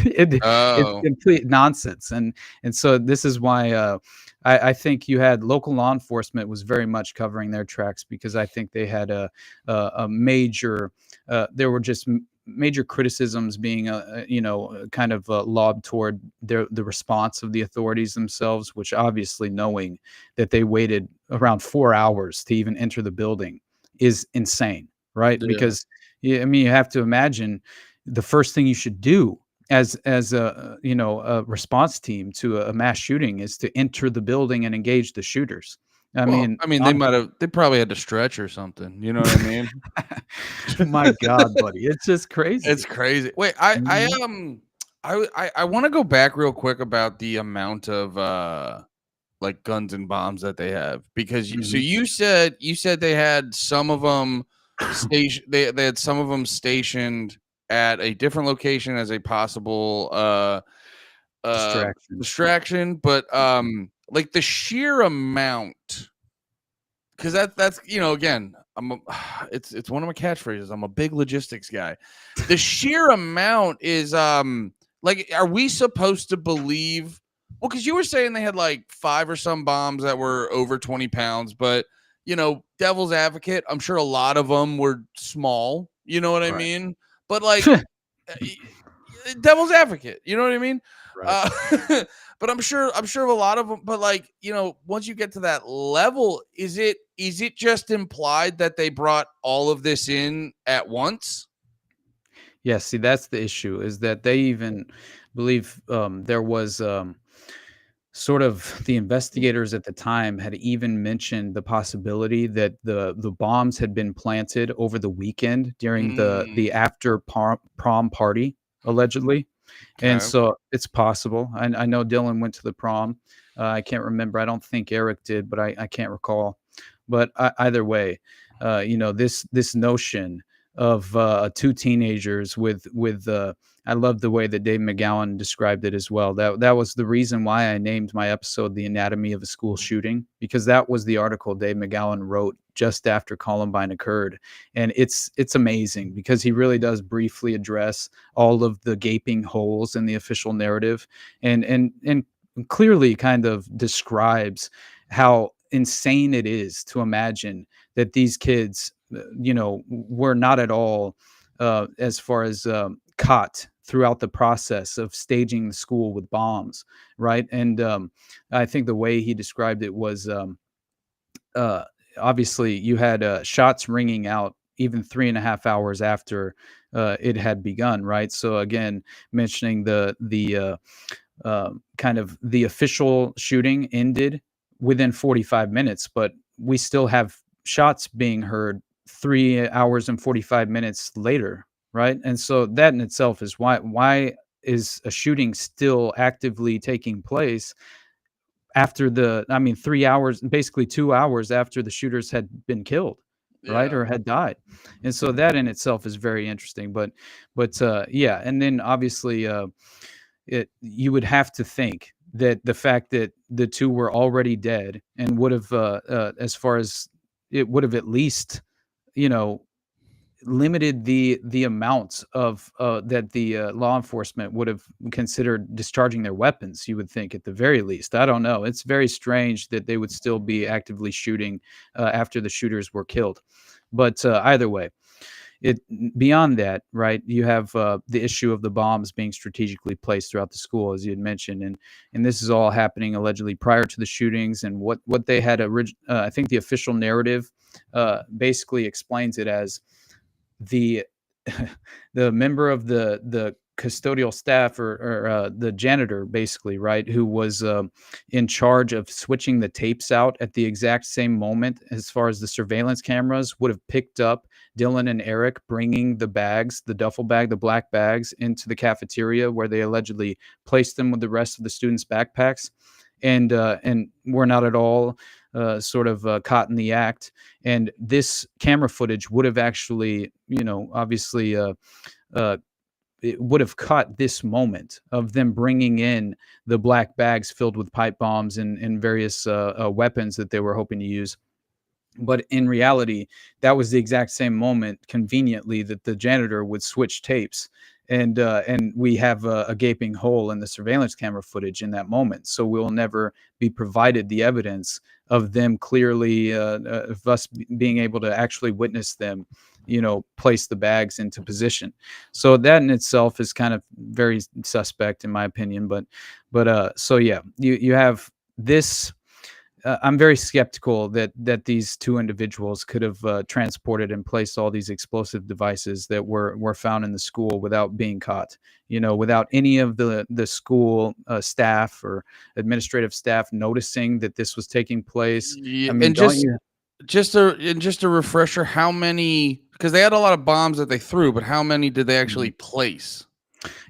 [SPEAKER 2] It's
[SPEAKER 1] Oh.
[SPEAKER 2] complete nonsense, and so this is why I think you had local law enforcement was very much covering their tracks because I think they had a major there were just major criticisms being, kind of lobbed toward the response of the authorities themselves, which obviously knowing that they waited around 4 hours to even enter the building is insane, right?
[SPEAKER 1] Yeah.
[SPEAKER 2] Because I mean, you have to imagine the first thing you should do as a response team to a mass shooting is to enter the building and engage the shooters. I
[SPEAKER 1] Well,
[SPEAKER 2] mean,
[SPEAKER 1] I mean, they probably had to stretch or something. You know what I mean?
[SPEAKER 2] my God, buddy, it's just
[SPEAKER 1] It's
[SPEAKER 2] crazy.
[SPEAKER 1] crazy. Wait,
[SPEAKER 2] Mhm.
[SPEAKER 1] I want to go back real quick about the amount of like guns and bombs that they have because so
[SPEAKER 2] Mhm.
[SPEAKER 1] you said they had some of them they had some of them stationed at a different location as a possible uh
[SPEAKER 2] Distraction.
[SPEAKER 1] distraction, but
[SPEAKER 2] Mhm.
[SPEAKER 1] like the sheer amount, because that's again, it's one of my catchphrases. I'm a big logistics guy. The sheer amount is like, are we supposed to believe? Well, because you were saying they had like 5 or some bombs that were over 20 pounds, but devil's advocate, I'm sure a lot of them were small. You know what I
[SPEAKER 2] Right.
[SPEAKER 1] mean? But like, devil's advocate, you know what I mean?
[SPEAKER 2] Right.
[SPEAKER 1] Uh, but I'm sure of a lot of them. But like, once you get to that level, is it just implied that they brought all of this in at once?
[SPEAKER 2] Yeah, see, that's the issue is that they even believe there was sort of the investigators at the time had even mentioned the possibility that the bombs had been planted over the weekend during the
[SPEAKER 1] Mm,
[SPEAKER 2] after prom party allegedly. And
[SPEAKER 1] okay.
[SPEAKER 2] so it's possible. I know Dylan went to the prom. I can't remember. I don't think Eric did, but I can't recall. But either way, this notion of two teenagers with I love the way that Dave McGowan described it as well. That was the reason why I named my episode "The Anatomy of a School Shooting" because that was the article Dave McGowan wrote just after Columbine occurred, and it's amazing because he really does briefly address all of the gaping holes in the official narrative and clearly kind of describes how insane it is to imagine that these kids were not at all as far as caught throughout the process of staging the school with bombs, right? And I think the way he described it was uh, obviously you had shots ringing out even 3.5 hours after it had begun, right? So again, mentioning the kind of the official shooting ended within 45 minutes, but we still have shots being heard 3 hours and 45 minutes later, right? And so that in itself is why is a shooting still actively taking place after I mean, 3 hours, basically 2 hours after the shooters had been killed, right,
[SPEAKER 1] Yeah.
[SPEAKER 2] or had died, and so that in itself is very interesting. But yeah, and then obviously, you would have to think that the fact that the two were already dead and would have, as far as it would have at least, you know, limited the amounts of that the law enforcement would have considered discharging their weapons. You would think at the very least. I don't know. It's very strange that they would still be actively shooting after the shooters were killed. But either way, it beyond that, right? You have the issue of the bombs being strategically placed throughout the school, as you had mentioned, and this is all happening allegedly prior to the shootings. And what they had I think the official narrative basically explains it as the the member of the custodial staff or the janitor basically, right, who was in charge of switching the tapes out at the exact same moment as far as the surveillance cameras would have picked up Dylan and Eric bringing the bags, the duffel bag, the black bags into the cafeteria where they allegedly placed them with the rest of the students' backpacks, and were not at all sort of caught in the act. And this camera footage would have actually, obviously, uh, it would have caught this moment of them bringing in the black bags filled with pipe bombs and various weapons that they were hoping to use. But in reality, that was the exact same moment, conveniently, that the janitor would switch tapes and we have a gaping hole in the surveillance camera footage in that moment, so we'll never be provided the evidence of them clearly, of us being able to actually witness them, place the bags into position. So that in itself is kind of very suspect in my opinion. But so yeah, you have this. I'm very skeptical that these two individuals could have transported and placed all these explosive devices that were found in the school without being caught. Without any of the school staff or administrative staff noticing that this was taking place.
[SPEAKER 1] Yeah,
[SPEAKER 2] I mean,
[SPEAKER 1] and
[SPEAKER 2] don't you?
[SPEAKER 1] just a refresher, how many? Because they had a lot of bombs that they threw, but how many did they actually
[SPEAKER 2] Mhm.
[SPEAKER 1] place?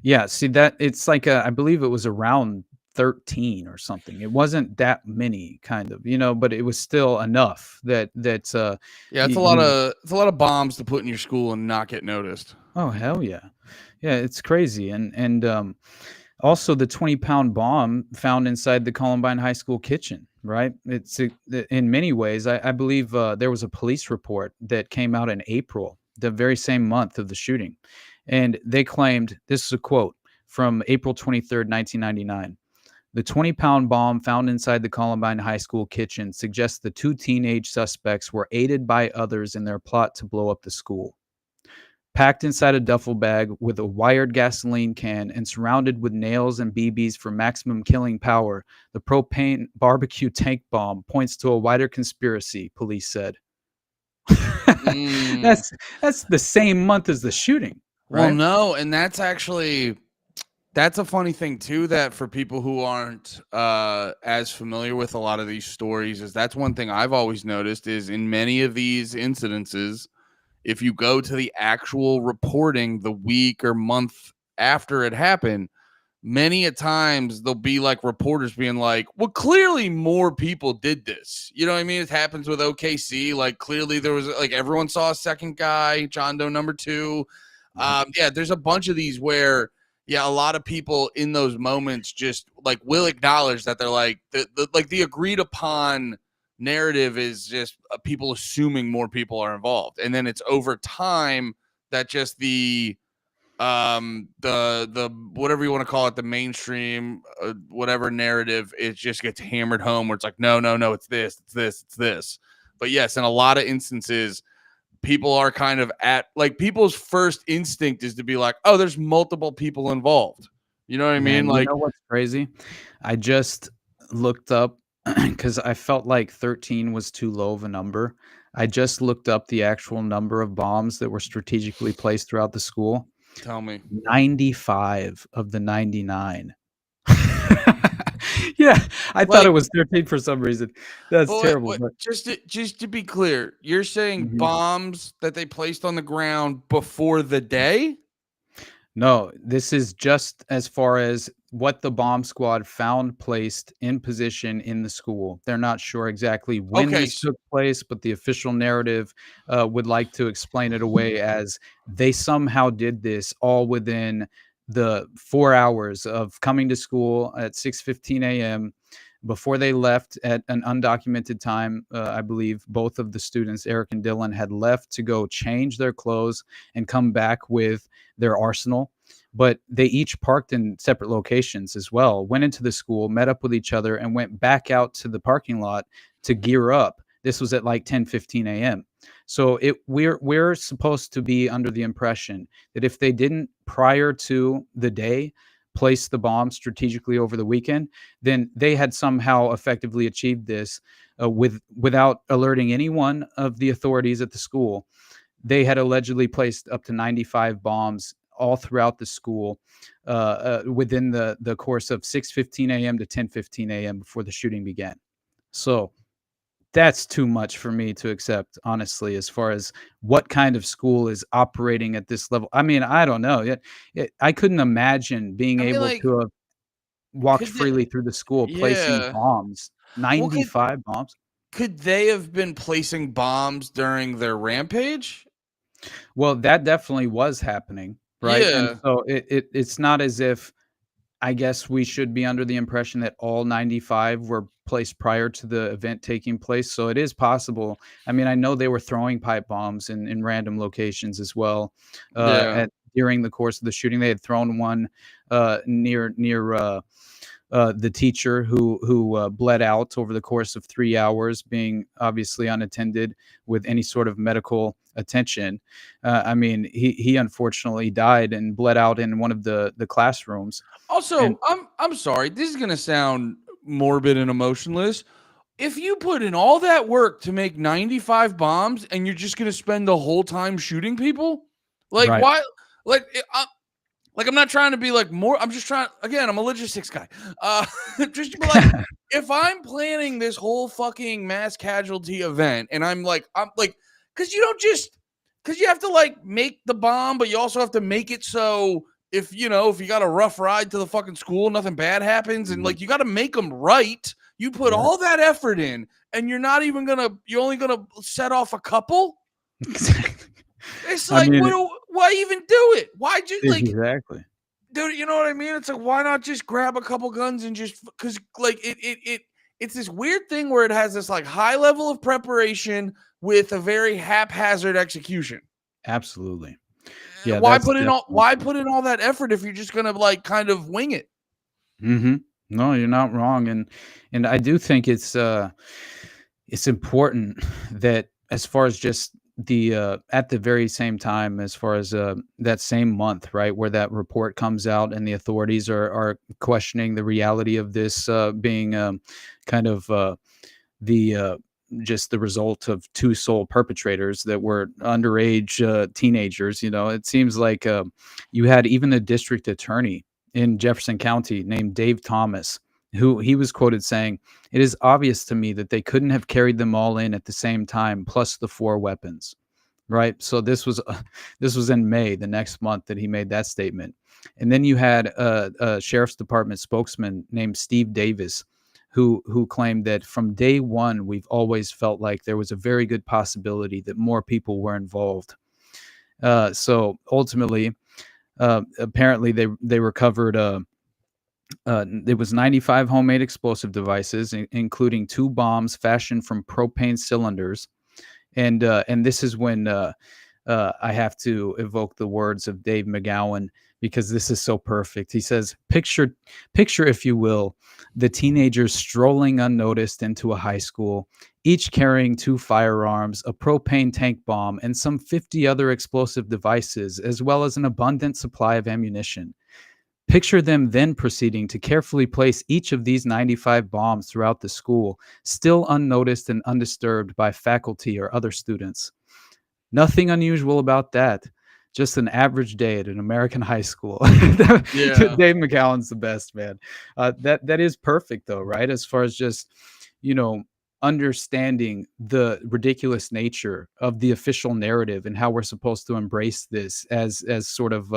[SPEAKER 2] Yeah, see that it's like I believe it was around 13 or something. It wasn't that many, kind of, but it was still enough that
[SPEAKER 1] Yeah,
[SPEAKER 2] you, you
[SPEAKER 1] it's a lot of bombs to put in your school and not get noticed.
[SPEAKER 2] Oh, hell yeah. Yeah, it's crazy. And also the 20-pound bomb found inside the Columbine High School kitchen, right? In many ways, I believe there was a police report that came out in April, the very same month of the shooting. And they claimed, this is a quote from April 23rd, 1999. The 20-pound bomb found inside the Columbine High School kitchen suggests the two teenage suspects were aided by others in their plot to blow up the school. Packed inside a duffel bag with a wired gasoline can and surrounded with nails and BBs for maximum killing power, the propane barbecue tank bomb points to a wider conspiracy, police said.
[SPEAKER 1] Mm.
[SPEAKER 2] That's the same month as the shooting,
[SPEAKER 1] Well,
[SPEAKER 2] right?
[SPEAKER 1] no, and that's a funny thing too, that for people who aren't as familiar with a lot of these stories, is that's one thing I've always noticed is in many of these incidences, if you go to the actual reporting the week or month after it happened, many a times there'll be like reporters being like, well, clearly more people did this. You know what I mean? It happens with OKC. Like, clearly there was like everyone saw a second guy, John Doe number two.
[SPEAKER 2] Yep.
[SPEAKER 1] Yeah, there's a bunch of these where, yeah, a lot of people in those moments just like will acknowledge that they're like the agreed upon narrative is just people assuming more people are involved, and then it's over time that just the whatever you want to call it, the mainstream whatever narrative, it just gets hammered home where it's like, no, it's this. But yes, in a lot of instances, people are kind of at like, people's first instinct is to be like, oh, there's multiple people involved. You know what I mean?
[SPEAKER 2] Man, you
[SPEAKER 1] Like,
[SPEAKER 2] know what's crazy? I just looked up because I felt like 13 was too low of a number. I just looked up the actual number of bombs that were strategically placed throughout the school.
[SPEAKER 1] tell me.
[SPEAKER 2] 95 of the 99. Yeah, I thought it
[SPEAKER 1] Like,
[SPEAKER 2] was 13 for some reason. That's
[SPEAKER 1] but
[SPEAKER 2] terrible, but
[SPEAKER 1] just to be clear, you're saying
[SPEAKER 2] mhm.
[SPEAKER 1] bombs that they placed on the ground before the day?
[SPEAKER 2] No, this is just as far as what the bomb squad found placed in position in the school. They're not sure exactly when
[SPEAKER 1] Okay.
[SPEAKER 2] this took place, but the official narrative would like to explain it away as they somehow did this all within the 4 hours of coming to school at 6:15 a.m. Before they left at an undocumented time. I believe both of the students, Eric and Dylan, had left to go change their clothes and come back with their arsenal. But they each parked in separate locations as well, went into the school, met up with each other, and went back out to the parking lot to gear up. This was at like 10:15 a.m. So we're supposed to be under the impression that if they didn't prior to the day place the bomb strategically over the weekend, then they had somehow effectively achieved this without alerting anyone of the authorities at the school. They had allegedly placed up to 95 bombs all throughout the school within the course of 6:15 a.m. to 10:15 a.m. before the shooting began. So that's too much for me to accept, honestly, as far as what kind of school is operating at this level. I mean, I don't know. I couldn't imagine being
[SPEAKER 1] I mean,
[SPEAKER 2] able
[SPEAKER 1] like,
[SPEAKER 2] to have walked
[SPEAKER 1] could they,
[SPEAKER 2] freely through the school placing
[SPEAKER 1] yeah.
[SPEAKER 2] bombs,
[SPEAKER 1] Well,
[SPEAKER 2] 95 bombs.
[SPEAKER 1] could they have been placing bombs during their rampage?
[SPEAKER 2] Well, that definitely was happening, right? And
[SPEAKER 1] Yeah.
[SPEAKER 2] so it's not as if I guess we should be under the impression that all 95 were placed prior to the event taking place. So it is possible. I mean, I know they were throwing pipe bombs in random locations as well
[SPEAKER 1] Yeah.
[SPEAKER 2] during the course of the shooting. They had thrown one near the teacher who bled out over the course of 3 hours, being obviously unattended with any sort of medical attention. I mean, he unfortunately died and bled out in one of the classrooms. And
[SPEAKER 1] Also, I'm sorry. This is gonna sound morbid and emotionless. If you put in all that work to make 95 bombs and you're just gonna spend the whole time shooting people, like
[SPEAKER 2] right,
[SPEAKER 1] why? Like, like I'm not trying to be like more. I'm just trying. Again, I'm a logistics guy. Uh, just to be like, if I'm planning this whole fucking mass casualty event, and I'm like, because you don't just because you have to like make the bomb, but you also have to make it so if if you got a rough ride to the fucking school, nothing bad happens, and
[SPEAKER 2] Mhm.
[SPEAKER 1] like you got to make them right. You put
[SPEAKER 2] Yeah.
[SPEAKER 1] all that effort in, and you're only gonna set off a couple.
[SPEAKER 2] Exactly.
[SPEAKER 1] It's
[SPEAKER 2] I
[SPEAKER 1] like,
[SPEAKER 2] mean,
[SPEAKER 1] why even do it? Why just like,
[SPEAKER 2] exactly.
[SPEAKER 1] dude? You know what I mean? It's like, why not just grab a couple guns and just because like it's this weird thing where it has this like high level of preparation with a very haphazard execution.
[SPEAKER 2] Absolutely. Yeah, that's definitely
[SPEAKER 1] Why
[SPEAKER 2] true.
[SPEAKER 1] put in all that effort if you're just gonna like kind of wing it?
[SPEAKER 2] Mhm. No, you're not wrong, and I do think it's important that as far as just at the very same time, as far as that same month, right, where that report comes out and the authorities are questioning the reality of this being kind of the just the result of two sole perpetrators that were underage teenagers. It seems like you had even the district attorney in Jefferson County named Dave Thomas, who he was quoted saying, "It is obvious to me that they couldn't have carried them all in at the same time, plus the four weapons." Right. So this was this was in May, the next month, that he made that statement. And then you had a sheriff's department spokesman named Steve Davis, who claimed that from day one we've always felt like there was a very good possibility that more people were involved. So ultimately, apparently they recovered it was 95 homemade explosive devices, including two bombs fashioned from propane cylinders. And this is when I have to evoke the words of Dave McGowan, because this is so perfect. He says, picture, if you will, the teenagers strolling unnoticed into a high school, each carrying two firearms, a propane tank bomb, and some 50 other explosive devices, as well as an abundant supply of ammunition. Picture them then proceeding to carefully place each of these 95 bombs throughout the school, still unnoticed and undisturbed by faculty or other students. Nothing unusual about that. Just an average day at an American high school.
[SPEAKER 1] Yeah.
[SPEAKER 2] Dave McCowan's the best, man. That is perfect, though, right? As far as just you know understanding the ridiculous nature of the official narrative and how we're supposed to embrace this as sort of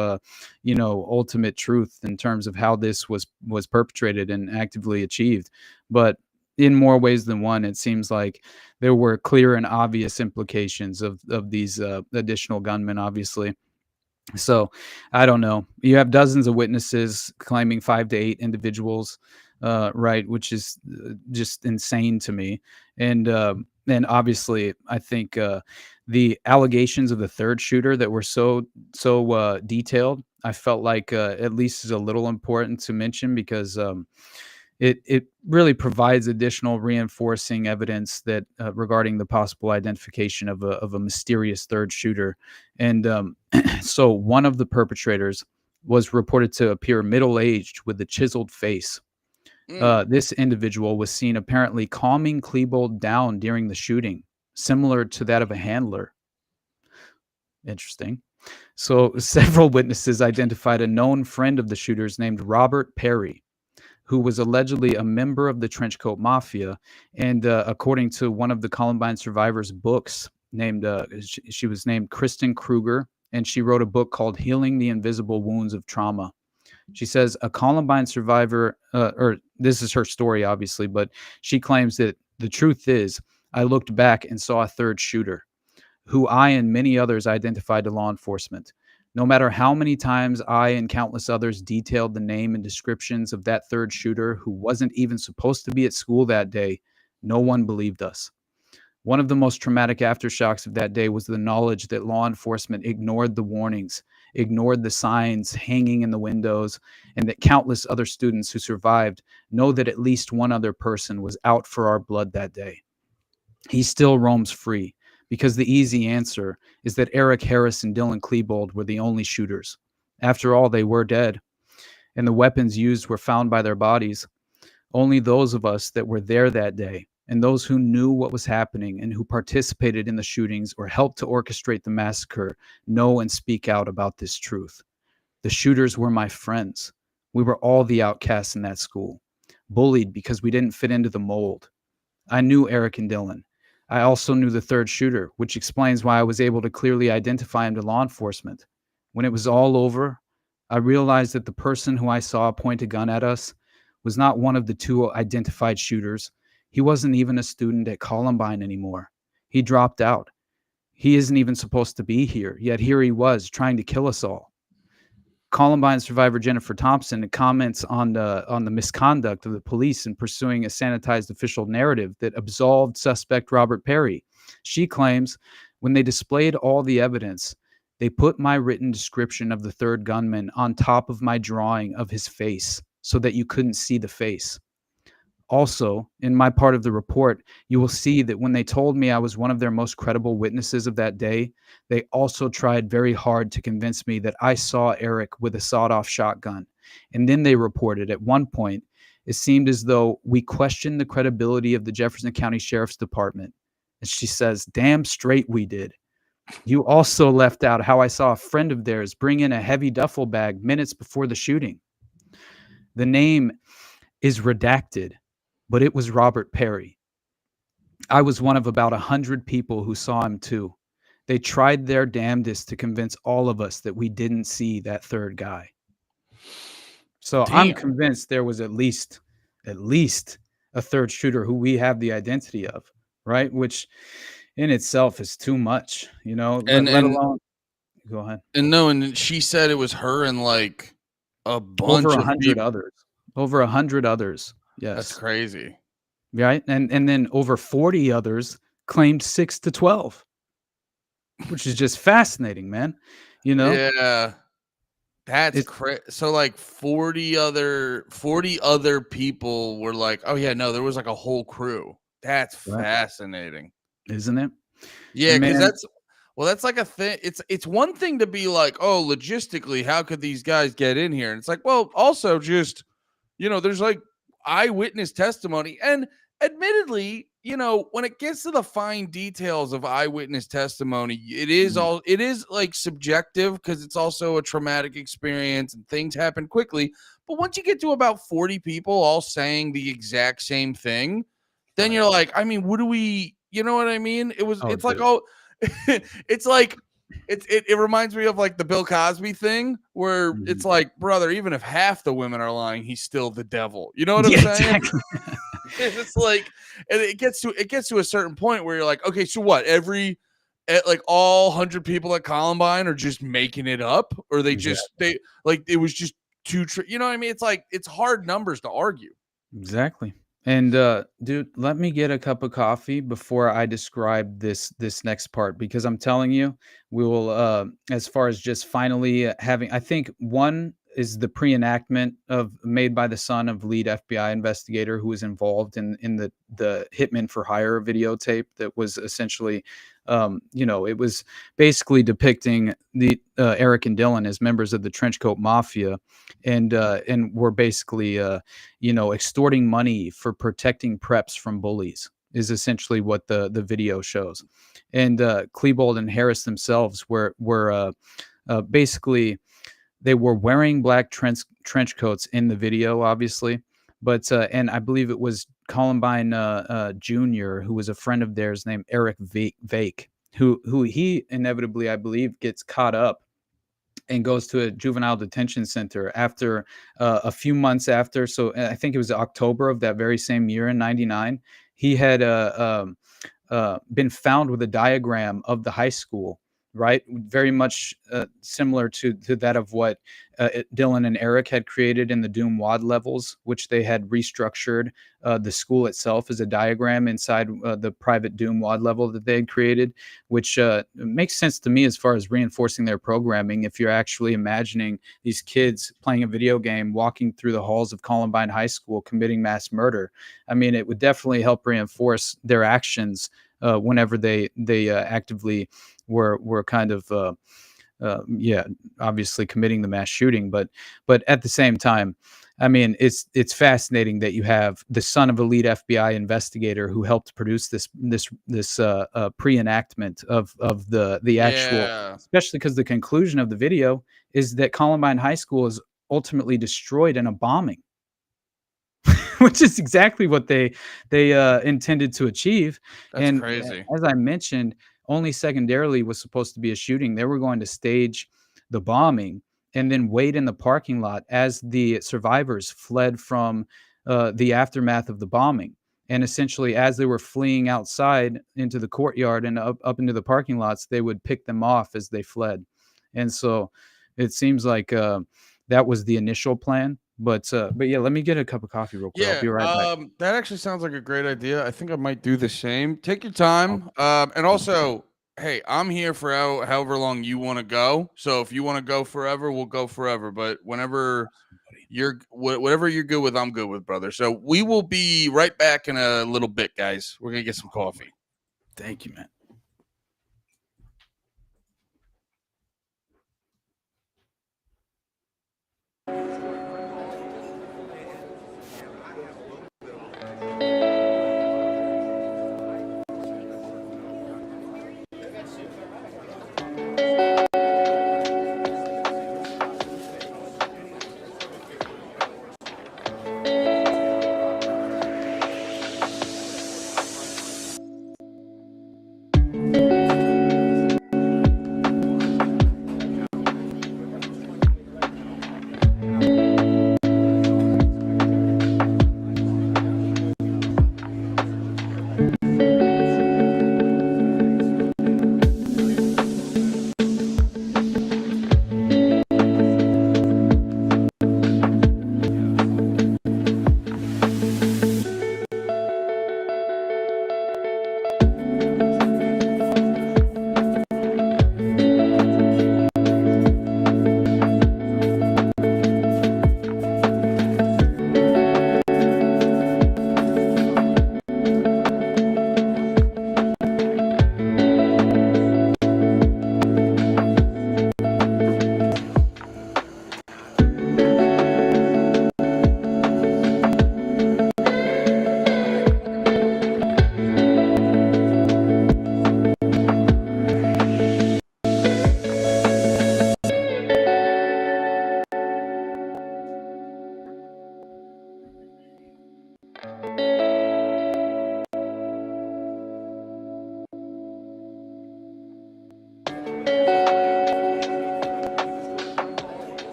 [SPEAKER 2] ultimate truth in terms of how this was perpetrated and actively achieved. But in more ways than one, it seems like there were clear and obvious implications of these additional gunmen, obviously. So I don't know. You have dozens of witnesses claiming 5 to 8 individuals, right? Which is just insane to me. And obviously, I think the allegations of the third shooter that were so detailed, I felt like at least is a little important to mention, because it really provides additional reinforcing evidence that regarding the possible identification of a mysterious third shooter. And so one of the perpetrators was reported to appear middle-aged with a chiseled face.
[SPEAKER 1] Mm.
[SPEAKER 2] This individual was seen apparently calming Klebold down during the shooting, similar to that of a handler. Interesting. So several witnesses identified a known friend of the shooters named Robert Perry, who was allegedly a member of the Trenchcoat Mafia. And according to one of the Columbine survivors' books, she was named Kristen Kruger, and she wrote a book called Healing the Invisible Wounds of Trauma. She says a Columbine survivor, or this is her story, obviously, but she claims that the truth is, I looked back and saw a third shooter, who I and many others identified to law enforcement. No matter how many times I and countless others detailed the name and descriptions of that third shooter who wasn't even supposed to be at school that day, no one believed us. One of the most traumatic aftershocks of that day was the knowledge that law enforcement ignored the warnings, ignored the signs hanging in the windows, and that countless other students who survived know that at least one other person was out for our blood that day. He still roams free because the easy answer is that Eric Harris and Dylan Klebold were the only shooters. After all, they were dead, and the weapons used were found by their bodies. Only those of us that were there that day and those who knew what was happening and who participated in the shootings or helped to orchestrate the massacre know and speak out about this truth. The shooters were my friends. We were all the outcasts in that school, bullied because we didn't fit into the mold. I knew Eric and Dylan. I also knew the third shooter, which explains why I was able to clearly identify him to law enforcement. When it was all over, I realized that the person who I saw point a gun at us was not one of the two identified shooters. He wasn't even a student at Columbine anymore. He dropped out. He isn't even supposed to be here, yet here he was trying to kill us all. Columbine survivor Jennifer Thompson comments on the misconduct of the police in pursuing a sanitized official narrative that absolved suspect Robert Perry. She claims when they displayed all the evidence, they put my written description of the third gunman on top of my drawing of his face so that you couldn't see the face. Also, in my part of the report, you will see that when they told me I was one of their most credible witnesses of that day, they also tried very hard to convince me that I saw Eric with a sawed-off shotgun. And then they reported at one point, it seemed as though we questioned the credibility of the Jefferson County Sheriff's Department. And she says, damn straight we did. You also left out how I saw a friend of theirs bring in a heavy duffel bag minutes before the shooting. The name is redacted, but it was Robert Perry. I was one of about 100 people who saw him too. They tried their damnedest to convince all of us that we didn't see that third guy. So I'm convinced there was at least a third shooter who we have the identity of, right? Which in itself is too much, let alone. Go ahead.
[SPEAKER 1] And she said it was her and like a bunch
[SPEAKER 2] over
[SPEAKER 1] of
[SPEAKER 2] 100 others. Over 100 others. Yes.
[SPEAKER 1] That's crazy.
[SPEAKER 2] Right. And then over 40 others claimed 6 to 12, which is just fascinating, man.
[SPEAKER 1] Yeah. That's crazy. So like 40 other people were like, oh yeah, no, there was like a whole crew. That's fascinating.
[SPEAKER 2] Isn't it?
[SPEAKER 1] Yeah, because that's like a thing. It's one thing to be like, oh, logistically, how could these guys get in here? And it's like, well, also just, there's like eyewitness testimony. And admittedly, when it gets to the fine details of eyewitness testimony, it is like subjective because it's also a traumatic experience and things happen quickly. But once you get to about 40 people all saying the exact same thing, then you're like, I mean, what do we, you know what I mean? It's like, oh, it's like, it reminds me of like the Bill Cosby thing where it's like, brother, even if half the women are lying, he's still the devil. You know what I'm saying? Exactly. It's like, and it gets to a certain point where you're like, okay, so what? Like all 100 people at Columbine are just making it up, or it was just too, you know what I mean? It's like, it's hard numbers to argue.
[SPEAKER 2] Exactly. And dude, let me get a cup of coffee before I describe this next part, because I'm telling you, we will as far as just finally having, I think one is the pre-enactment made by the son of lead FBI investigator who was involved in the Hitman for Hire videotape that was essentially it was basically depicting the Eric and Dylan as members of the Trenchcoat Mafia, and were basically extorting money for protecting preps from bullies, is essentially what the video shows. And Klebold and Harris themselves were basically, they were wearing black trench coats in the video, obviously, but and I believe it was Columbine Jr., who was a friend of theirs named Eric Vake, who he inevitably, I believe, gets caught up and goes to a juvenile detention center after a few months after. So I think it was October of that very same year in '99. He had been found with a diagram of the high school, right? Very much similar to that of what Dylan and Eric had created in the Doom WAD levels, which they had restructured the school itself as a diagram inside the private Doom WAD level that they had created, which makes sense to me as far as reinforcing their programming. If you're actually imagining these kids playing a video game, walking through the halls of Columbine High School, committing mass murder, I mean, it would definitely help reinforce their actions whenever they actively were kind of yeah, obviously committing the mass shooting, but at the same time, I mean, it's fascinating that you have the son of a lead FBI investigator who helped produce this pre-enactment of the actual,
[SPEAKER 1] Yeah,
[SPEAKER 2] especially because the conclusion of the video is that Columbine High School is ultimately destroyed in a bombing. Which is exactly what they intended to achieve,
[SPEAKER 1] that's
[SPEAKER 2] and
[SPEAKER 1] crazy.
[SPEAKER 2] as I mentioned, only secondarily was supposed to be a shooting. They were going to stage the bombing and then wait in the parking lot as the survivors fled from, the aftermath of the bombing, and essentially, as they were fleeing outside into the courtyard and up into the parking lots, they would pick them off as they fled, and so it seems like, that was the initial plan, but yeah, let me get a cup of coffee real quick. I'll
[SPEAKER 1] Yeah,
[SPEAKER 2] be right back.
[SPEAKER 1] that actually sounds like a great idea. I think I might do the same. Take your time. And also, hey, I'm here for however long you want to go. So if you want to go forever, we'll go forever. But whenever whatever you're good with, I'm good with, brother. So we will be right back in a little bit, guys. We're gonna get some coffee.
[SPEAKER 2] Thank you, man.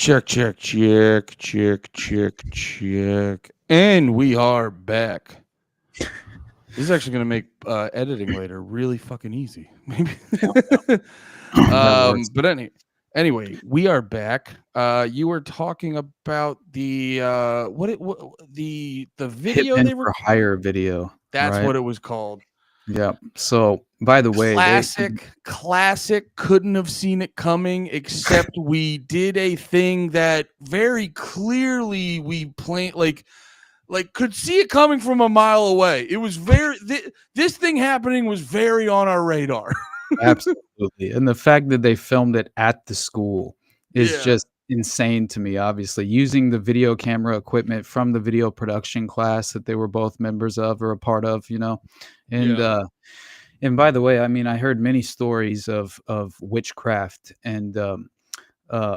[SPEAKER 1] Check, check, check, check, check, check. And we are back. This is actually going to make editing later really fucking easy. Maybe.
[SPEAKER 2] That works.
[SPEAKER 1] But anyway, we are back. You were talking about the the video
[SPEAKER 2] Hitmen
[SPEAKER 1] they were.
[SPEAKER 2] for Hire video,
[SPEAKER 1] That's
[SPEAKER 2] right?
[SPEAKER 1] what it was called.
[SPEAKER 2] Yeah. So, by the way,
[SPEAKER 1] Classic. Couldn't have seen it coming, except we did a thing that very clearly we planned, like could see it coming from a mile away. It was this thing happening was very on our radar.
[SPEAKER 2] absolutely, and the fact that they filmed it at the school is
[SPEAKER 1] Yeah.
[SPEAKER 2] just insane to me, obviously, using the video camera equipment from the video production class that they were both members of or a part of, and,
[SPEAKER 1] Yeah.
[SPEAKER 2] and by the way, I mean, I heard many stories of witchcraft and,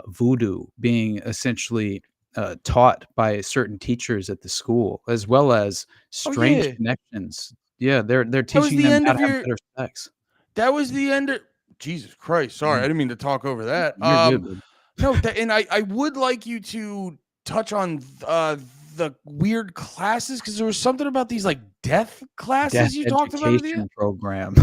[SPEAKER 2] voodoo being essentially, taught by certain teachers at the school, as well as
[SPEAKER 1] Oh
[SPEAKER 2] strange
[SPEAKER 1] yeah.
[SPEAKER 2] connections. Yeah, they're
[SPEAKER 1] That was
[SPEAKER 2] teaching
[SPEAKER 1] the
[SPEAKER 2] them
[SPEAKER 1] end
[SPEAKER 2] how
[SPEAKER 1] of
[SPEAKER 2] to have
[SPEAKER 1] your.
[SPEAKER 2] better sex.
[SPEAKER 1] That was the end of. Jesus Christ! Sorry, I
[SPEAKER 2] Mm,
[SPEAKER 1] didn't mean to talk over that.
[SPEAKER 2] you're good, bud.
[SPEAKER 1] No, and I would like you to touch on the weird classes, because there was something about these like death
[SPEAKER 2] Death
[SPEAKER 1] classes you talked about at the end.
[SPEAKER 2] education program.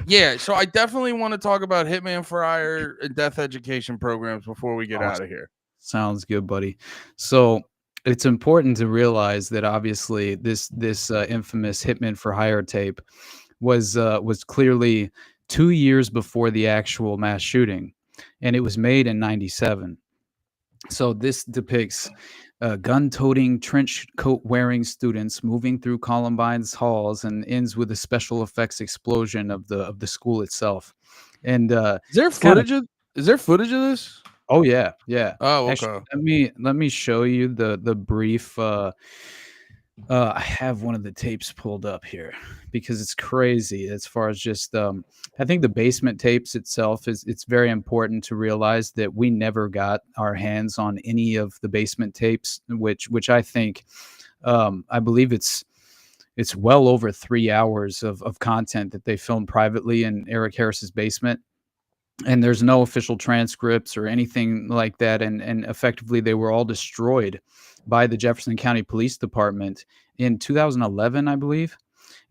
[SPEAKER 1] Yeah, so I definitely want to talk about Hitman for Hire and death education programs before we get out of here.
[SPEAKER 2] Sounds good, buddy. So it's important to realize that obviously this infamous Hitman for Hire tape was clearly 2 years before the actual mass shooting, and it was made in '97. So this depicts gun-toting, trench coat-wearing students moving through Columbine's halls and ends with a special effects explosion of the school itself. And
[SPEAKER 1] Is there
[SPEAKER 2] it's kind of
[SPEAKER 1] footage of this?
[SPEAKER 2] oh yeah, yeah.
[SPEAKER 1] Oh,
[SPEAKER 2] Actually,
[SPEAKER 1] okay.
[SPEAKER 2] let me show you the brief. I have one of the tapes pulled up here because it's crazy as far as just I think the basement tapes itself it's very important to realize that we never got our hands on any of the basement tapes, which I think I believe it's well over 3 hours of content that they filmed privately in Eric Harris's basement, and there's no official transcripts or anything like that, and effectively they were all destroyed by the Jefferson County Police Department in 2011, I believe,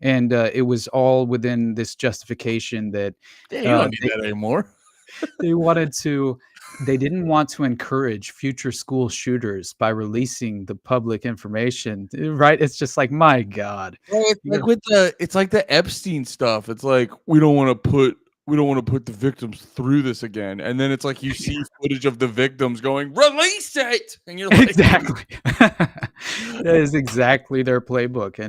[SPEAKER 2] and it was all within this justification that
[SPEAKER 1] Yeah, you don't need
[SPEAKER 2] they,
[SPEAKER 1] that anymore.
[SPEAKER 2] they wanted to they didn't want to encourage future school shooters by releasing the public information, right? It's just like, my God.
[SPEAKER 1] Well, it's
[SPEAKER 2] You're
[SPEAKER 1] like the Epstein stuff. It's like we don't want to put the victims through this again. And then it's like you see footage of the victims going, "Release it." And you're like,
[SPEAKER 2] exactly. That is exactly their playbook.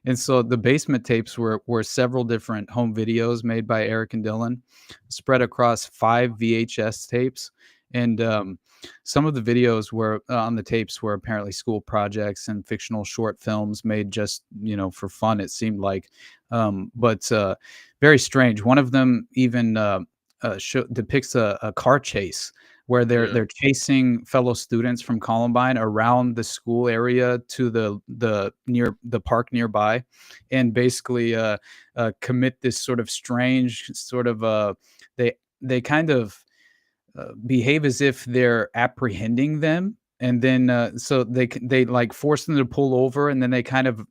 [SPEAKER 2] And so the basement tapes were several different home videos made by Eric and Dylan, spread across 5 VHS tapes. And some of the videos were on the tapes were apparently school projects and fictional short films made just, for fun, it seemed like. But very strange. One of them even depicts a car chase where
[SPEAKER 1] yeah.
[SPEAKER 2] they're chasing fellow students from Columbine around the school area to the park nearby, and basically commit this sort of strange sort of they kind of behave as if they're apprehending them, and then so they like force them to pull over, and then they kind of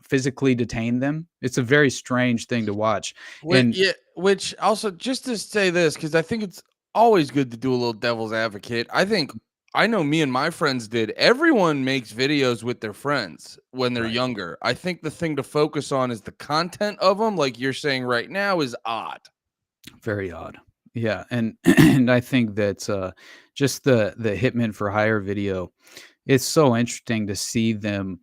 [SPEAKER 2] physically detain them. It's a very strange thing to watch. And
[SPEAKER 1] Which also, just to say this, because I think it's always good to do a little devil's advocate. I know me and my friends did. Everyone makes videos with their friends when they're
[SPEAKER 2] Right.
[SPEAKER 1] younger. I think the thing to focus on is the content of them, like you're saying right now, is odd.
[SPEAKER 2] Very odd. Yeah, and and I think that just the Hitman for Hire video, it's so interesting to see them.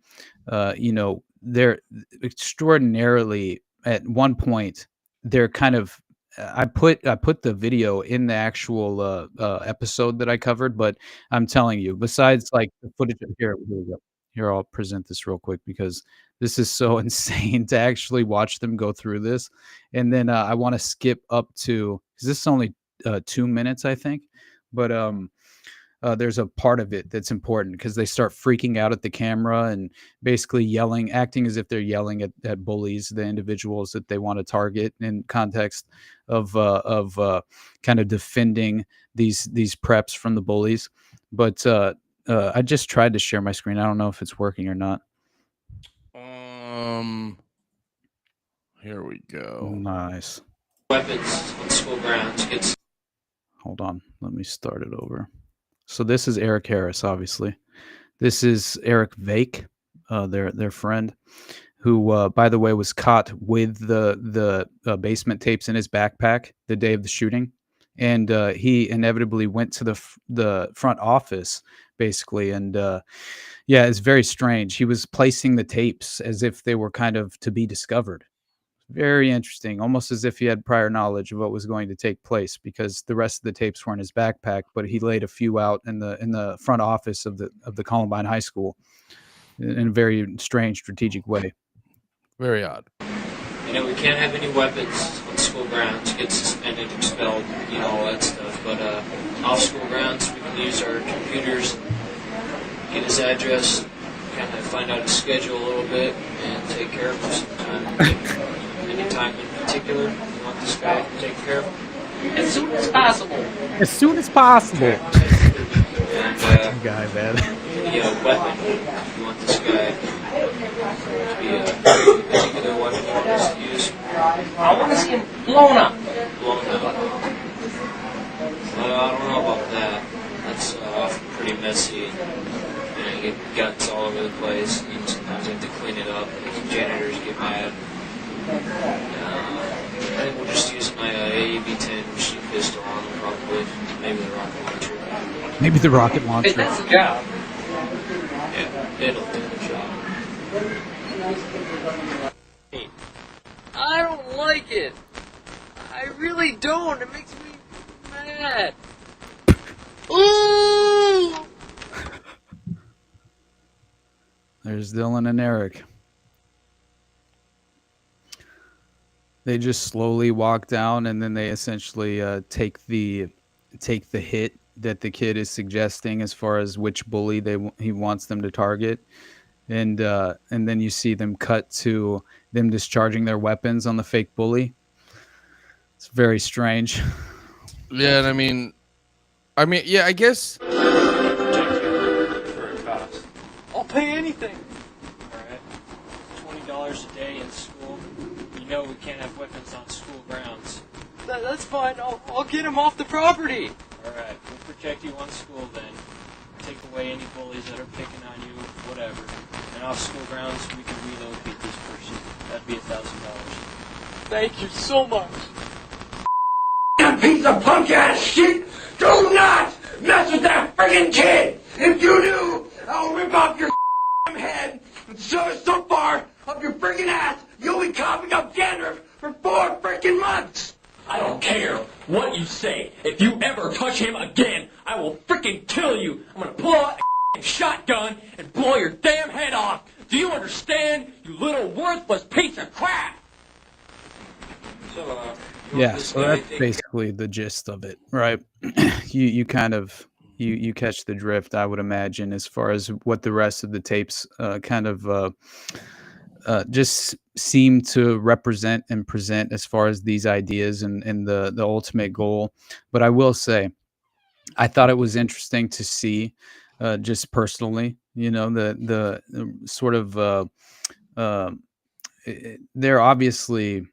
[SPEAKER 2] They're extraordinarily at one point. They're kind of. I put the video in the actual episode that I covered, but I'm telling you, besides like the footage here we go. Here, I'll present this real quick because this is so insane to actually watch them go through this. And then I want to skip up to because this is only 2 minutes, I think. But there's a part of it that's important because they start freaking out at the camera and basically yelling, acting as if they're yelling at bullies, the individuals that they want to target in context of kind of defending these preps from the bullies. But I just tried to share my screen. I don't know if it's working or not.
[SPEAKER 1] Here we go.
[SPEAKER 2] Nice.
[SPEAKER 3] Weapons on school grounds.
[SPEAKER 2] Hold on. Let me start it over. So this is Eric Harris, obviously. This is Eric Vake, their friend, who, by the way, was caught with the basement tapes in his backpack the day of the shooting, and he inevitably went to the front office, basically, and yeah, it's very strange. He was placing the tapes as if they were kind of to be discovered. Very interesting, almost as if he had prior knowledge of what was going to take place, because the rest of the tapes were in his backpack, but he laid a few out in the front office of the Columbine High School in a very strange strategic way.
[SPEAKER 1] Very odd.
[SPEAKER 3] We can't have any weapons on school grounds. Get suspended, expelled, all that stuff. But off school grounds, we can use our computers, get his address, kind of find out his schedule a little bit, and take care of him sometime. Any time in particular you want this guy taken care of?
[SPEAKER 4] As soon as possible.
[SPEAKER 2] As soon as possible.
[SPEAKER 3] And
[SPEAKER 2] Guy, man.
[SPEAKER 3] any weapon you want this guy to be a particular weapon you want us to use?
[SPEAKER 4] I want to see him blown up.
[SPEAKER 3] Blown up. Well, I don't know about that. That's often pretty messy. You get guts all over the place, and sometimes you have to clean it up. And janitors get mad. I think we'll just use my AEB-10 machine pistol on them, probably. Maybe the rocket launcher.
[SPEAKER 2] Maybe the rocket launcher.
[SPEAKER 4] Hey, that's the job.
[SPEAKER 3] Yeah, it'll do the job.
[SPEAKER 4] I don't like it. I really don't. It makes me mad. Ooh!
[SPEAKER 2] There's Dylan and Eric. They just slowly walk down, and then they essentially take the hit that the kid is suggesting as far as which bully he wants them to target, and then you see them cut to them discharging their weapons on the fake bully. It's very strange.
[SPEAKER 1] Yeah, and I mean, yeah, I guess.
[SPEAKER 3] For a cost.
[SPEAKER 4] I'll pay anything.
[SPEAKER 3] Alright. $20 a day in school. We can't have weapons on school grounds.
[SPEAKER 4] That's fine. I'll get him off the property.
[SPEAKER 3] Alright, we'll protect you on school then. Take away any bullies that are picking on you, whatever. And off school grounds, we can relocate this person. That'd be $1,000.
[SPEAKER 4] Thank you so much.
[SPEAKER 5] Piece of punk ass shit! Do not mess with that friggin' kid! If you do, I'll rip off your head and shove it so far up your friggin' ass, you'll be coughing up dandruff for 4 friggin' months! I don't care what you say. If you ever touch him again, I will frickin' kill you. I'm gonna pull out a shotgun and blow your damn head off. Do you understand, you little worthless piece of crap?
[SPEAKER 3] So,
[SPEAKER 2] Yeah, so that's basically the gist of it, right? You kind of you catch the drift, I would imagine, as far as what the rest of the tapes kind of just seem to represent and present as far as these ideas and the ultimate goal. But I will say, I thought it was interesting to see, just personally, the sort of they're obviously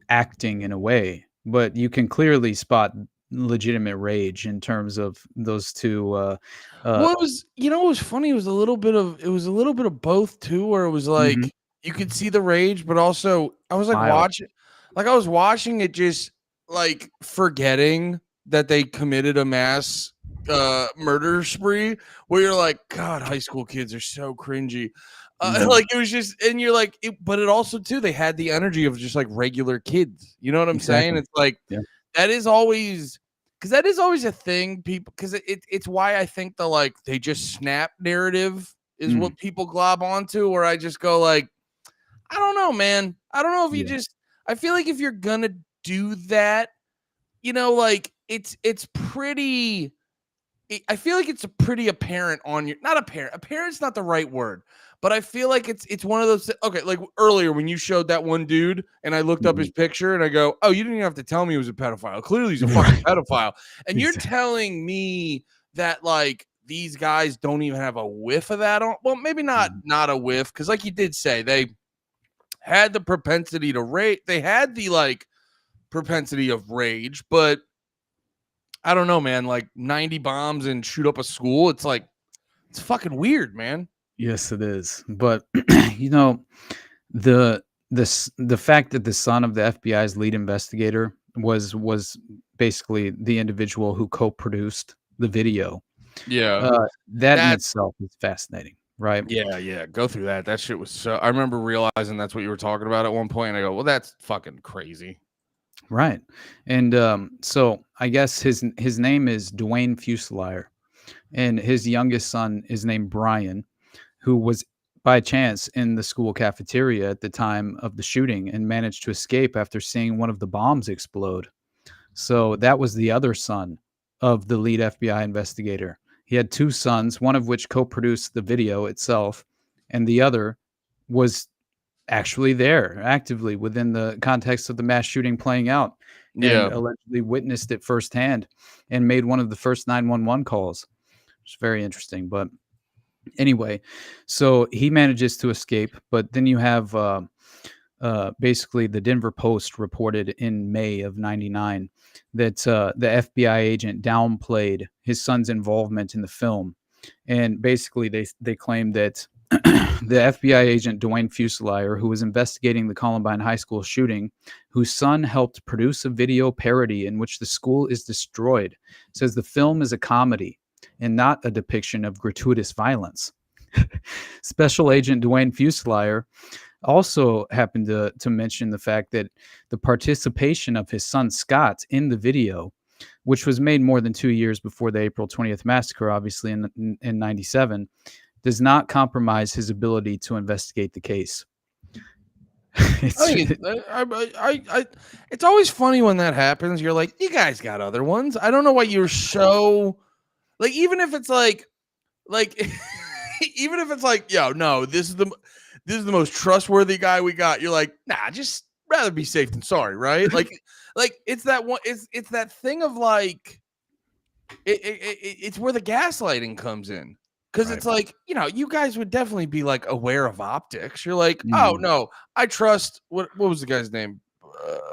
[SPEAKER 2] acting in a way, but you can clearly spot legitimate rage in terms of those two.
[SPEAKER 1] Well, it was, what was funny? It was a little bit of both too, where it was like
[SPEAKER 2] Mhm.
[SPEAKER 1] you could see the rage, but also I was like
[SPEAKER 2] Mild.
[SPEAKER 1] watching it, just like forgetting that they committed a mass murder spree, where you're like, God, high school kids are so cringy. Like it was just, and you're like, but it also too, they had the energy of just like regular kids. You know what I'm saying?
[SPEAKER 2] Exactly.
[SPEAKER 1] It's like
[SPEAKER 2] Yeah.
[SPEAKER 1] that is always a thing, people, because it's why I think they just snap narrative is what people glob onto, where I just go like, I don't know, man. I don't know if you
[SPEAKER 2] Yeah.
[SPEAKER 1] just, I feel like if you're gonna do that, like it's pretty I feel like it's a pretty apparent on your, not apparent. Apparent's not the right word, but I feel like it's one of those. Okay, like earlier when you showed that one dude, and I looked up his picture, and I go, "Oh, you didn't even have to tell me he was a pedophile. Clearly, he's a fucking pedophile." And you're telling me that like these guys don't even have a whiff of that on. Well, maybe not a whiff, because like you did say, they had the propensity to rage. They had the like propensity of rage, but I don't know, man. Like 90 bombs and shoot up a school. It's like, it's fucking weird, man.
[SPEAKER 2] Yes, it is. But you know, the the fact that the son of the FBI's lead investigator was basically the individual who co-produced the video.
[SPEAKER 1] Yeah.
[SPEAKER 2] That in
[SPEAKER 1] That,
[SPEAKER 2] itself is fascinating, right?
[SPEAKER 1] yeah. Go through that. That shit was so. I remember realizing that's what you were talking about at one point. And I go, well, that's fucking crazy.
[SPEAKER 2] Right. And so I guess his name is Dwayne Fuselier, and his youngest son is named Brian, who was by chance in the school cafeteria at the time of the shooting and managed to escape after seeing one of the bombs explode. So that was the other son of the lead FBI investigator. He had two sons, one of which co-produced the video itself, and the other was actually there actively within the context of the mass shooting playing out, and
[SPEAKER 1] Yeah.
[SPEAKER 2] allegedly witnessed it firsthand and made one of the first 911 calls. It's very interesting. But anyway, so he manages to escape, but then you have basically the Denver Post reported in May of '99 that the FBI agent downplayed his son's involvement in the film, and basically they claimed that the FBI agent Dwayne Fuselier, who was investigating the Columbine High School shooting, whose son helped produce a video parody in which the school is destroyed, says the film is a comedy and not a depiction of gratuitous violence. Special Agent Dwayne Fuselier also happened to mention the fact that the participation of his son Scott in the video, which was made more than 2 years before the April 20th massacre, obviously in '97, does not compromise his ability to investigate the case.
[SPEAKER 1] It's always funny when that happens. You're like, you guys got other ones. I don't know why you're so like, even if it's like even if it's like, yo, no, this is the most trustworthy guy we got. You're like, nah, just rather be safe than sorry, right? like it's that one. It's that thing of like, it's where the gaslighting comes in. Because
[SPEAKER 2] Right.
[SPEAKER 1] it's like, you guys would definitely be like aware of optics. You're like, oh no, I trust what was the guy's name?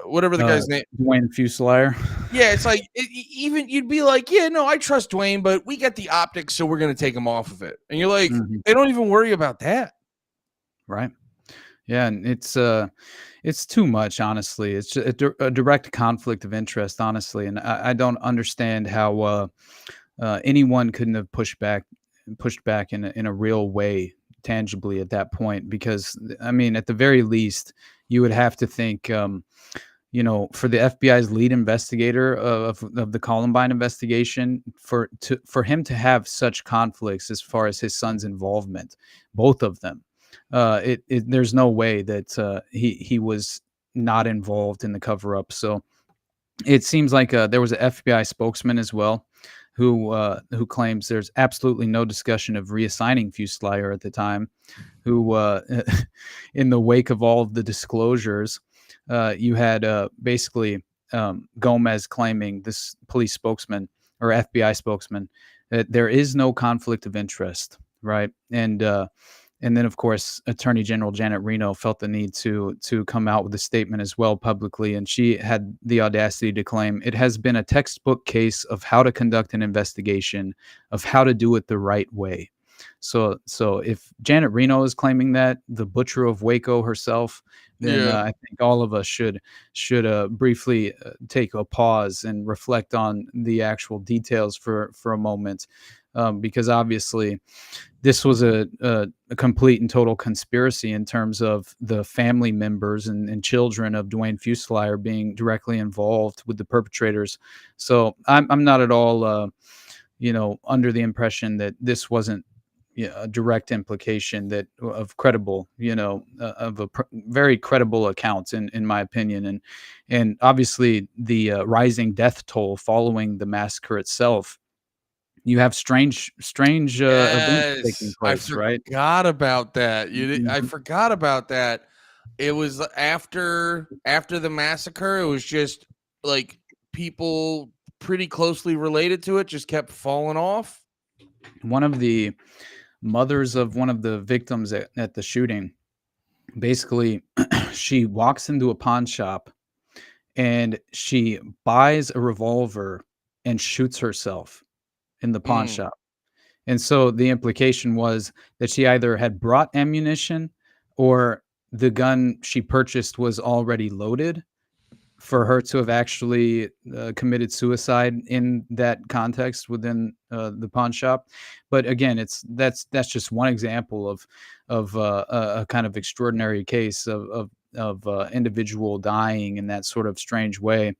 [SPEAKER 1] Whatever the guy's name.
[SPEAKER 2] Dwayne Fuselier.
[SPEAKER 1] Yeah, it's like even you'd be like, yeah, no, I trust Dwayne, but we get the optics, so we're gonna take him off of it. And you're like, they don't even worry about that.
[SPEAKER 2] Right. Yeah, and it's too much, honestly. It's just a direct conflict of interest, honestly, and I don't understand how anyone couldn't have pushed back in a real way, tangibly at that point. Because I mean, at the very least, you would have to think, for the FBI's lead investigator of the Columbine investigation, for him to have such conflicts as far as his son's involvement, both of them. There's no way that he was not involved in the cover up. So it seems like there was an FBI spokesman as well who claims there's absolutely no discussion of reassigning Fuselier at the time. Who in the wake of all of the disclosures, you had basically Gomez claiming, this police spokesman or FBI spokesman, that there is no conflict of interest, right? And then, of course, Attorney General Janet Reno felt the need to come out with a statement as well publicly, and she had the audacity to claim it has been a textbook case of how to conduct an investigation, of how to do it the right way. So if Janet Reno is claiming that, the butcher of Waco herself, then I think all of us should briefly take a pause and reflect on the actual details for a moment. Because obviously this was a complete and total conspiracy in terms of the family members and children of Dwayne Fuselier being directly involved with the perpetrators. So I'm not at all, under the impression that this wasn't a direct implication that of credible, of a very credible account in my opinion. And obviously the rising death toll following the massacre itself, you have strange events taking
[SPEAKER 1] Yes, I
[SPEAKER 2] place, right?
[SPEAKER 1] forgot about that. I
[SPEAKER 2] Mhm.
[SPEAKER 1] forgot about that. It was after the massacre. It was just like people pretty closely related to it just kept falling off.
[SPEAKER 2] One of the mothers of one of the victims at the shooting, basically, she walks into a pawn shop and she buys a revolver and shoots herself in the pawn
[SPEAKER 1] Mm.
[SPEAKER 2] shop. And so the implication was that she either had brought ammunition or the gun she purchased was already loaded for her to have actually committed suicide in that context within the pawn shop. But again, that's just one example of a kind of extraordinary case of individual dying in that sort of strange way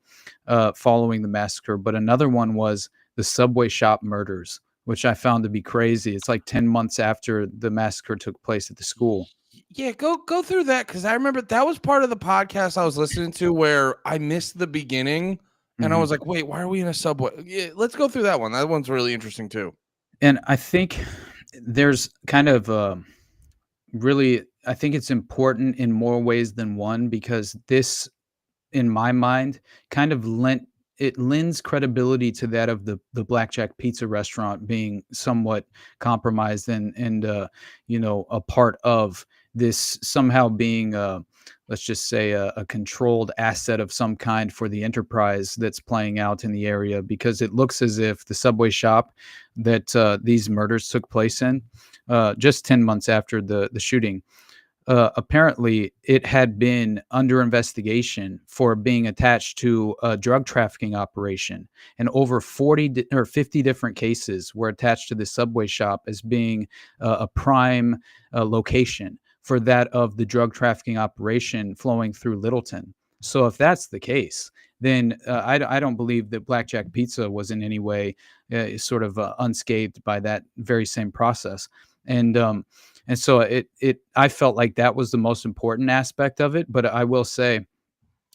[SPEAKER 2] following the massacre. But another one was the subway shop murders, which I found to be crazy. It's like 10 months after the massacre took place at the school.
[SPEAKER 1] Yeah, go through that because I remember that was part of the podcast I was listening to where I missed the beginning and I
[SPEAKER 2] Mhm.
[SPEAKER 1] was like, wait, why are we in a subway? Yeah, let's go through that one. That one's really interesting too.
[SPEAKER 2] And I think there's kind of really, I think it's important in more ways than one because this, in my mind, kind of lends credibility to that of the Blackjack Pizza restaurant being somewhat compromised and a part of this somehow being let's just say a controlled asset of some kind for the enterprise that's playing out in the area because it looks as if the subway shop that these murders took place in just 10 months after the shooting apparently it had been under investigation for being attached to a drug trafficking operation, and over 50 different cases were attached to the subway shop as being a prime location for that of the drug trafficking operation flowing through Littleton. So if that's the case, then I don't believe that Blackjack Pizza was in any way sort of unscathed by that very same process. And and so I felt like that was the most important aspect of it. But I will say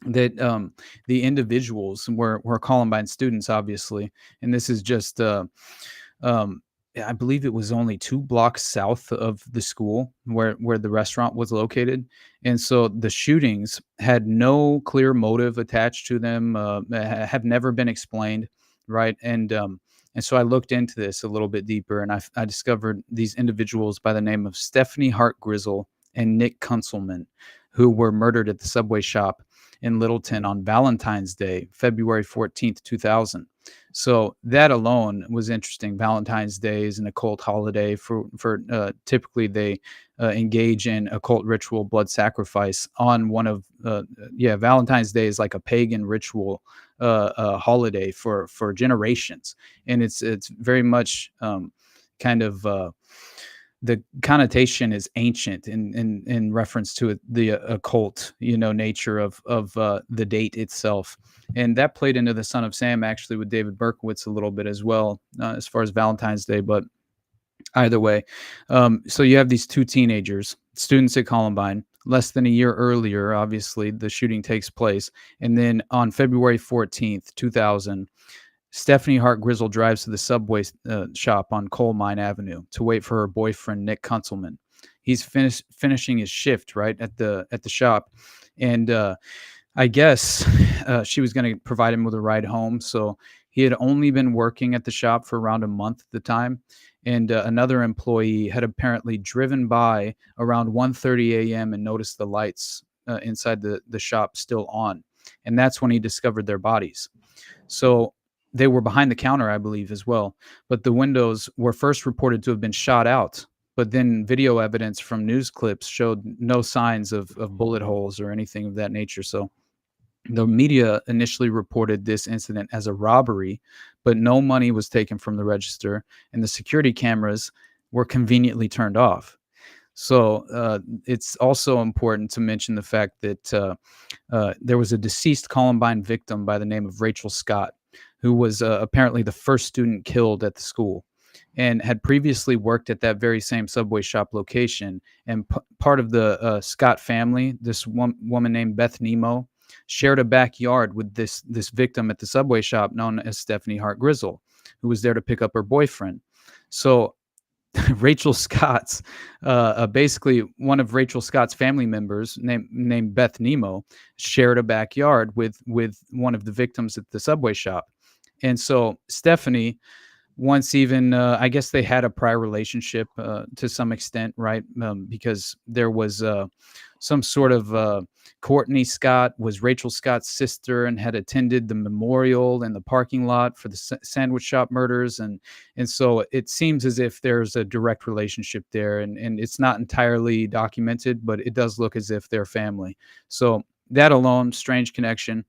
[SPEAKER 2] that the individuals were Columbine students, obviously, and this is just um, I believe it was only 2 blocks south of the school where the restaurant was located, and so the shootings had no clear motive attached to them, have never been explained, right? And so I looked into this a little bit deeper, and I discovered these individuals by the name of Stephanie Hart Grizzle and Nick Kunzelman, who were murdered at the subway shop in Littleton on Valentine's Day, February 14th, 2000. So that alone was interesting. Valentine's Day is an occult holiday for typically they engage in occult ritual blood sacrifice on one of Valentine's Day is like a pagan ritual holiday for generations, and it's very much kind of the connotation is ancient in reference to the occult, nature of the date itself, and that played into the Son of Sam actually with David Berkowitz a little bit as well as far as Valentine's Day, but either way, so you have these two teenagers, students at Columbine. Less than a year earlier, obviously, the shooting takes place, and then on February 14th, 2000. Stephanie Hart Grizzle drives to the subway shop on Coal Mine Avenue to wait for her boyfriend Nick Kunzelman. He's finishing his shift right at the shop, and I guess she was going to provide him with a ride home. So he had only been working at the shop for around a month at the time, and another employee had apparently driven by around 1:30 a.m. and noticed the lights inside the shop still on, and that's when he discovered their bodies. So they were behind the counter, I believe, as well. But the windows were first reported to have been shot out. But then video evidence from news clips showed no signs of bullet holes or anything of that nature. So the media initially reported this incident as a robbery, but no money was taken from the register, and the security cameras were conveniently turned off. So it's also important to mention the fact that there was a deceased Columbine victim by the name of Rachel Scott, who was apparently the first student killed at the school and had previously worked at that very same subway shop location. And part of the Scott family, this woman named Beth Nemo, shared a backyard with this victim at the subway shop known as Stephanie Hart Grizzle, who was there to pick up her boyfriend. So Rachel Scott's basically one of Rachel Scott's family members named Beth Nemo shared a backyard with one of the victims at the Subway shop. And so Stephanie once even I guess they had a prior relationship to some extent, right? Because there was some sort of Courtney Scott was Rachel Scott's sister and had attended the memorial in the parking lot for the sandwich shop murders, and so it seems as if there's a direct relationship there, and it's not entirely documented, but it does look as if they're family. So that alone, strange connection,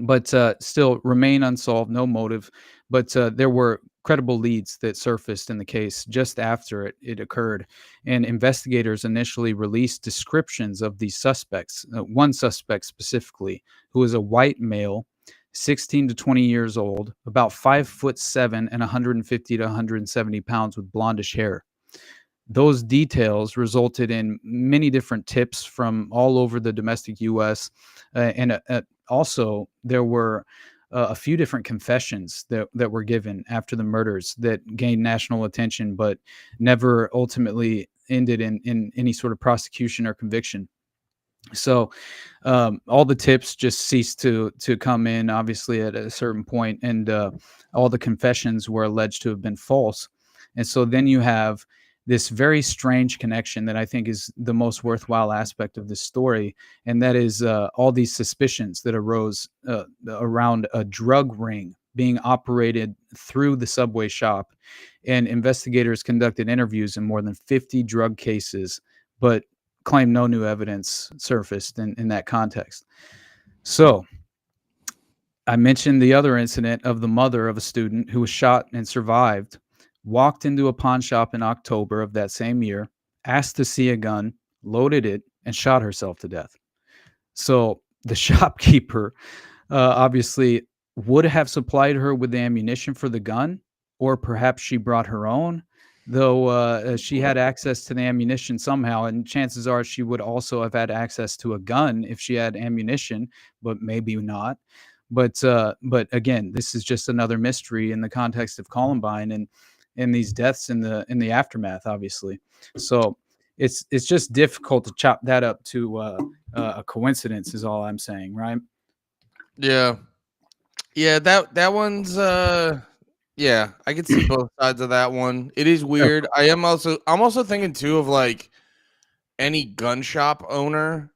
[SPEAKER 2] but still remain unsolved, no motive. But there were credible leads that surfaced in the case just after it occurred. And investigators initially released descriptions of these suspects, one suspect specifically, who was a white male, 16 to 20 years old, about 5'7" and 150 to 170 pounds with blondish hair. Those details resulted in many different tips from all over the domestic U.S. And also there were a few different confessions that were given after the murders that gained national attention, but never ultimately ended in any sort of prosecution or conviction. So all the tips just ceased to come in, obviously, at a certain point, and all the confessions were alleged to have been false. And so then you have this very strange connection that I think is the most worthwhile aspect of this story, and that is all these suspicions that arose around a drug ring being operated through the Subway shop. And investigators conducted interviews in more than 50 drug cases, but claimed no new evidence surfaced in that context. So I mentioned the other incident of the mother of a student who was shot and survived, walked into a pawn shop in October of that same year, asked to see a gun, loaded it, and shot herself to death. So the shopkeeper obviously would have supplied her with the ammunition for the gun, or perhaps she brought her own, though she had access to the ammunition somehow, and chances are she would also have had access to a gun if she had ammunition, but maybe not. But again, this is just another mystery in the context of Columbine and these deaths in the aftermath, obviously. So it's just difficult to chop that up to a coincidence, is all I'm saying, right?
[SPEAKER 1] Yeah, that one's yeah, I can see both sides of that one. It is weird. I'm also thinking too of like any gun shop owner.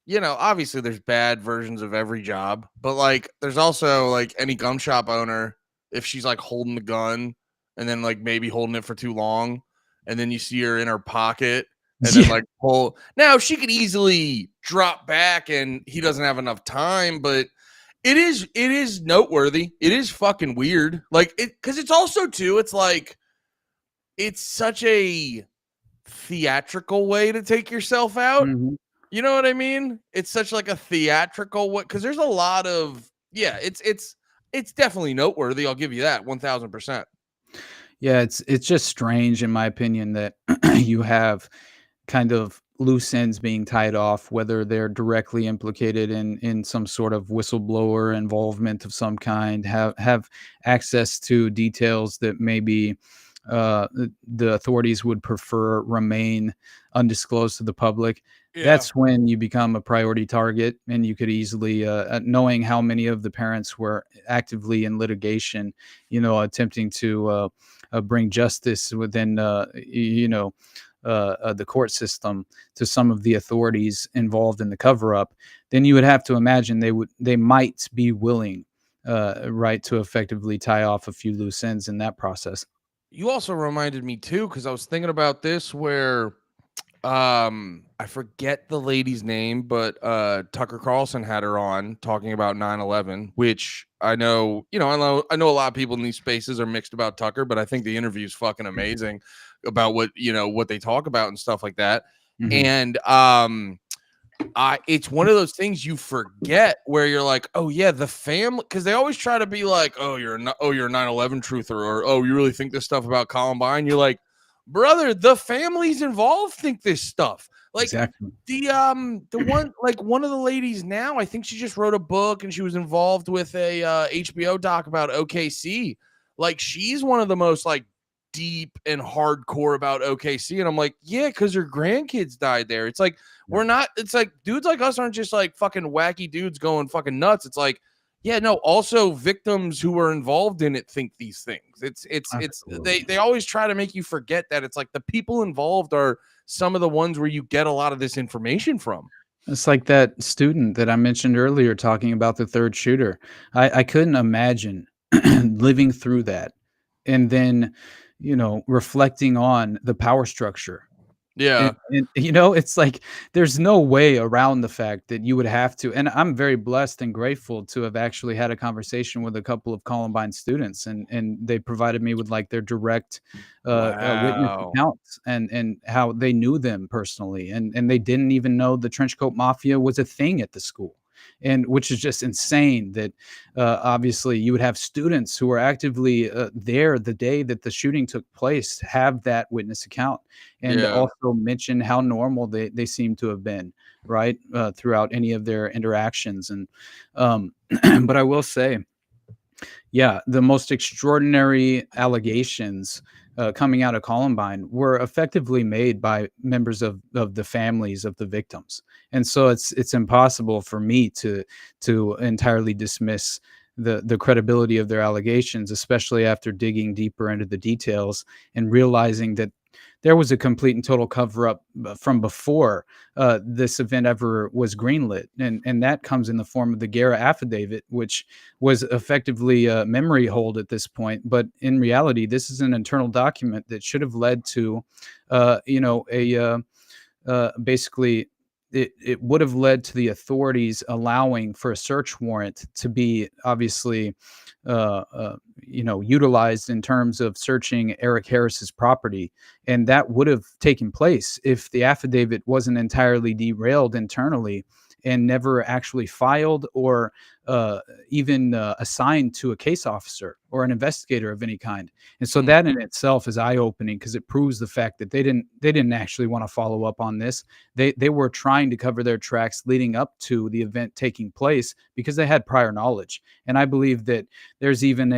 [SPEAKER 1] You know, obviously there's bad versions of every job, but like there's also like any gun shop owner, if she's like holding the gun and then like maybe holding it for too long, and then you see her in her pocket and then like pull. Now she could easily drop back and he doesn't have enough time, but it is noteworthy. It is fucking weird. Like because it's also too, it's like it's such a theatrical way to take yourself out.
[SPEAKER 2] Mm-hmm.
[SPEAKER 1] You know what I mean? It's such like a theatrical way, because there's a lot of it's definitely noteworthy. I'll give you that 1,000%.
[SPEAKER 2] Yeah, it's just strange, in my opinion, that you have kind of loose ends being tied off, whether they're directly implicated in some sort of whistleblower involvement of some kind, have access to details that maybe the authorities would prefer remain undisclosed to the public. Yeah. That's when you become a priority target, and you could easily, knowing how many of the parents were actively in litigation, attempting to bring justice within, the court system to some of the authorities involved in the cover-up, then you would have to imagine they might be willing, right, to effectively tie off a few loose ends in that process.
[SPEAKER 1] You also reminded me too, because I was thinking about this where I forget the lady's name, but Tucker Carlson had her on talking about 9/11, which I know a lot of people in these spaces are mixed about Tucker, but I think the interview is fucking amazing about what they talk about and stuff like that. Mm-hmm. And it's one of those things you forget where you're like, oh yeah, the family, because they always try to be like, you're a 9/11 truther, or oh, you really think this stuff about Columbine? You're like, brother, the families involved think this stuff. Like exactly. The one, like one of the ladies now, I think she just wrote a book and she was involved with a HBO doc about OKC. like she's one of the most like deep and hardcore about OKC. And I'm like, yeah, because her grandkids died there. It's like, we're not, it's like dudes like us aren't just like fucking wacky dudes going fucking nuts. It's like, yeah, no, also victims who were involved in it think these things. It's they always try to make you forget that it's like the people involved are some of the ones where you get a lot of this information from.
[SPEAKER 2] It's like that student that I mentioned earlier talking about the third shooter. I couldn't imagine living through that and then, reflecting on the power structure.
[SPEAKER 1] Yeah.
[SPEAKER 2] And it's like there's no way around the fact that you would have to. And I'm very blessed and grateful to have actually had a conversation with a couple of Columbine students, and they provided me with like their direct witness
[SPEAKER 1] Wow.
[SPEAKER 2] accounts and how they knew them personally, and they didn't even know the trenchcoat mafia was a thing at the school. And which is just insane that obviously you would have students who were actively there the day that the shooting took place have that witness account, and
[SPEAKER 1] Yeah.
[SPEAKER 2] also mention how normal they seem to have been, right, throughout any of their interactions. And but I will say, yeah, the most extraordinary allegations coming out of Columbine were effectively made by members of the families of the victims, and so it's impossible for me to entirely dismiss the credibility of their allegations, especially after digging deeper into the details and realizing that there was a complete and total cover up from before this event ever was greenlit. And that comes in the form of the Guerra affidavit, which was effectively a memory hold at this point. But in reality, this is an internal document that should have led to, basically, it would have led to the authorities allowing for a search warrant to be obviously utilized in terms of searching Eric Harris's property. And that would have taken place if the affidavit wasn't entirely derailed internally and never actually filed or even assigned to a case officer or an investigator of any kind. And so that in itself is eye-opening because it proves the fact that they didn't actually want to follow up on this. They were trying to cover their tracks leading up to the event taking place because they had prior knowledge. And I believe that there's even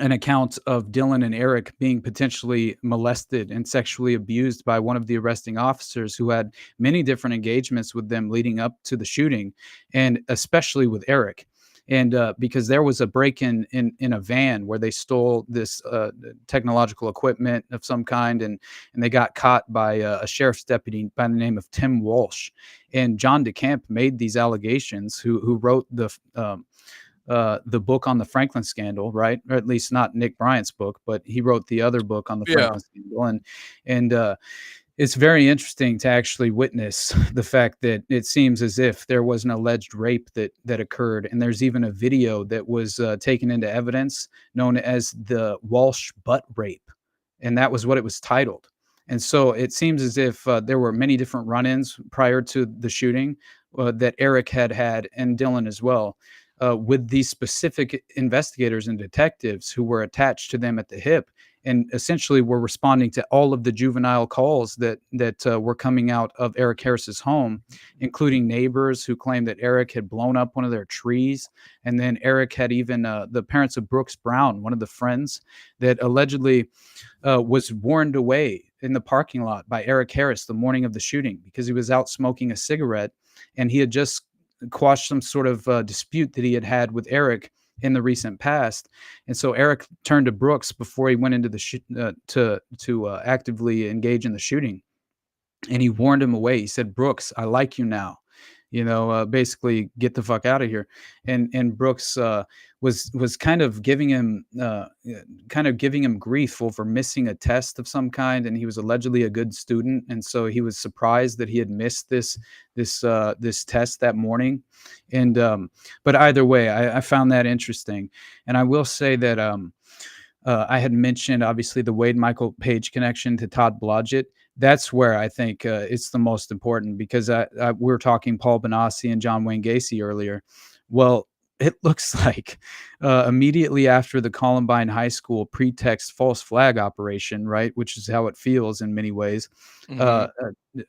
[SPEAKER 2] an account of Dylan and Eric being potentially molested and sexually abused by one of the arresting officers who had many different engagements with them leading up to the shooting, and especially with Eric. And because there was a break-in in a van where they stole this technological equipment of some kind, and they got caught by a sheriff's deputy by the name of Tim Walsh. And John DeCamp made these allegations, who wrote the book on the Franklin scandal, right? Or at least not Nick Bryant's book, but he wrote the other book on the Franklin scandal. And it's very interesting to actually witness the fact that it seems as if there was an alleged rape that occurred. And there's even a video that was taken into evidence known as the Walsh butt rape. And that was what it was titled. And so it seems as if there were many different run-ins prior to the shooting that Eric had, and Dylan as well, with these specific investigators and detectives who were attached to them at the hip, and essentially were responding to all of the juvenile calls that were coming out of Eric Harris's home, including neighbors who claimed that Eric had blown up one of their trees. And then Eric had even the parents of Brooks Brown, one of the friends that allegedly was warned away in the parking lot by Eric Harris the morning of the shooting because he was out smoking a cigarette, and he had just quashed some sort of dispute that he had with Eric in the recent past. And so Eric turned to Brooks before he went into the to actively engage in the shooting, and he warned him away. He said, "Brooks, I like you now. Basically get the fuck out of here." And Brooks was kind of giving him grief over missing a test of some kind, and he was allegedly a good student, and so he was surprised that he had missed this test that morning. And but either way, I found that interesting. And I will say that I had mentioned obviously the Wade Michael Page connection to Todd Blodgett. That's where I think it's the most important, because we were talking Paul Benassi and John Wayne Gacy earlier. Well, it looks like immediately after the Columbine High School pretext false flag operation, right, which is how it feels in many ways,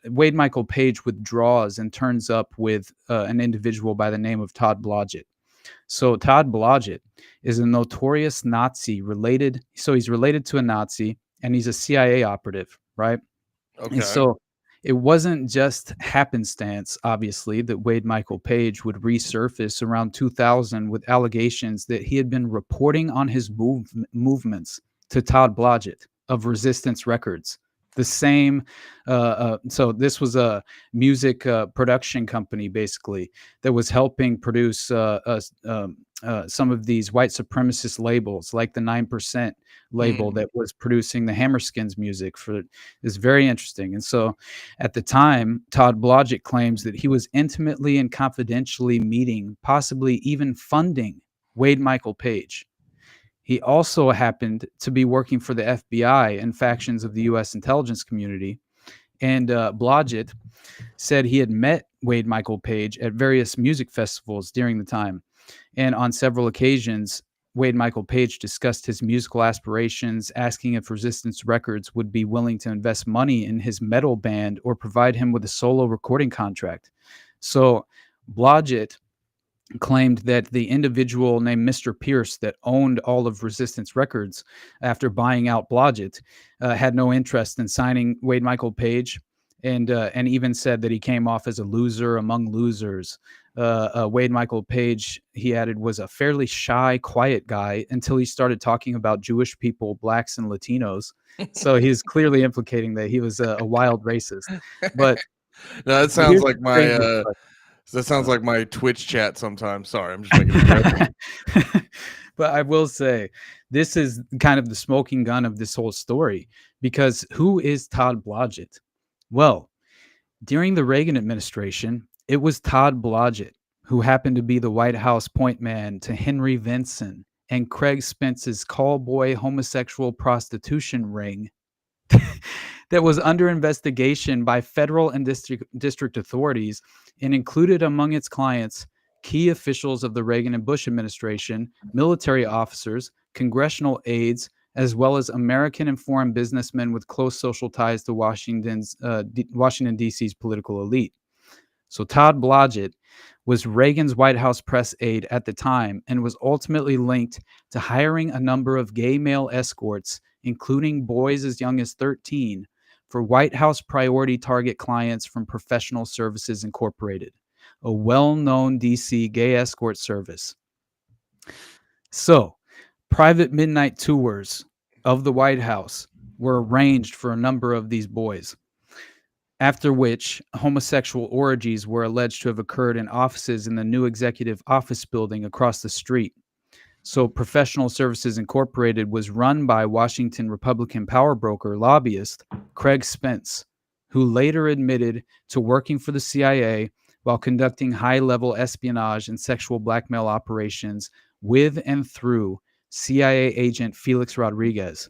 [SPEAKER 2] Wade Michael Page withdraws and turns up with an individual by the name of Todd Blodgett. So Todd Blodgett is a notorious Nazi related. So he's related to a Nazi, and he's a CIA operative, right? And
[SPEAKER 1] Okay.
[SPEAKER 2] so it wasn't just happenstance, obviously, that Wade Michael Page would resurface around 2000 with allegations that he had been reporting on his movements to Todd Blodgett of Resistance Records. The same, so this was a music production company, basically, that was helping produce some of these white supremacist labels, like the 9% label that was producing the Hammerskins music for. Is very interesting. And so at the time, Todd Blodgett claims that he was intimately and confidentially meeting, possibly even funding Wade Michael Page. He also happened to be working for the FBI and factions of the U.S. intelligence community. And Blodgett said he had met Wade Michael Page at various music festivals during the time. And on several occasions, Wade Michael Page discussed his musical aspirations, asking if Resistance Records would be willing to invest money in his metal band or provide him with a solo recording contract. So Blodgett claimed that the individual named Mr. Pierce that owned all of Resistance Records after buying out Blodgett had no interest in signing Wade Michael Page, and even said that he came off as a loser among losers. Wade Michael Page, he added, was a fairly shy, quiet guy until he started talking about Jewish people, blacks, and Latinos. So he's clearly implicating that he was a wild racist. But
[SPEAKER 1] No, that sounds like my that sounds like my Twitch chat sometimes. Sorry, I'm just making a joke.
[SPEAKER 2] But I will say, this is kind of the smoking gun of this whole story, because who is Todd Blodgett? Well, during the Reagan administration, it was Todd Blodgett who happened to be the White House point man to Henry Vinson and Craig Spence's callboy homosexual prostitution ring that was under investigation by federal and district authorities, and included among its clients key officials of the Reagan and Bush administration, military officers, congressional aides, as well as American and foreign businessmen with close social ties to Washington, D.C.'s political elite. So Todd Blodgett was Reagan's White House press aide at the time and was ultimately linked to hiring a number of gay male escorts, including boys as young as 13, for White House priority target clients from Professional Services Incorporated, a well-known DC gay escort service. So, private midnight tours of the White House were arranged for a number of these boys, after which homosexual orgies were alleged to have occurred in offices in the new executive office building across the street. So Professional Services Incorporated was run by Washington Republican power broker lobbyist Craig Spence, who later admitted to working for the CIA while conducting high-level espionage and sexual blackmail operations with and through CIA agent Felix Rodriguez.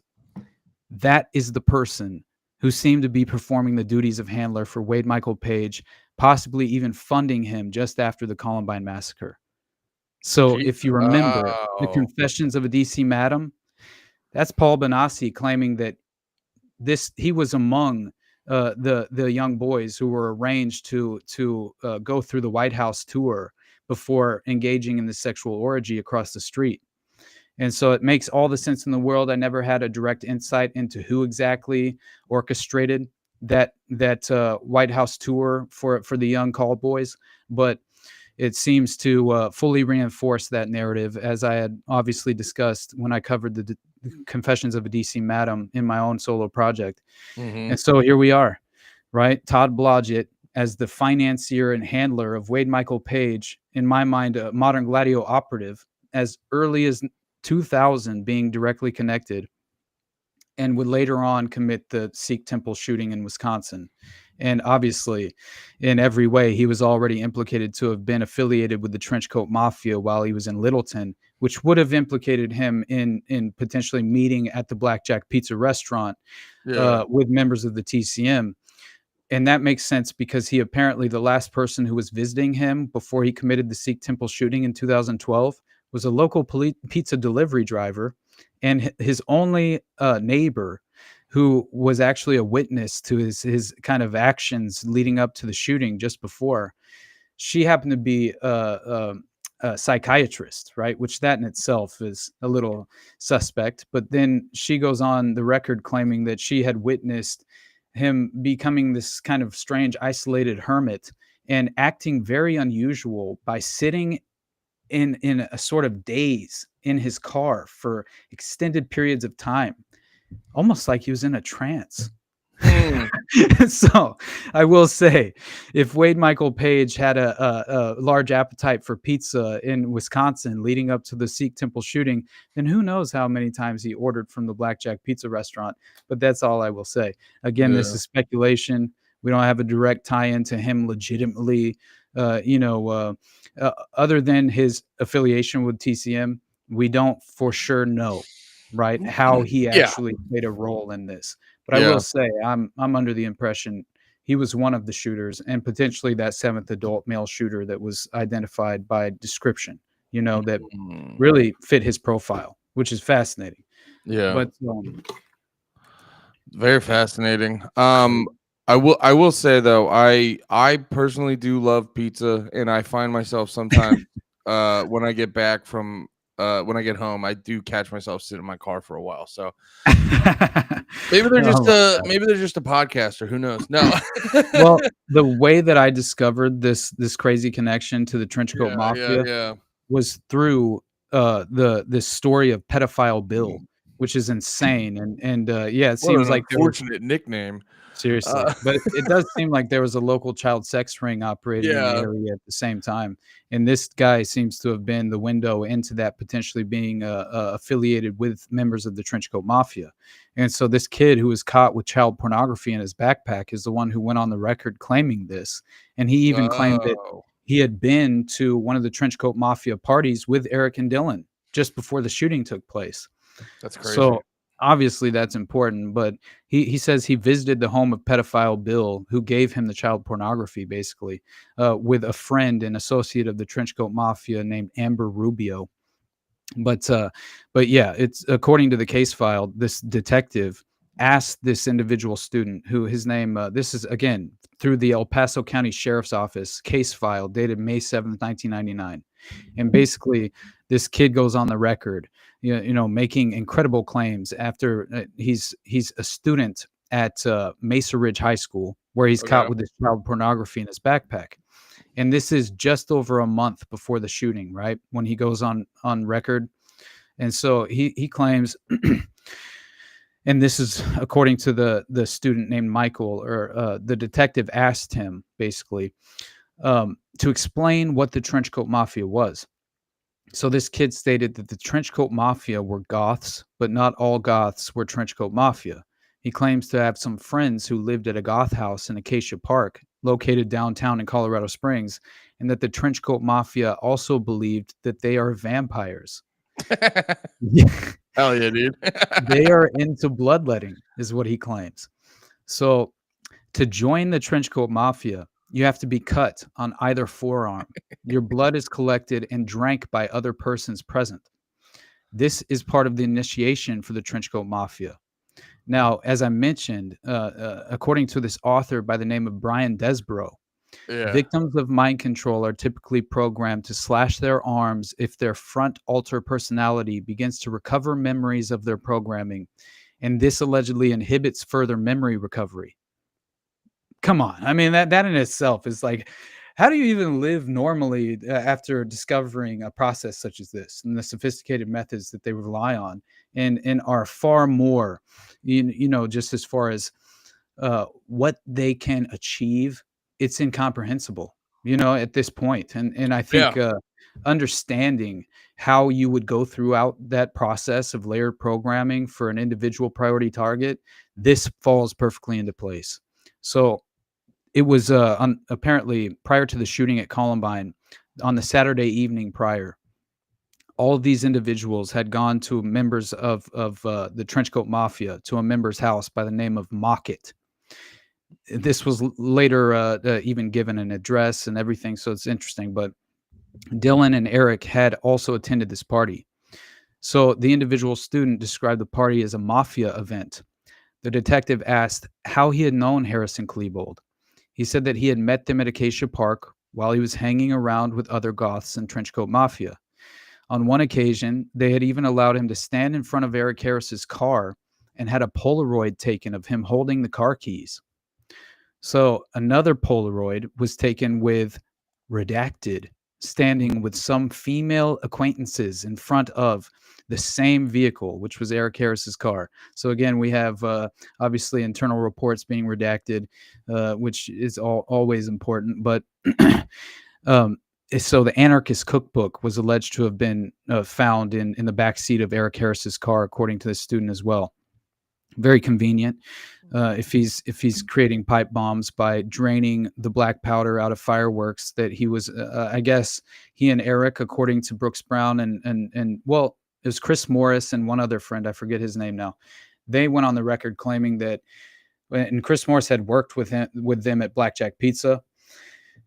[SPEAKER 2] That is the person who seemed to be performing the duties of handler for Wade Michael Page, possibly even funding him just after the Columbine massacre. So if you remember the Confessions of a DC Madam, that's Paul Benassi claiming that he was among the young boys who were arranged to go through the White House tour before engaging in the sexual orgy across the street. And so it makes all the sense in the world. I never had a direct insight into who exactly orchestrated that White House tour for the young call boys, but it seems to fully reinforce that narrative, as I had obviously discussed when I covered the Confessions of a DC Madam in my own solo project.
[SPEAKER 1] Mm-hmm.
[SPEAKER 2] And so here we are, right? Todd Blodgett as the financier and handler of Wade Michael Page, in my mind, a modern Gladio operative, as early as 2000, being directly connected, and would later on commit the Sikh temple shooting in Wisconsin. And obviously, in every way, he was already implicated to have been affiliated with the Trenchcoat Mafia while he was in Littleton, which would have implicated him in potentially meeting at the Blackjack Pizza restaurant with members of the TCM. And that makes sense because he apparently, the last person who was visiting him before he committed the Sikh temple shooting in 2012 was a local pizza delivery driver, and his only neighbor, who was actually a witness to his kind of actions leading up to the shooting just before. She happened to be psychiatrist, right? Which that in itself is a little suspect. But then she goes on the record claiming that she had witnessed him becoming this kind of strange, isolated hermit and acting very unusual by sitting in a sort of daze in his car for extended periods of time, almost like he was in a trance. So I will say, if Wade Michael Page had a large appetite for pizza in Wisconsin leading up to the Sikh temple shooting, then who knows how many times he ordered from the Blackjack Pizza restaurant. But that's all I will say. Again, this is speculation. We don't have a direct tie-in to him legitimately, other than his affiliation with TCM. We don't for sure know, right, how he actually played a role in this. But I will say, I'm under the impression he was one of the shooters and potentially that seventh adult male shooter that was identified by description, that really fit his profile, which is fascinating.
[SPEAKER 1] Yeah.
[SPEAKER 2] But
[SPEAKER 1] very fascinating. I will say though, I personally do love pizza, and I find myself sometimes when I get back from when I get home, I do catch myself sitting in my car for a while. So maybe they're just a podcaster. Who knows? No.
[SPEAKER 2] Well, the way that I discovered this crazy connection to the Trenchcoat Mafia was through this story of Pedophile Bill, which is insane. And it seems like
[SPEAKER 1] unfortunate nickname.
[SPEAKER 2] Seriously, but it does seem like there was a local child sex ring operating in the area at the same time. And this guy seems to have been the window into that, potentially being affiliated with members of the Trenchcoat Mafia. And so this kid who was caught with child pornography in his backpack is the one who went on the record claiming this. And he even claimed that he had been to one of the Trenchcoat Mafia parties with Eric and Dylan just before the shooting took place.
[SPEAKER 1] That's crazy.
[SPEAKER 2] So obviously that's important, but he says he visited the home of Pedophile Bill, who gave him the child pornography, basically, with a friend and associate of the Trenchcoat Mafia named Amber Rubio. But yeah, it's according to the case file, this detective asked this individual student, who his name, this is again through the El Paso County Sheriff's Office case file dated May 7th, 1999. And basically this kid goes on the record, making incredible claims after he's a student at Mesa Ridge High School, where he's caught with his child pornography in his backpack. And this is just over a month before the shooting, right? When he goes on record. And so he claims, and this is according to the student named Michael, or the detective asked him basically to explain what the Trenchcoat Mafia was. So this kid stated that the Trenchcoat Mafia were goths, but not all goths were Trenchcoat Mafia. He claims to have some friends who lived at a goth house in Acacia Park, located downtown in Colorado Springs, and that the Trenchcoat Mafia also believed that they are vampires.
[SPEAKER 1] Hell yeah, dude.
[SPEAKER 2] They are into bloodletting, is what he claims. So to join the Trenchcoat Mafia, you have to be cut on either forearm. Your blood is collected and drank by other persons present. This is part of the initiation for the Trenchcoat Mafia. Now, as I mentioned, according to this author by the name of Brian Desborough, victims of mind control are typically programmed to slash their arms if their front alter personality begins to recover memories of their programming, and this allegedly inhibits further memory recovery. Come on. I mean, that in itself is like, how do you even live normally after discovering a process such as this, and the sophisticated methods that they rely on and are far more, just as far as what they can achieve, it's incomprehensible, at this point. And I think understanding how you would go throughout that process of layered programming for an individual priority target, this falls perfectly into place. So it was apparently prior to the shooting at Columbine, on the Saturday evening prior, all of these individuals had gone to members of the Trenchcoat Mafia, to a member's house by the name of Mockett. This was later even given an address and everything, so it's interesting. But Dylan and Eric had also attended this party. So the individual student described the party as a mafia event. The detective asked how he had known Harrison Klebold. He said that he had met them at Acacia Park, while he was hanging around with other Goths and Trenchcoat Mafia. On one occasion, they had even allowed him to stand in front of Eric Harris's car and had a Polaroid taken of him holding the car keys. So another Polaroid was taken with redacted, standing with some female acquaintances in front of the same vehicle, which was Eric Harris's car. So again, we have obviously internal reports being redacted, which is always important. But so the Anarchist Cookbook was alleged to have been found in the back seat of Eric Harris's car, according to the student as well. Very convenient if he's creating pipe bombs by draining the black powder out of fireworks that he was. I guess he and Eric, according to Brooks Brown and well, it was Chris Morris and one other friend, I forget his name now. They went on the record claiming that, and Chris Morris had worked with them at Blackjack Pizza.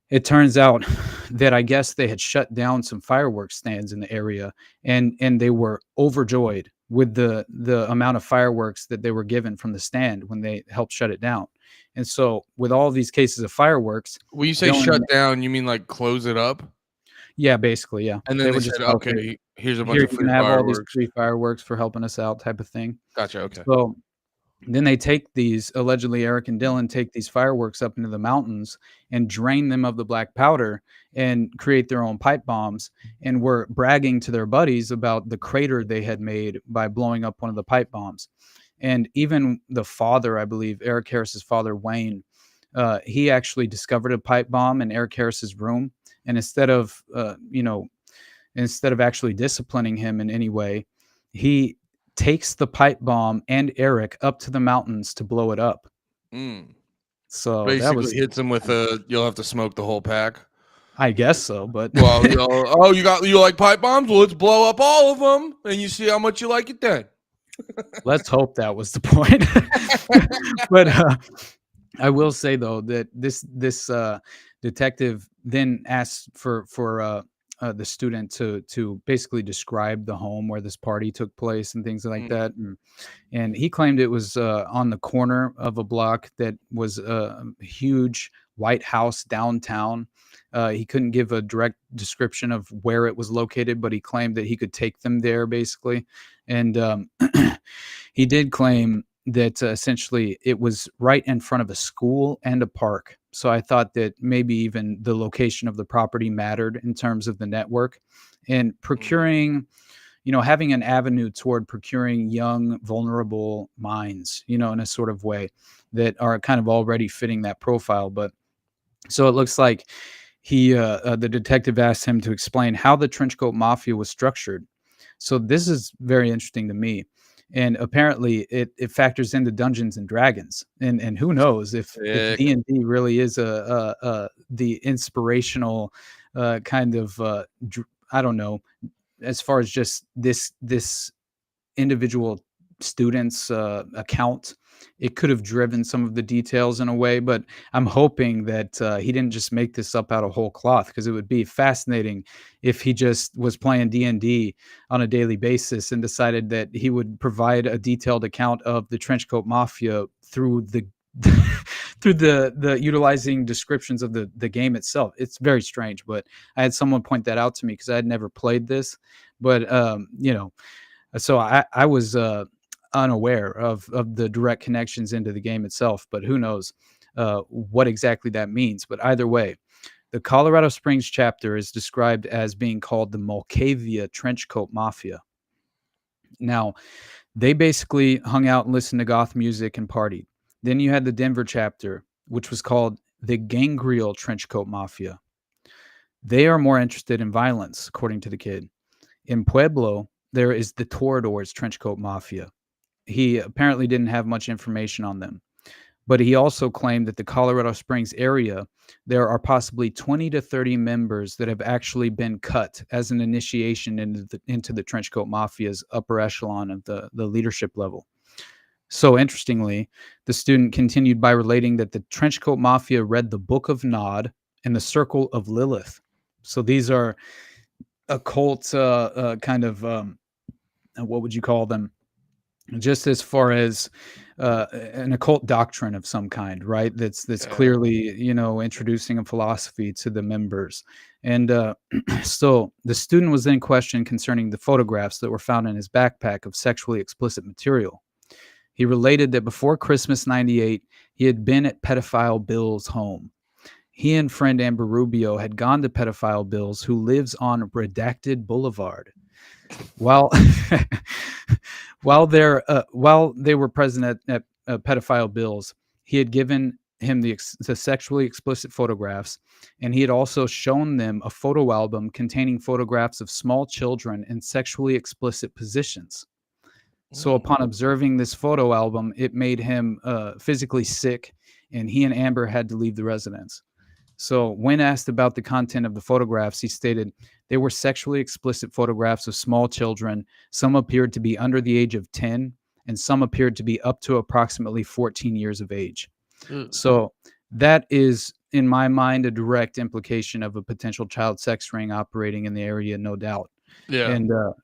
[SPEAKER 2] It turns out that I guess they had shut down some fireworks stands in the area, and they were overjoyed with the amount of fireworks that they were given from the stand when they helped shut it down. And so with all these cases of fireworks,
[SPEAKER 1] When you say shut down, you mean like close it up?
[SPEAKER 2] yeah, basically, yeah.
[SPEAKER 1] And then they
[SPEAKER 2] were
[SPEAKER 1] said,
[SPEAKER 2] just
[SPEAKER 1] okay, here's a bunch
[SPEAKER 2] here
[SPEAKER 1] of
[SPEAKER 2] you
[SPEAKER 1] free
[SPEAKER 2] can have all these
[SPEAKER 1] fireworks.
[SPEAKER 2] free fireworks for helping us out, type of thing.
[SPEAKER 1] Gotcha. Okay.
[SPEAKER 2] So then they take these, allegedly Eric and Dylan take these fireworks up into the mountains and drain them of the black powder and create their own pipe bombs, and were bragging to their buddies about the crater they had made by blowing up one of the pipe bombs. And even the father, I believe, Eric Harris's father, Wayne, he actually discovered a pipe bomb in Eric Harris's room. And instead of actually disciplining him in any way, he takes the pipe bomb and Eric up to the mountains to blow it up. So
[SPEAKER 1] basically
[SPEAKER 2] that was,
[SPEAKER 1] hits him with you'll have to smoke the whole pack.
[SPEAKER 2] I guess so, but
[SPEAKER 1] Well, you like pipe bombs? Well, let's blow up all of them, and you see how much you like it then.
[SPEAKER 2] let's hope that was the point. But I will say though that this detective then asked for the student to basically describe the home where this party took place and things like that, and he claimed it was on the corner of a block that was a huge white house downtown. He couldn't give a direct description of where it was located, but he claimed that he could take them there basically, and he did claim that essentially it was right in front of a school and a park. So I thought that maybe even the location of the property mattered in terms of the network, and procuring, having an avenue toward procuring young, vulnerable minds, in a sort of way that are kind of already fitting that profile. But so it looks like the detective asked him to explain how the Trenchcoat Mafia was structured. So this is very interesting to me. And apparently it factors into Dungeons and Dragons, and who knows if D&D really is the inspirational kind of I don't know, as far as just this individual student's account. It could have driven some of the details in a way, but I'm hoping that he didn't just make this up out of whole cloth, because it would be fascinating if he just was playing D&D on a daily basis and decided that he would provide a detailed account of the Trenchcoat Mafia through the through the utilizing descriptions of the game itself. It's very strange, but I had someone point that out to me because I had never played this, but so I was unaware of the direct connections into the game itself, but who knows what exactly that means. But either way, the Colorado Springs chapter is described as being called the Mulcavia Trenchcoat Mafia. Now, they basically hung out and listened to goth music and partied. Then you had the Denver chapter, which was called the Gangrel Trenchcoat Mafia. They are more interested in violence, according to the kid. In Pueblo, there is the Toreadors Trenchcoat Mafia. He apparently didn't have much information on them, but he also claimed that the Colorado Springs area, there are possibly 20 to 30 members that have actually been cut as an initiation into the Trenchcoat Mafia's upper echelon of the leadership level. So interestingly, the student continued by relating that the Trenchcoat Mafia read the Book of Nod and the Circle of Lilith. So these are occult kind of, what would you call them? just as far as an occult doctrine of some kind, right? That's
[SPEAKER 1] Yeah.
[SPEAKER 2] clearly, introducing a philosophy to the members. And so the student was then questioned concerning the photographs that were found in his backpack of sexually explicit material. He related that before Christmas '98, he had been at pedophile Bill's home. He and friend Amber Rubio had gone to pedophile Bill's, who lives on Redacted Boulevard. While while they were present at pedophile Bill's, he had given him the sexually explicit photographs, and he had also shown them a photo album containing photographs of small children in sexually explicit positions. So upon observing this photo album, it made him physically sick, and he and Amber had to leave the residence. So when asked about the content of the photographs, he stated they were sexually explicit photographs of small children. Some appeared to be under the age of 10, and some appeared to be up to approximately 14 years of age. So that is, in my mind, a direct implication of a potential child sex ring operating in the area, no doubt.
[SPEAKER 1] Yeah.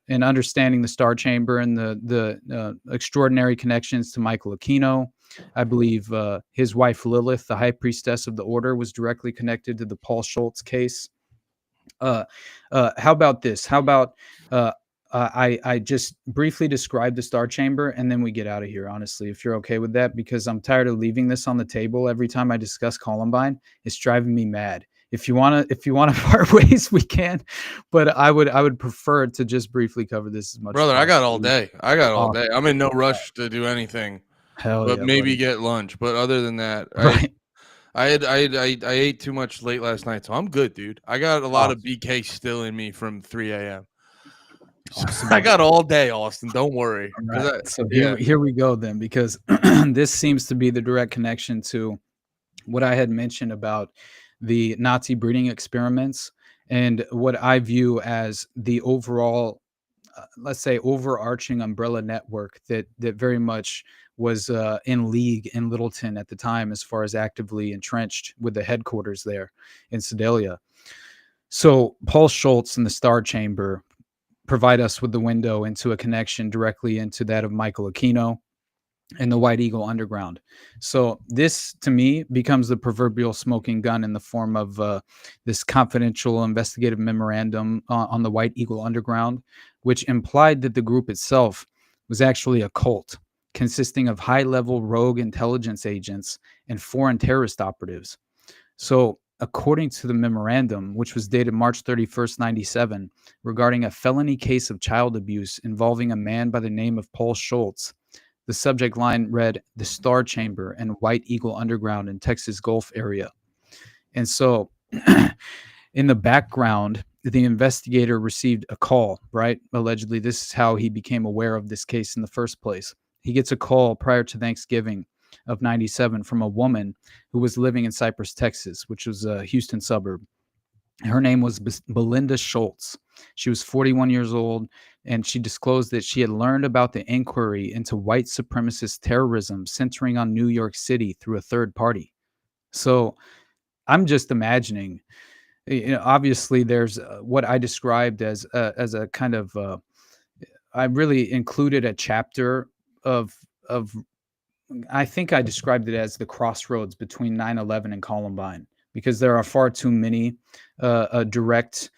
[SPEAKER 2] And understanding the Star Chamber and the extraordinary connections to Michael Aquino, I believe his wife Lilith, the high priestess of the order, was directly connected to the Paul Schultz case. How about this? How about I just briefly describe the Star Chamber and then we get out of here, honestly, if you're okay with that, because I'm tired of leaving this on the table every time I discuss Columbine. It's driving me mad. If you wanna part ways, we can, but I would prefer to just briefly cover this as much.
[SPEAKER 1] Brother,
[SPEAKER 2] as
[SPEAKER 1] I got all
[SPEAKER 2] possible.
[SPEAKER 1] day. I got all
[SPEAKER 2] Awesome.
[SPEAKER 1] day. I'm in no rush to do anything,
[SPEAKER 2] Hell
[SPEAKER 1] but
[SPEAKER 2] yeah,
[SPEAKER 1] maybe
[SPEAKER 2] buddy.
[SPEAKER 1] get lunch. But other than that,
[SPEAKER 2] Right.
[SPEAKER 1] I ate too much late last night, so I'm good, dude. I got a lot of BK still in me from 3 a.m.
[SPEAKER 2] Awesome.
[SPEAKER 1] I got all day, Austin. Don't worry.
[SPEAKER 2] All
[SPEAKER 1] 'Cause
[SPEAKER 2] right. So
[SPEAKER 1] yeah.
[SPEAKER 2] here we go then, because this seems to be the direct connection to what I had mentioned about the Nazi breeding experiments and what I view as the overall, let's say, overarching umbrella network that very much was in league in Littleton at the time, as far as actively entrenched with the headquarters there in Sedalia. So Paul Schultz and the Star Chamber provide us with the window into a connection directly into that of Michael Aquino and the White Eagle Underground. So this, to me, becomes the proverbial smoking gun in the form of this confidential investigative memorandum on the White Eagle Underground, which implied that the group itself was actually a cult consisting of high-level rogue intelligence agents and foreign terrorist operatives. So according to the memorandum, which was dated March 31st, 97, regarding a felony case of child abuse involving a man by the name of Paul Schultz, the subject line read, "The Star Chamber and White Eagle Underground in Texas Gulf area." And so in the background, the investigator received a call, right? Allegedly, this is how he became aware of this case in the first place. He gets a call prior to Thanksgiving of 97 from a woman who was living in Cypress, Texas, which was a Houston suburb. Her name was Belinda Schultz. She was 41 years old, and she disclosed that she had learned about the inquiry into white supremacist terrorism centering on New York City through a third party. So I'm just imagining, obviously there's what I described as a kind of, I really included a chapter of, I think I described it as the crossroads between 9/11 and Columbine, because there are far too many direct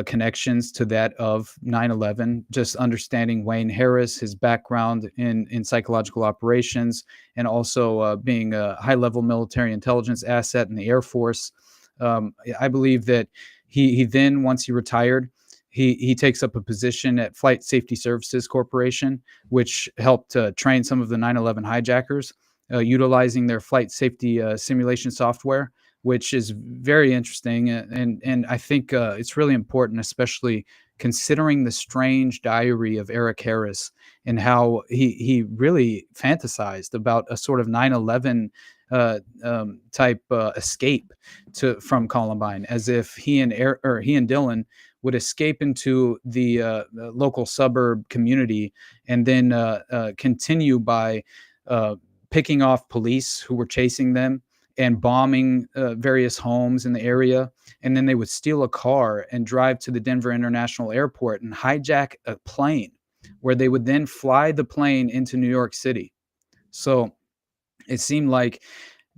[SPEAKER 2] connections to that of 9/11. Just understanding Wayne Harris, his background in psychological operations, and also being a high-level military intelligence asset in the Air Force. I believe that he then, once he retired, he takes up a position at Flight Safety Services Corporation, which helped train some of the 9/11 hijackers, utilizing their flight safety simulation software, which is very interesting. And I think it's really important, especially considering the strange diary of Eric Harris and how he really fantasized about a sort of 9/11 type escape from Columbine, as if he and Dylan would escape into the local suburb community and then continue by picking off police who were chasing them and bombing various homes in the area. And then they would steal a car and drive to the Denver International Airport and hijack a plane where they would then fly the plane into New York City. So it seemed like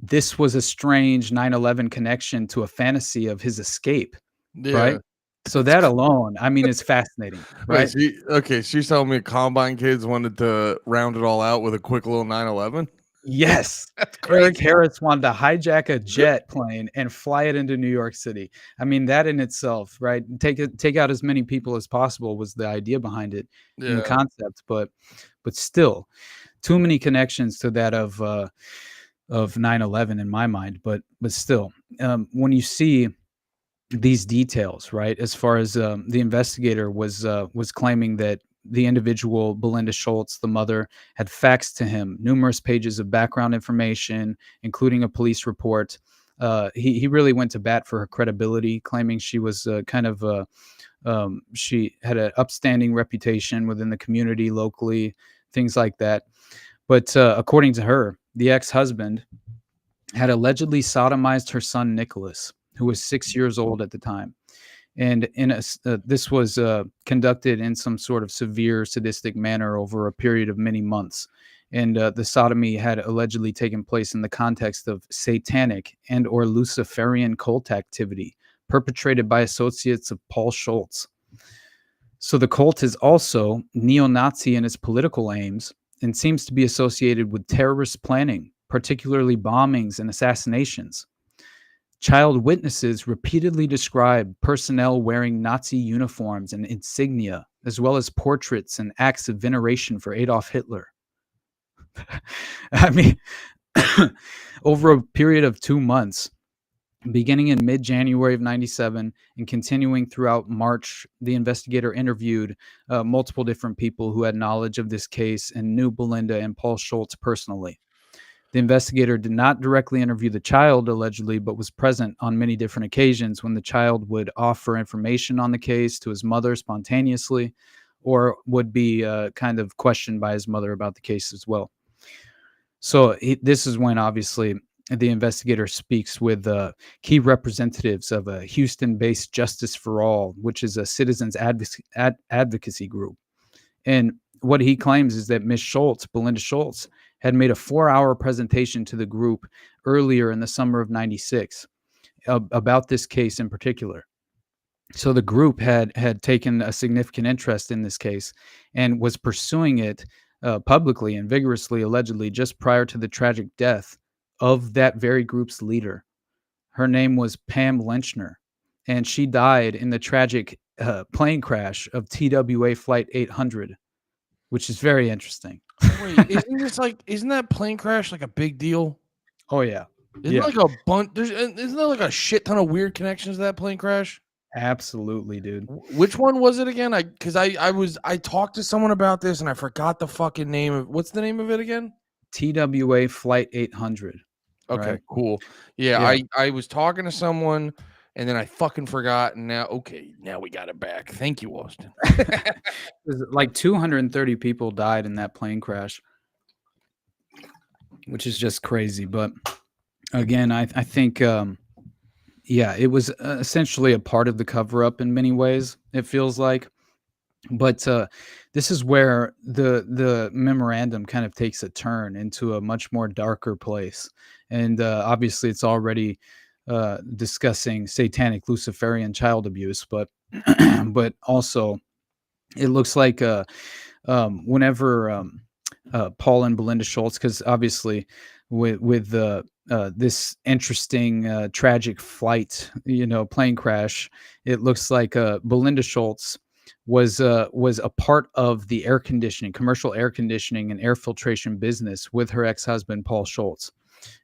[SPEAKER 2] this was a strange 9/11 connection to a fantasy of his escape,
[SPEAKER 1] Yeah.
[SPEAKER 2] right? So that alone, I mean, is fascinating, right?
[SPEAKER 1] Wait, okay, she's telling me Columbine kids wanted to round it all out with a quick little 9/11?
[SPEAKER 2] Yes.
[SPEAKER 1] That's
[SPEAKER 2] Eric
[SPEAKER 1] crazy.
[SPEAKER 2] Harris wanted to hijack a jet plane and fly it into New York City. I mean, that in itself, right? Take out as many people as possible was the idea behind it in the
[SPEAKER 1] Yeah.
[SPEAKER 2] concept, but still, too many connections to that of 9/11 in my mind. But still, when you see these details, right? As far as the investigator was claiming that the individual Belinda Schultz, the mother, had faxed to him numerous pages of background information, including a police report. He really went to bat for her credibility, claiming she was she had an upstanding reputation within the community locally, things like that. But according to her, the ex-husband had allegedly sodomized her son Nicholas, who was 6 years old at the time. And this was conducted in some sort of severe sadistic manner over a period of many months. And the sodomy had allegedly taken place in the context of satanic and or Luciferian cult activity perpetrated by associates of Paul Schultz. So the cult is also neo-Nazi in its political aims and seems to be associated with terrorist planning, particularly bombings and assassinations. Child witnesses repeatedly describe personnel wearing Nazi uniforms and insignia, as well as portraits and acts of veneration for Adolf Hitler. I mean, over a period of 2 months, beginning in mid-January of 97 and continuing throughout March, the investigator interviewed multiple different people who had knowledge of this case and knew Belinda and Paul Schultz personally. The investigator did not directly interview the child, allegedly, but was present on many different occasions when the child would offer information on the case to his mother spontaneously, or would be kind of questioned by his mother about the case as well. So this is when, obviously, the investigator speaks with key representatives of a Houston-based Justice for All, which is a citizens advocacy group. And what he claims is that Miss Schultz, Belinda Schultz, had made a 4-hour presentation to the group earlier in the summer of 96 about this case in particular. So the group had taken a significant interest in this case and was pursuing it publicly and vigorously, allegedly, just prior to the tragic death of that very group's leader. Her name was Pam Lenchner, and she died in the tragic plane crash of TWA Flight 800, which is very interesting.
[SPEAKER 1] Wait, isn't that plane crash like a big deal?
[SPEAKER 2] Oh, yeah.
[SPEAKER 1] Isn't like a bunch? Isn't there like a shit ton of weird connections to that plane crash?
[SPEAKER 2] Absolutely, dude.
[SPEAKER 1] Which one was it again? I talked to someone about this and I forgot the fucking name of. What's the name of it again?
[SPEAKER 2] TWA Flight 800.
[SPEAKER 1] Okay,
[SPEAKER 2] right?
[SPEAKER 1] cool. Yeah, I was talking to someone and then I fucking forgot, and now we got it back. Thank you, Austin.
[SPEAKER 2] Like 230 people died in that plane crash, which is just crazy. But again, I think, it was essentially a part of the cover-up in many ways, it feels like. But this is where the memorandum kind of takes a turn into a much more darker place. And obviously, it's already discussing satanic Luciferian child abuse, but but also it looks like whenever Paul and Belinda Schultz, because obviously with this interesting tragic flight, plane crash, it looks like Belinda Schultz was a part of the commercial air conditioning and air filtration business with her ex-husband, Paul Schultz.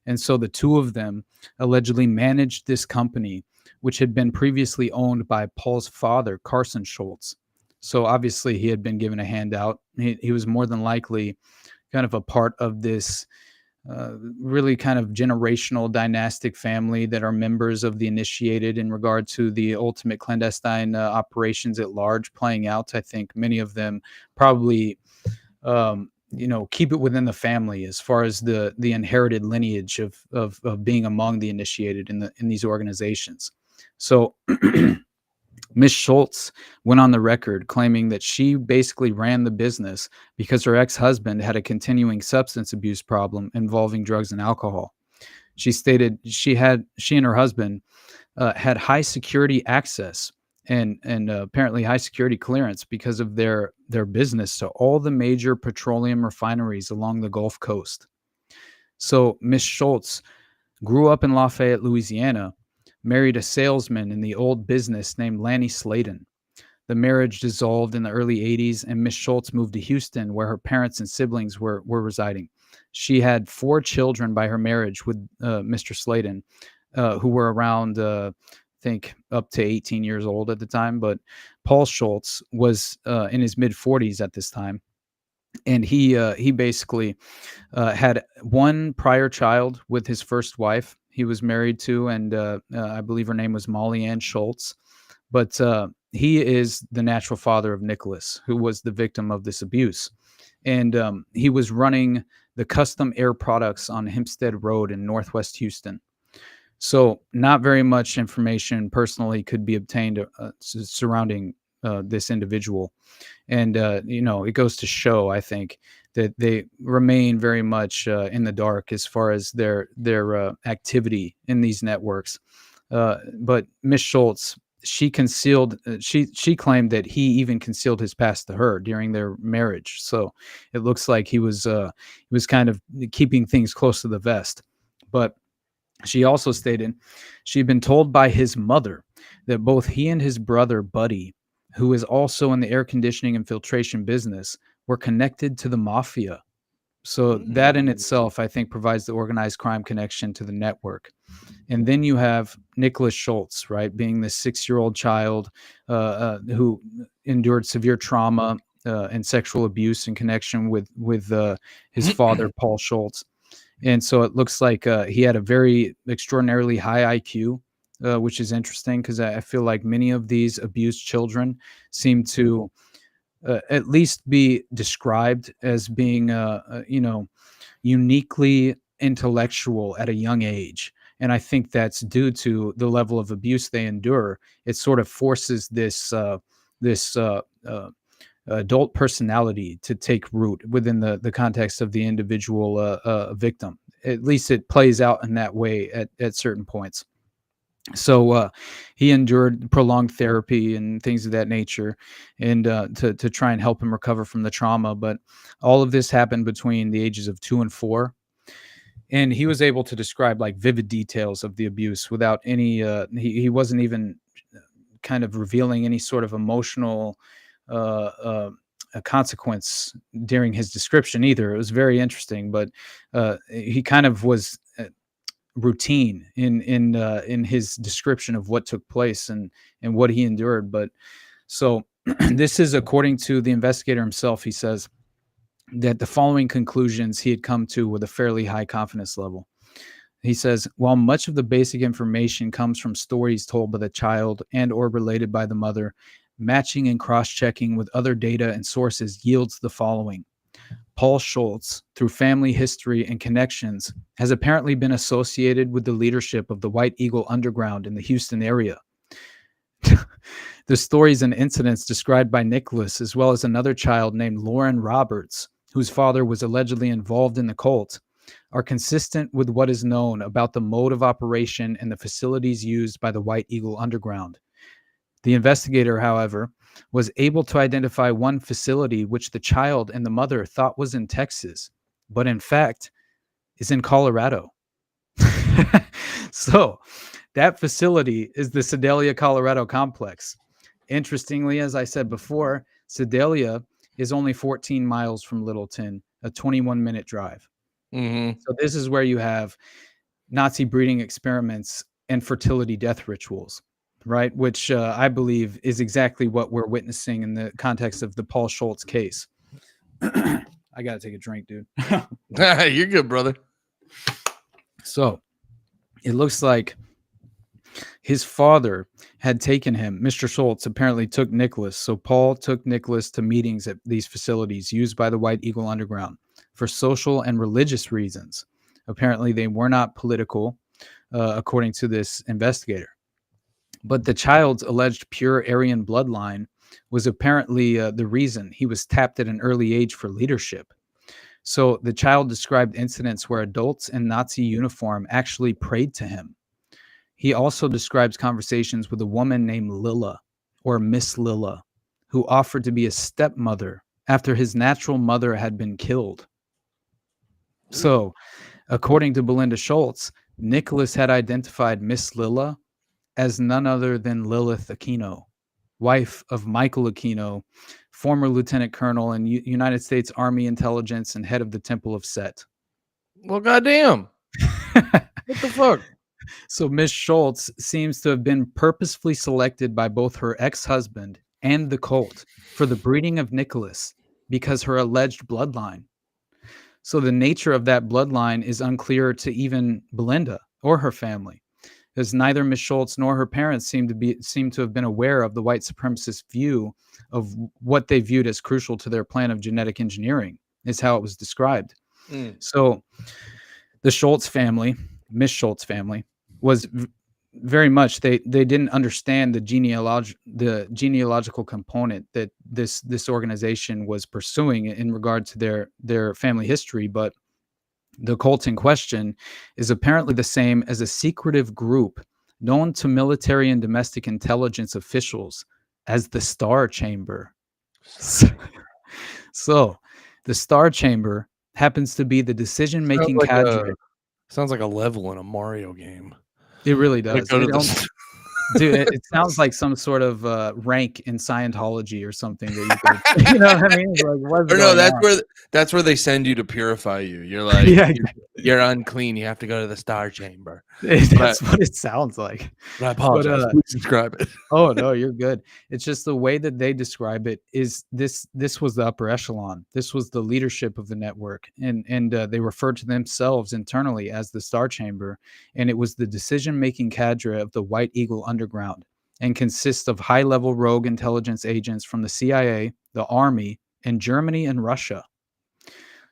[SPEAKER 2] And so the two of them allegedly managed this company, which had been previously owned by Paul's father, Carson Schultz. So obviously he had been given a handout. He was more than likely kind of a part of this really kind of generational dynastic family that are members of the initiated in regard to the ultimate clandestine operations at large playing out. I think many of them probably keep it within the family as far as the inherited lineage of being among the initiated in these organizations. So Miss Schultz went on the record claiming that she basically ran the business because her ex-husband had a continuing substance abuse problem involving drugs and alcohol. She stated she and her husband had high security access and apparently high security clearance because of their business to all the major petroleum refineries along the Gulf Coast. So Miss Schultz grew up in Lafayette, Louisiana, married a salesman in the old business named Lanny Sladen. The marriage dissolved in the early 80s, and Miss Schultz moved to Houston, where her parents and siblings were residing. She had 4 children by her marriage with Mr. Sladen, who were around, I think, up to 18 years old at the time. But Paul Schultz was in his mid-40s at this time. And he basically had one prior child with his first wife he was married to, and I believe her name was Molly Ann Schultz. But he is the natural father of Nicholas, who was the victim of this abuse. And he was running the Custom Air Products on Hempstead Road in Northwest Houston. So not very much information personally could be obtained surrounding this individual. And, it goes to show, I think, that they remain very much in the dark as far as their activity in these networks. But Miss Schultz, she concealed, she claimed that he even concealed his past to her during their marriage. So it looks like he was kind of keeping things close to the vest. But she also stated she'd been told by his mother that both he and his brother, Buddy, who is also in the air conditioning and filtration business, were connected to the mafia. So that in itself, I think, provides the organized crime connection to the network. And then you have Nicholas Schultz, right, being the 6-year-old child who endured severe trauma and sexual abuse in connection with his father, Paul Schultz. And so it looks like he had a very extraordinarily high IQ, which is interesting because I feel like many of these abused children seem to at least be described as being, uniquely intellectual at a young age. And I think that's due to the level of abuse they endure. It sort of forces this adult personality to take root within the context of the individual victim. At least it plays out in that way at certain points. So he endured prolonged therapy and things of that nature, and to try and help him recover from the trauma. But all of this happened between the ages of 2 and 4. And he was able to describe like vivid details of the abuse without any, he wasn't even kind of revealing any sort of emotional a consequence during his description either. It was very interesting, but he kind of was routine in his description of what took place and what he endured. But so this is according to the investigator himself. He says that the following conclusions he had come to with a fairly high confidence level. He says, while much of the basic information comes from stories told by the child and or related by the mother, matching and cross-checking with other data and sources yields the following. Paul Schultz, through family history and connections, has apparently been associated with the leadership of the White Eagle Underground in the Houston area. The stories and incidents described by Nicholas, as well as another child named Lauren Roberts, whose father was allegedly involved in the cult, are consistent with what is known about the mode of operation and the facilities used by the White Eagle Underground. The investigator, however, was able to identify one facility which the child and the mother thought was in Texas, but in fact is in Colorado. So that facility is the Sedalia, Colorado complex. Interestingly, as I said before, Sedalia is only 14 miles from Littleton, a 21-minute drive.
[SPEAKER 1] Mm-hmm.
[SPEAKER 2] So this is where you have Nazi breeding experiments and fertility death rituals, right? Which I believe is exactly what we're witnessing in the context of the Paul Schultz case. I got to take a drink, dude.
[SPEAKER 1] You're good, brother.
[SPEAKER 2] So it looks like his father had taken him. Mr. Schultz apparently took Nicholas. So Paul took Nicholas to meetings at these facilities used by the White Eagle Underground for social and religious reasons. Apparently they were not political, according to this investigator. But the child's alleged pure Aryan bloodline was apparently the reason he was tapped at an early age for leadership. So the child described incidents where adults in Nazi uniform actually prayed to him. He also describes conversations with a woman named Lilla, or Miss Lilla, who offered to be a stepmother after his natural mother had been killed. So, according to Belinda Schultz, Nicholas had identified Miss Lilla as none other than Lilith Aquino, wife of Michael Aquino, former lieutenant colonel in United States Army intelligence and head of the Temple of Set.
[SPEAKER 6] Well, goddamn. What the fuck?
[SPEAKER 2] So Miss Schultz seems to have been purposefully selected by both her ex-husband and the cult for the breeding of Nicholas because her alleged bloodline. So the nature of that bloodline is unclear to even Belinda or her family, as neither Miss Schultz nor her parents seem to have been aware of the white supremacist view of what they viewed as crucial to their plan of genetic engineering, is how it was described. So the Schultz family, Miss Schultz family, was very much they didn't understand the genealogical component that this organization was pursuing in regard to their family history. But the cult in question is apparently the same as a secretive group known to military and domestic intelligence officials as the Star Chamber. So the Star Chamber happens to be the decision-making cadre.
[SPEAKER 6] Sounds like a level in a Mario game.
[SPEAKER 2] It really does.
[SPEAKER 6] Go to the
[SPEAKER 2] Dude, it sounds like some sort of rank in Scientology or something that you could, you know what I mean? Like, what's
[SPEAKER 6] Or no,
[SPEAKER 2] going on?
[SPEAKER 6] that's where they send you to purify you. You're like,
[SPEAKER 2] Yeah,
[SPEAKER 6] you're unclean. You have to go to the Star Chamber.
[SPEAKER 2] that's what it sounds like.
[SPEAKER 6] But I apologize. Please describe it.
[SPEAKER 2] Oh no, you're good. It's just the way that they describe it is this was the upper echelon. This was the leadership of the network, and they referred to themselves internally as the Star Chamber, and it was the decision-making cadre of the White Eagle Underground, and consists of high-level rogue intelligence agents from the CIA, the Army, and Germany and Russia.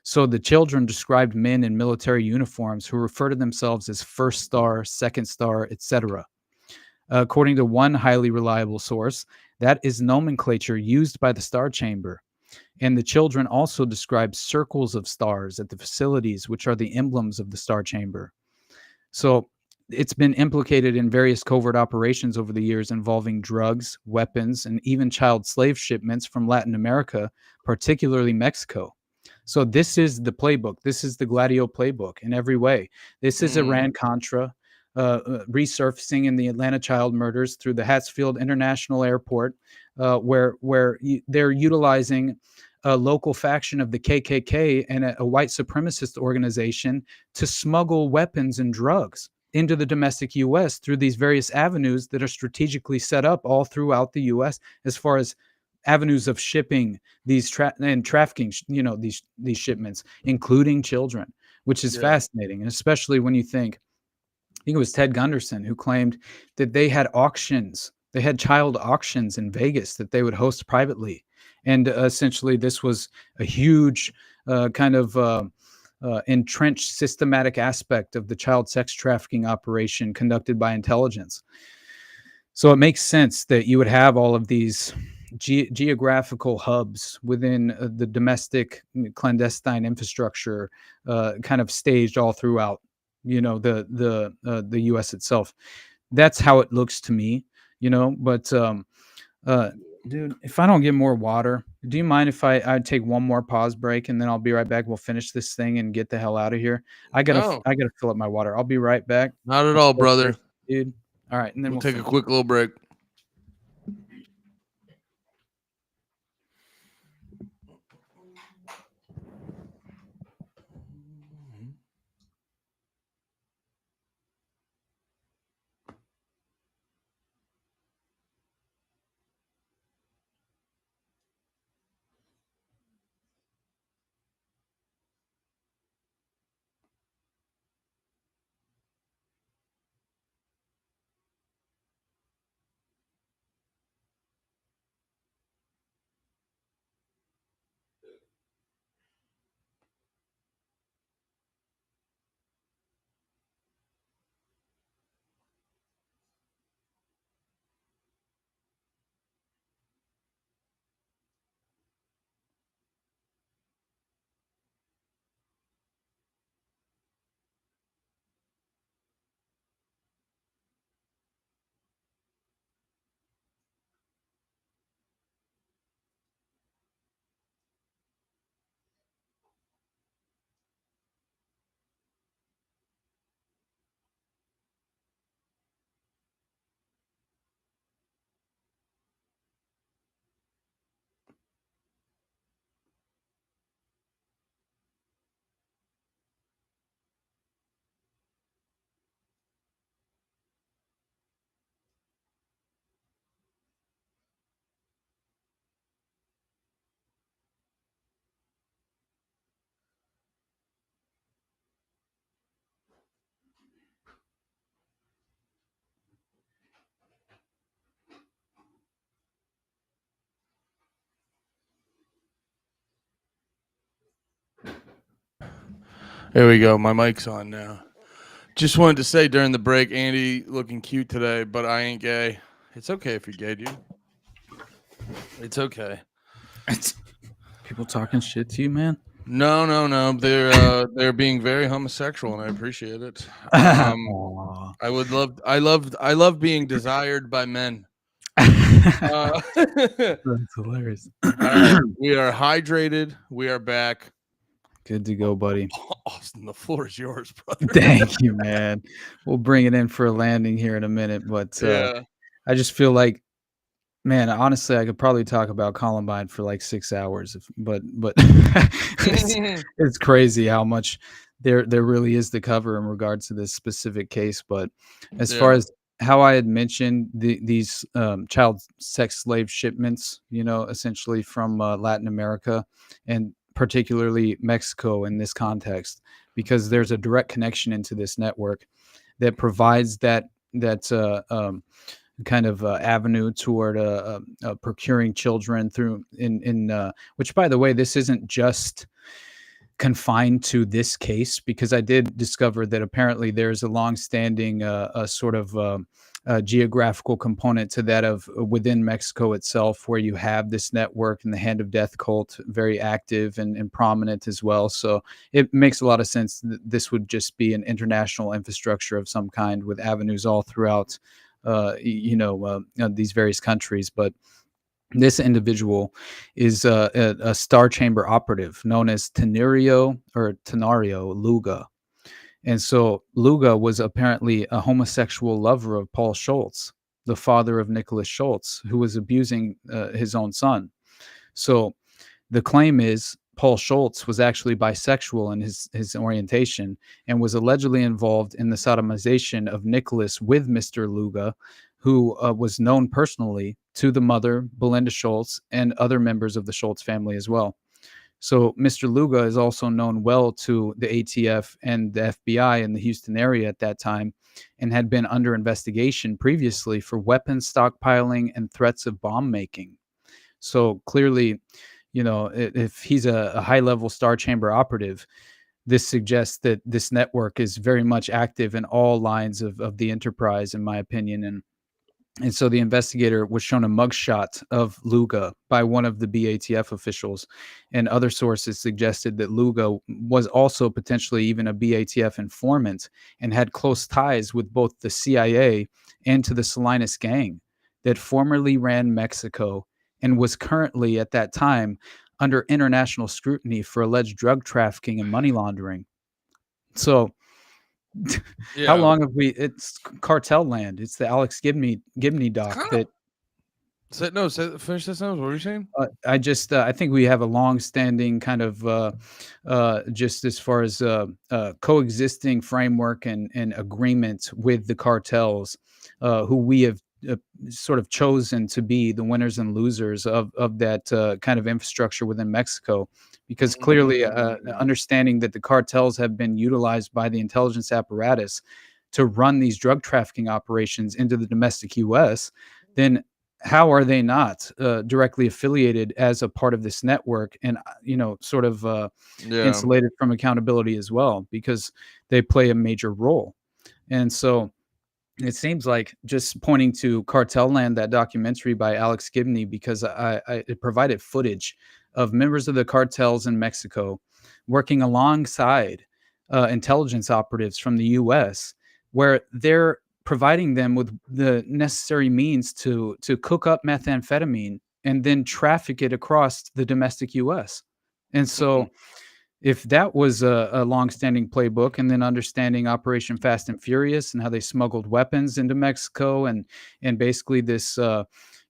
[SPEAKER 2] So the children described men in military uniforms who refer to themselves as First Star, Second Star, etc. According to one highly reliable source, that is nomenclature used by the Star Chamber. And the children also describe circles of stars at the facilities, which are the emblems of the Star Chamber. So it's been implicated in various covert operations over the years involving drugs, weapons, and even child slave shipments from Latin America, particularly Mexico. So this is the playbook. This is the Gladio playbook in every way. This is Iran-Contra resurfacing in the Atlanta child murders through the Hatfield International Airport, where they're utilizing a local faction of the KKK and a white supremacist organization to smuggle weapons and drugs into the domestic U.S. through these various avenues that are strategically set up all throughout the U.S. as far as avenues of shipping these trafficking, these shipments, including children, which is fascinating. And especially when you think, I think it was Ted Gunderson who claimed that they had auctions. They had child auctions in Vegas that they would host privately. And essentially this was a huge kind of entrenched systematic aspect of the child sex trafficking operation conducted by intelligence. So it makes sense that you would have all of these geographical hubs within the domestic clandestine infrastructure kind of staged all throughout, the U.S. itself. That's how it looks to me, but dude, if I don't get more water, do you mind if I take one more pause break and then I'll be right back? We'll finish this thing and get the hell out of here. I gotta fill up my water. I'll be right back.
[SPEAKER 6] Not at all, brother.
[SPEAKER 2] Dude. All right. And then
[SPEAKER 6] we'll take a quick little break.
[SPEAKER 1] There we go. My mic's on now. Just wanted to say during the break, Andy looking cute today, but I ain't gay. It's okay if you're gay, dude. It's okay.
[SPEAKER 2] People talking shit to you, man.
[SPEAKER 1] No. They're being very homosexual, and I appreciate it.
[SPEAKER 2] Aw.
[SPEAKER 1] I love being desired by men.
[SPEAKER 2] That's hilarious.
[SPEAKER 1] All right, we are hydrated. We are back.
[SPEAKER 2] Good to go, buddy.
[SPEAKER 1] Austin, the floor is yours, brother.
[SPEAKER 2] Thank you, man. We'll bring it in for a landing here in a minute, but
[SPEAKER 1] Yeah.
[SPEAKER 2] I just feel like, man, honestly, I could probably talk about Columbine for like 6 hours, but it's crazy how much there really is to cover in regards to this specific case. But as far as how I had mentioned these child sex slave shipments, essentially from Latin America and particularly Mexico in this context, because there's a direct connection into this network that provides that kind of avenue toward procuring children through which, by the way, this isn't just confined to this case, because I did discover that apparently there's a longstanding sort of geographical component to that of within Mexico itself, where you have this network and the Hand of Death cult very active and prominent as well. So it makes a lot of sense that this would just be an international infrastructure of some kind with avenues all throughout these various countries. But this individual is a Star Chamber operative known as Tenario Luga. And so Luga was apparently a homosexual lover of Paul Schultz, the father of Nicholas Schultz, who was abusing his own son. So the claim is Paul Schultz was actually bisexual in his orientation and was allegedly involved in the sodomization of Nicholas with Mr. Luga, who was known personally to the mother, Belinda Schultz, and other members of the Schultz family as well. So Mr. Luga is also known well to the ATF and the FBI in the Houston area at that time, and had been under investigation previously for weapons stockpiling and threats of bomb making. So clearly, if he's a high-level Star Chamber operative, this suggests that this network is very much active in all lines of the enterprise, in my opinion. And so the investigator was shown a mugshot of Luga by one of the BATF officials, and other sources suggested that Luga was also potentially even a BATF informant and had close ties with both the CIA and to the Salinas gang that formerly ran Mexico and was currently at that time under international scrutiny for alleged drug trafficking and money laundering. So how long have we? It's cartel land. It's the Alex Gibney doc that.
[SPEAKER 1] Finish this sentence. What were you saying?
[SPEAKER 2] I think we have a long-standing kind of just as far as coexisting framework and agreement with the cartels, who we have sort of chosen to be the winners and losers of that kind of infrastructure within Mexico. Because clearly understanding that the cartels have been utilized by the intelligence apparatus to run these drug trafficking operations into the domestic U.S., then how are they not directly affiliated as a part of this network and, sort of insulated from accountability as well, because they play a major role. And so it seems like, just pointing to Cartel Land, that documentary by Alex Gibney, because it provided footage of members of the cartels in Mexico working alongside intelligence operatives from the U.S., where they're providing them with the necessary means to cook up methamphetamine and then traffic it across the domestic U.S. And so if that was a longstanding playbook, and then understanding Operation Fast and Furious and how they smuggled weapons into Mexico, and basically this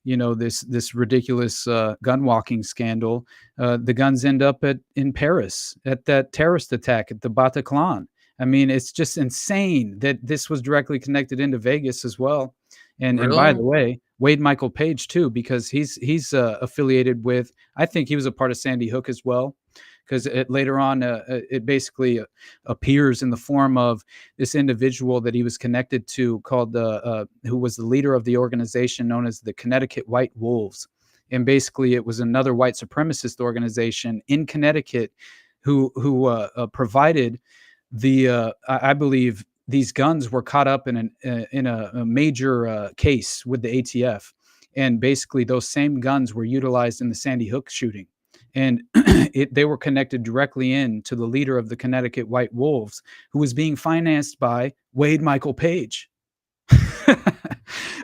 [SPEAKER 2] this ridiculous gun walking scandal, the guns end up in Paris at that terrorist attack at the Bataclan. I mean, it's just insane that this was directly connected into Vegas as well. And by the way, Wade Michael Page too, because he's affiliated with, I think he was a part of Sandy Hook as well, because later on it basically appears in the form of this individual that he was connected to, called who was the leader of the organization known as the Connecticut White Wolves. And basically it was another white supremacist organization in Connecticut who provided I believe these guns were caught up in a major case with the ATF, and basically those same guns were utilized in the Sandy Hook shooting, and they were connected directly in to the leader of the Connecticut White Wolves, who was being financed by Wade Michael Page.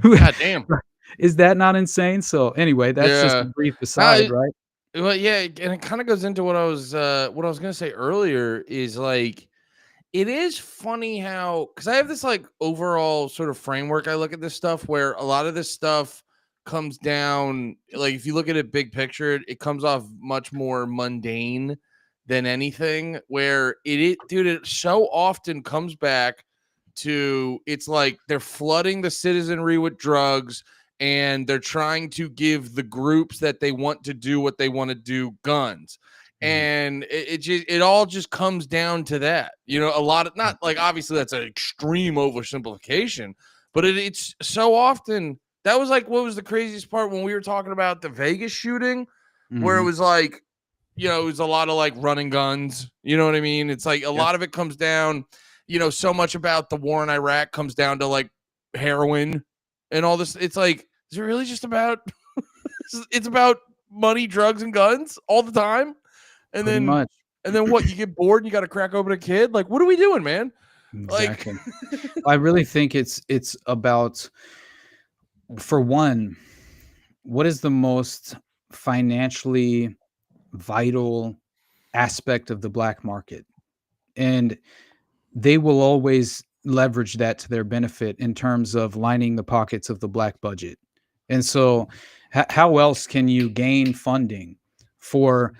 [SPEAKER 6] God damn.
[SPEAKER 2] Is that not insane? So anyway, that's just a
[SPEAKER 1] Yeah.
[SPEAKER 2] brief aside, right?
[SPEAKER 6] Well, yeah, and it kind of goes into what I was gonna say earlier is like it is funny how because I have this like overall sort of framework I look at this stuff where a lot of this stuff comes down like if you look at it big picture, it comes off much more mundane than anything. Where dude, it so often comes back to it's like they're flooding the citizenry with drugs and they're trying to give the groups that they want to do what they want to do guns. And it all just comes down to that, a lot of not like obviously that's an extreme oversimplification, but it's so often that was like what was the craziest part when we were talking about the Vegas shooting, where it was like, it was a lot of like running guns, you know what I mean? It's like a lot of it comes down, so much about the war in Iraq comes down to like heroin and all this. It's like, is it really just about it's about money, drugs, and guns all the time? And
[SPEAKER 2] Pretty
[SPEAKER 6] then
[SPEAKER 2] much.
[SPEAKER 6] and then what? You get bored and you got to crack open a kid? Like, what are we doing, man?
[SPEAKER 2] Exactly.
[SPEAKER 6] Like
[SPEAKER 2] I really think it's about, for one, what is the most financially vital aspect of the black market? And they will always leverage that to their benefit in terms of lining the pockets of the black budget. And so how else can you gain funding for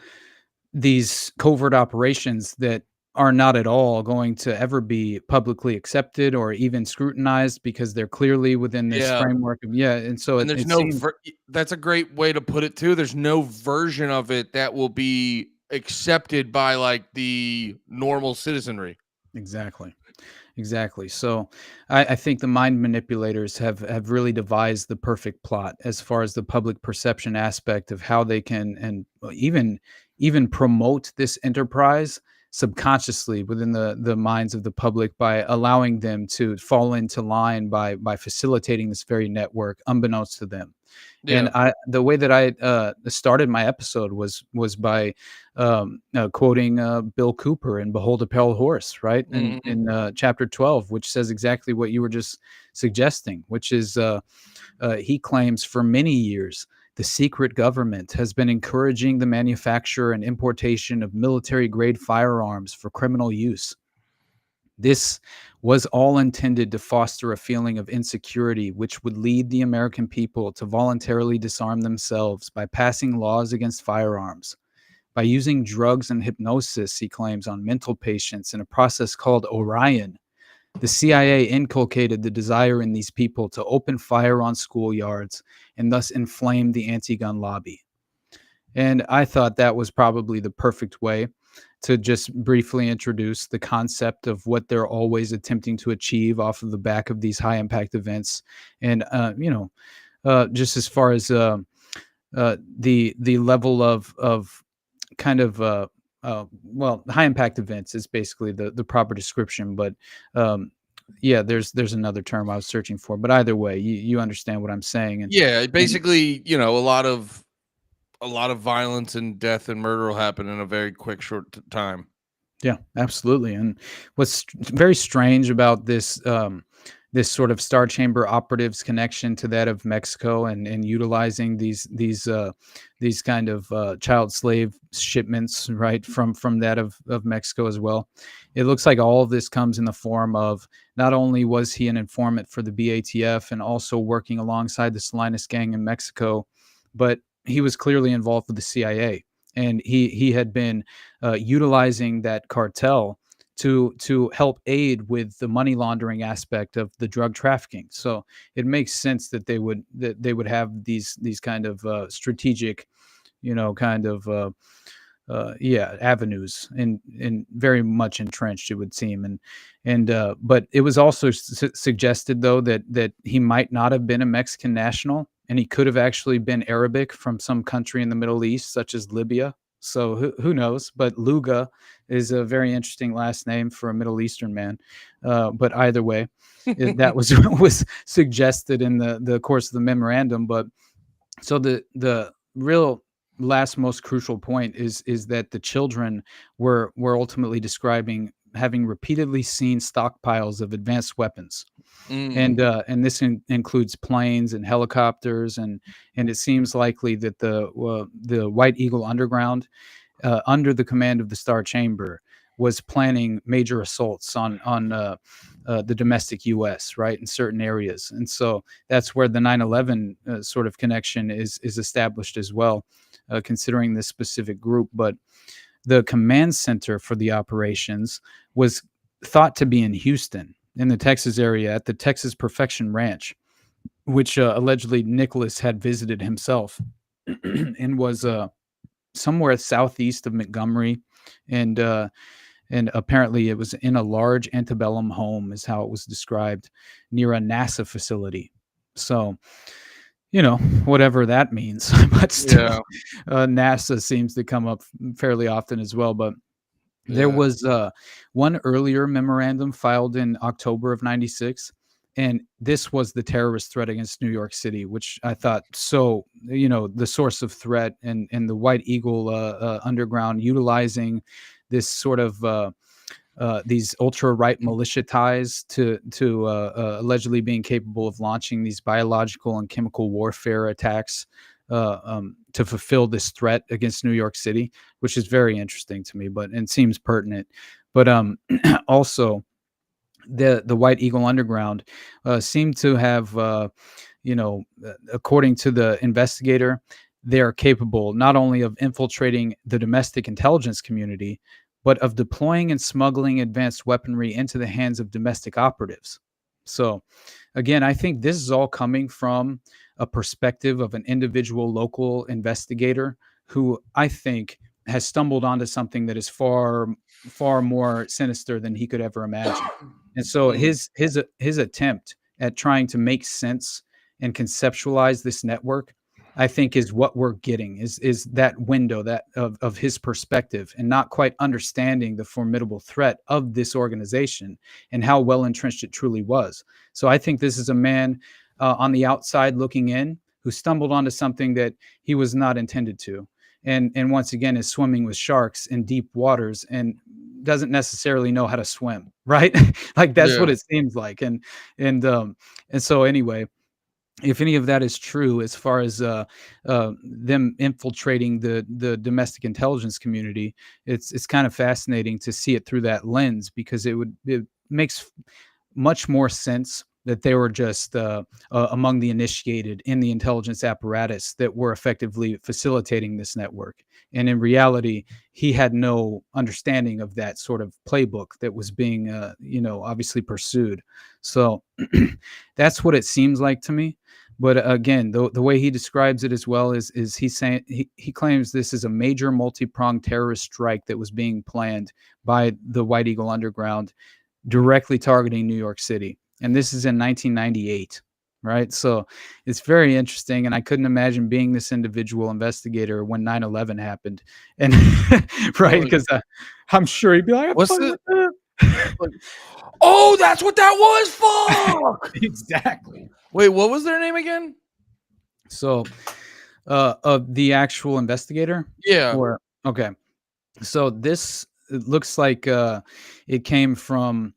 [SPEAKER 2] these covert operations that are not at all going to ever be publicly accepted or even scrutinized because they're clearly within this
[SPEAKER 1] Yeah.
[SPEAKER 2] framework of and so
[SPEAKER 1] And there's
[SPEAKER 2] it
[SPEAKER 1] no
[SPEAKER 2] seems
[SPEAKER 1] that's a great way to put it too. There's no version of it that will be accepted by like the normal citizenry.
[SPEAKER 2] exactly. So I think the mind manipulators have really devised the perfect plot as far as the public perception aspect of how they can and even promote this enterprise subconsciously within the minds of the public by allowing them to fall into line by facilitating this very network unbeknownst to them. And the way that I started my episode was by quoting Bill Cooper in Behold a Pale Horse, right? In chapter 12, which says exactly what you were just suggesting, which is he claims for many years, the secret government has been encouraging the manufacture and importation of military-grade firearms for criminal use. This was all intended to foster a feeling of insecurity, which would lead the American people to voluntarily disarm themselves by passing laws against firearms. By using drugs and hypnosis, he claims, on mental patients in a process called Orion, the CIA inculcated the desire in these people to open fire on schoolyards and thus inflame the anti-gun lobby. And I thought that was probably the perfect way to just briefly introduce the concept of what they're always attempting to achieve off of the back of these high impact events. And, just as far as the level of kind of, high impact events is basically the proper description, but there's another term I was searching for, but either way, you understand what I'm saying. And
[SPEAKER 1] Basically, a lot of violence and death and murder will happen in a very quick, short time.
[SPEAKER 2] Yeah, absolutely. And what's very strange about this this sort of Star Chamber operatives connection to that of Mexico and utilizing these kind of child slave shipments, right, from that of Mexico as well. It looks like all of this comes in the form of not only was he an informant for the BATF and also working alongside the Salinas gang in Mexico, but he was clearly involved with the CIA, and he had been utilizing that cartel to help aid with the money laundering aspect of the drug trafficking. So it makes sense that they would have these kind of strategic, avenues and very much entrenched, it would seem. But it was also suggested though that he might not have been a Mexican national, and he could have actually been Arabic from some country in the Middle East, such as Libya, So who knows? But Luga is a very interesting last name for a Middle Eastern man. But either way, that was was suggested in the course of the memorandum. But so the real last most crucial point is that the children were ultimately describing having repeatedly seen stockpiles of advanced weapons, and this includes planes and helicopters, and it seems likely that the White Eagle Underground, under the command of the Star Chamber, was planning major assaults on the domestic U.S. right in certain areas, and so that's where the 9/11 sort of connection is established as well, considering this specific group. But the command center for the operations was thought to be in Houston, in the Texas area, at the Texas Perfection Ranch, which allegedly Nicholas had visited himself, and was somewhere southeast of Montgomery, and apparently it was in a large antebellum home, is how it was described, near a NASA facility. So, whatever that means, but still, NASA seems to come up fairly often as well. But there was one earlier memorandum filed in October of '96, and this was the terrorist threat against New York City, which I thought so. The source of threat, and the White Eagle Underground utilizing this sort of these ultra-right militia ties to allegedly being capable of launching these biological and chemical warfare attacks to fulfill this threat against New York City, which is very interesting to me, and seems pertinent. But also, the White Eagle Underground seemed to have, according to the investigator, they are capable not only of infiltrating the domestic intelligence community, but of deploying and smuggling advanced weaponry into the hands of domestic operatives. So, again, I think this is all coming from a perspective of an individual local investigator who I think has stumbled onto something that is far, far more sinister than he could ever imagine. And so his attempt at trying to make sense and conceptualize this network, I think, is what we're getting, is that window that of his perspective, and not quite understanding the formidable threat of this organization and how well entrenched it truly was. So I think this is a man on the outside looking in who stumbled onto something that he was not intended to. And once again is swimming with sharks in deep waters and doesn't necessarily know how to swim, right? Like that's what it seems like. And so anyway, if any of that is true, as far as them infiltrating the domestic intelligence community, it's kind of fascinating to see it through that lens, because it makes much more sense that they were just among the initiated in the intelligence apparatus that were effectively facilitating this network. And in reality, he had no understanding of that sort of playbook that was being, obviously pursued. So that's what it seems like to me. But again, the way he describes it as well is he's saying he claims this is a major multi-pronged terrorist strike that was being planned by the White Eagle Underground, directly targeting New York City. And this is in 1998, right? So it's very interesting. And I couldn't imagine being this individual investigator when 9/11 happened. And right, because I'm sure he'd be like,
[SPEAKER 6] What's the oh, that's what that was for.
[SPEAKER 2] exactly.
[SPEAKER 6] Wait, what was their name again?
[SPEAKER 2] So the actual investigator?
[SPEAKER 6] Yeah.
[SPEAKER 2] Okay. So this, it looks like it came from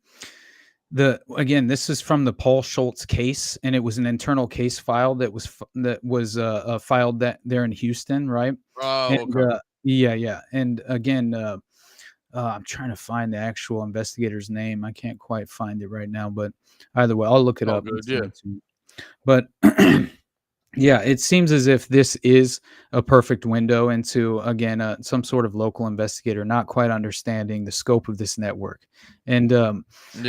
[SPEAKER 2] this is from the Paul Schultz case, and it was an internal case file that was filed there in Houston, right?
[SPEAKER 6] Oh,
[SPEAKER 2] And,
[SPEAKER 6] okay.
[SPEAKER 2] yeah. And again, I'm trying to find the actual investigator's name. I can't quite find it right now, but either way, I'll look it up.
[SPEAKER 6] Good, yeah.
[SPEAKER 2] But yeah, it seems as if this is a perfect window into, again, some sort of local investigator not quite understanding the scope of this network. And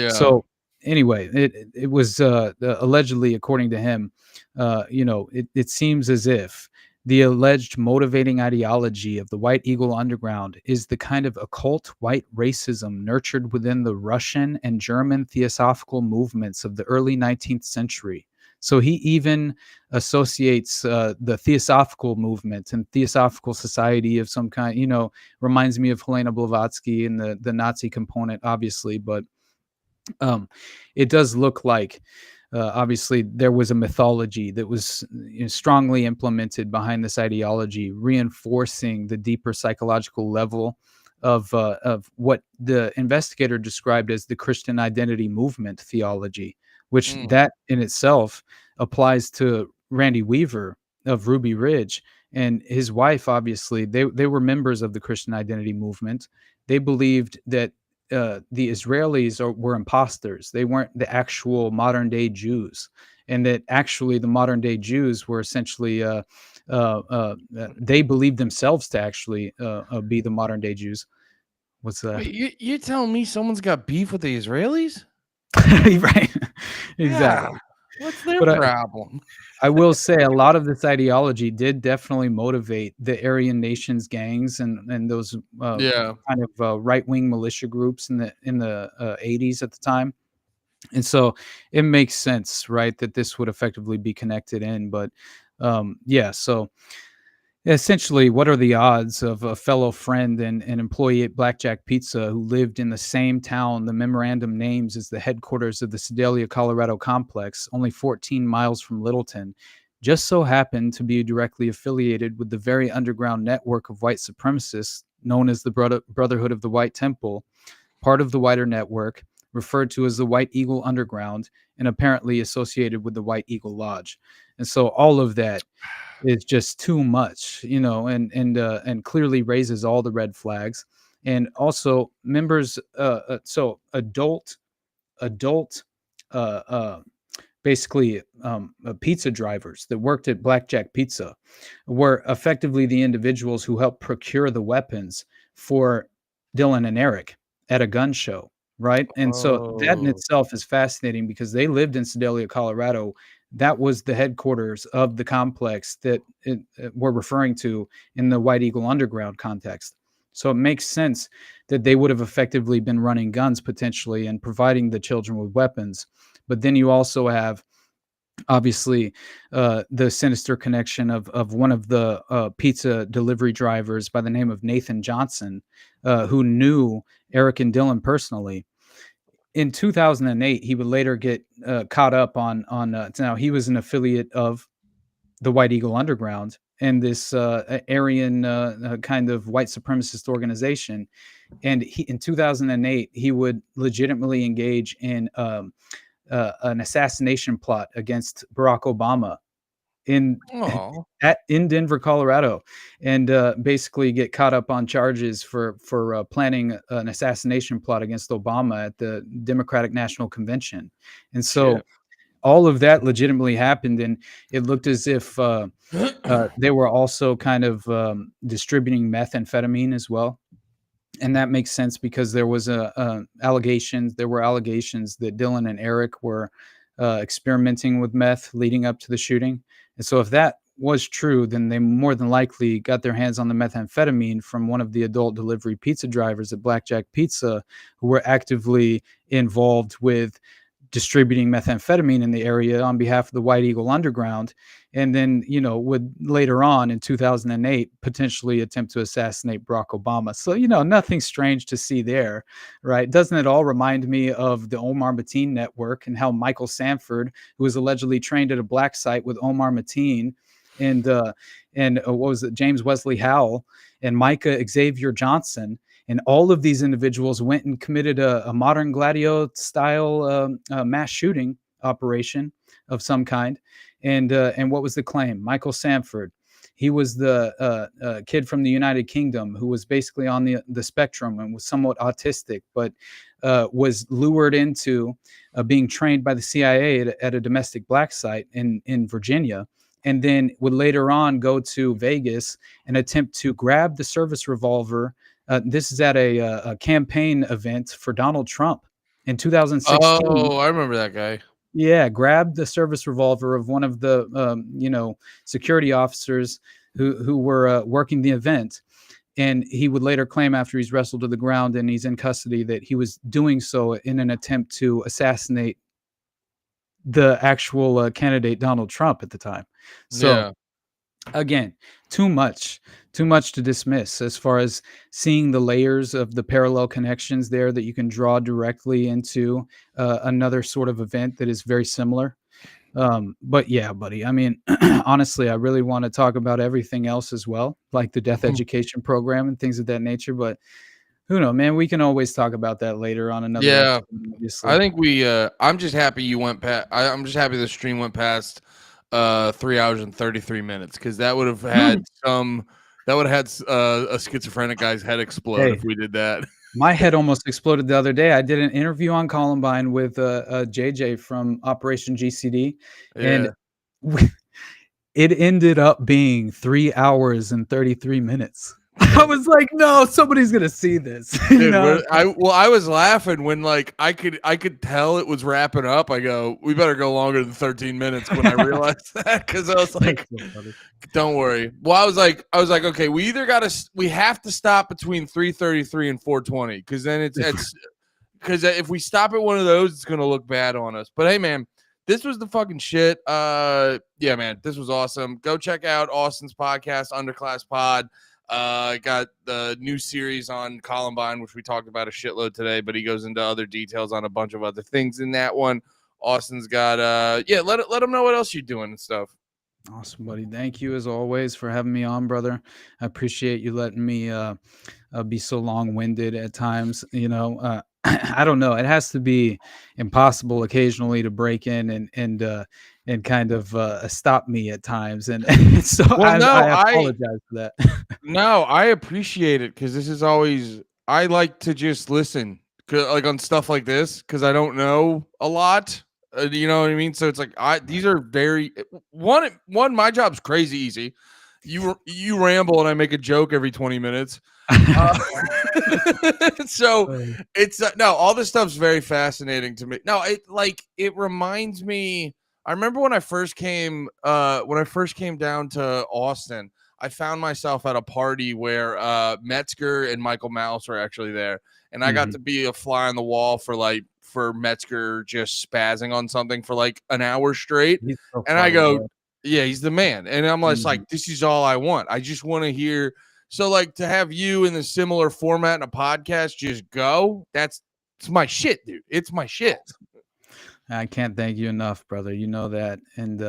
[SPEAKER 2] so anyway, it was allegedly, according to him, it seems as if the alleged motivating ideology of the White Eagle Underground is the kind of occult white racism nurtured within the Russian and German theosophical movements of the early 19th century, So he even associates the Theosophical movement and Theosophical Society of some kind. Reminds me of Helena Blavatsky and the Nazi component, obviously, but um, it does look like obviously there was a mythology that was strongly implemented behind this ideology, reinforcing the deeper psychological level of what the investigator described as the Christian identity movement theology, which that in itself applies to Randy Weaver of Ruby Ridge and his wife. Obviously, they were members of the Christian identity movement. They believed that the Israelis were imposters. They weren't the actual modern day Jews, and that actually the modern day Jews were essentially they believed themselves to actually be the modern day Jews. What's that?
[SPEAKER 6] Wait, you telling me someone's got beef with the Israelis?
[SPEAKER 2] Right, exactly.
[SPEAKER 6] Yeah. What's their
[SPEAKER 2] But
[SPEAKER 6] problem?
[SPEAKER 2] I will say a lot of this ideology did definitely motivate the Aryan Nations gangs and those kind of right-wing militia groups in the 80s at the time. And so it makes sense, right, that this would effectively be connected in. But so essentially, what are the odds of a fellow friend and an employee at Blackjack Pizza who lived in the same town the memorandum names as the headquarters of the Sedalia, Colorado complex, only 14 miles from Littleton, just so happened to be directly affiliated with the very underground network of white supremacists known as the Brotherhood of the White Temple, part of the wider network, referred to as the White Eagle Underground, and apparently associated with the White Eagle Lodge. And so all of that is just too much, and clearly raises all the red flags. And also members, adult, basically pizza drivers that worked at Blackjack Pizza were effectively the individuals who helped procure the weapons for Dylan and Eric at a gun show, right? And so that in itself is fascinating because they lived in Sedalia, Colorado. That was the headquarters of the complex that we're referring to in the White Eagle Underground context. So it makes sense that they would have effectively been running guns potentially and providing the children with weapons. But then you also have, obviously, the sinister connection of one of the pizza delivery drivers by the name of Nathan Johnson, who knew Eric and Dylan personally. In 2008, he would later get caught up on now he was an affiliate of the White Eagle Underground and this Aryan kind of white supremacist organization. And in 2008, he would legitimately engage in an assassination plot against Barack Obama in Denver, Colorado, and basically get caught up on charges for planning an assassination plot against Obama at the Democratic National Convention. And so all of that legitimately happened, and it looked as if they were also kind of distributing methamphetamine as well. And that makes sense because there was allegations that Dylan and Eric were experimenting with meth leading up to the shooting. And so if that was true, then they more than likely got their hands on the methamphetamine from one of the adult delivery pizza drivers at Blackjack Pizza who were actively involved with distributing methamphetamine in the area on behalf of the White Eagle Underground. And then, would later on in 2008 potentially attempt to assassinate Barack Obama. So, nothing strange to see there, right? Doesn't it all remind me of the Omar Mateen network and how Michael Sanford, who was allegedly trained at a black site with Omar Mateen and what was it, James Wesley Howell and Micah Xavier Johnson, and all of these individuals went and committed a modern Gladio style mass shooting operation of some kind. And what was the claim? Michael Sanford, he was the kid from the United Kingdom who was basically on the spectrum and was somewhat autistic, but was lured into being trained by the CIA at a domestic black site in Virginia, and then would later on go to Vegas and attempt to grab the service revolver. This is at a campaign event for Donald Trump in 2016.
[SPEAKER 6] Oh, I remember that guy.
[SPEAKER 2] Yeah, grabbed the service revolver of one of the security officers who were working the event, and he would later claim after he's wrestled to the ground and he's in custody that he was doing so in an attempt to assassinate the actual candidate Donald Trump at the time. So
[SPEAKER 6] Yeah.
[SPEAKER 2] again, too much to dismiss as far as seeing the layers of the parallel connections there that you can draw directly into another sort of event that is very similar. But yeah, buddy, I mean, honestly, I really want to talk about everything else as well, like the death education program and things of that nature. But who knows, man? We can always talk about that later on another
[SPEAKER 6] Yeah.
[SPEAKER 2] episode,
[SPEAKER 6] I
[SPEAKER 2] obviously.
[SPEAKER 6] think I'm just happy you went past. I'm just happy the stream went past 3 hours and 33 minutes, because that would have had a schizophrenic guy's head explode
[SPEAKER 2] Hey,
[SPEAKER 6] if we did that.
[SPEAKER 2] my head almost exploded the other day. I did an interview on Columbine with JJ from Operation GCD, and
[SPEAKER 6] Yeah.
[SPEAKER 2] we, it ended up being 3 hours and 33 minutes. I was like, no, somebody's gonna see this. You
[SPEAKER 6] Dude,
[SPEAKER 2] know?
[SPEAKER 6] I was laughing when like I could tell it was wrapping up. I go, we better go longer than 13 minutes when I realized that, because I was like,
[SPEAKER 2] That's so funny.
[SPEAKER 6] don't worry. Well, I was like, okay, we have to stop between 3:33 and 4:20, because then it's because if we stop at one of those, it's gonna look bad on us. But hey, man, this was the fucking shit. Yeah, man, this was awesome. Go check out Austin's podcast, Underclass Pod. Got the new series on Columbine, which we talked about a shitload today, but he goes into other details on a bunch of other things in that one. Austin's got let him know what else you're doing and stuff.
[SPEAKER 2] Awesome, buddy. Thank you as always for having me on, brother. I appreciate you letting me be so long-winded at times. You know, I don't know. It has to be impossible occasionally to break in and kind of stop me at times, and so
[SPEAKER 6] Well, no,
[SPEAKER 2] I apologize for that.
[SPEAKER 6] No, I appreciate it, because this is always, I like to just listen, like on stuff like this, because I don't know a lot. You know what I mean? So it's like these are very one. My job's crazy easy. You ramble and I make a joke every 20 minutes. So it's no, all this stuff's very fascinating to me. No, it reminds me. I remember when I first came down to Austin. I found myself at a party where Metzger and Michael Mouse were actually there, and I got to be a fly on the wall for Metzger just spazzing on something for like an hour straight.
[SPEAKER 2] He's so
[SPEAKER 6] And I
[SPEAKER 2] funny,
[SPEAKER 6] go,
[SPEAKER 2] bro.
[SPEAKER 6] yeah, he's the man. And I'm just like, this is all I want. I just want to hear. So like to have you in the similar format in a podcast, just go. It's my shit, dude. It's my shit.
[SPEAKER 2] I can't thank you enough, brother. You know that. And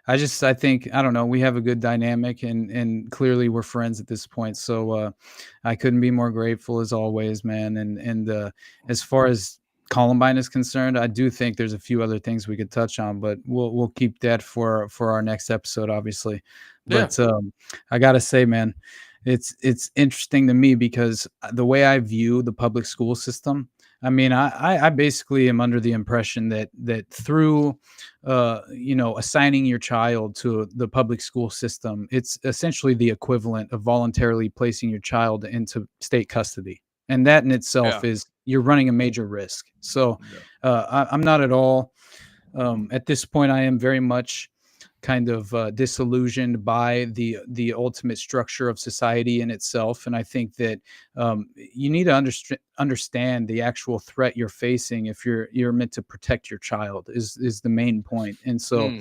[SPEAKER 2] I think, I don't know, we have a good dynamic, and clearly we're friends at this point. So I couldn't be more grateful as always, man. And as far as Columbine is concerned, I do think there's a few other things we could touch on, but we'll keep that for our next episode, obviously.
[SPEAKER 6] Yeah.
[SPEAKER 2] But I gotta say, man, it's interesting to me because the way I view the public school system, I mean, I basically am under the impression that through, assigning your child to the public school system, it's essentially the equivalent of voluntarily placing your child into state custody, and that in itself is you're running a major risk. So, I'm not at all. At this point, I am very much kind of disillusioned by the ultimate structure of society in itself, and I think that you need to understand the actual threat you're facing if you're meant to protect your child is the main point. And so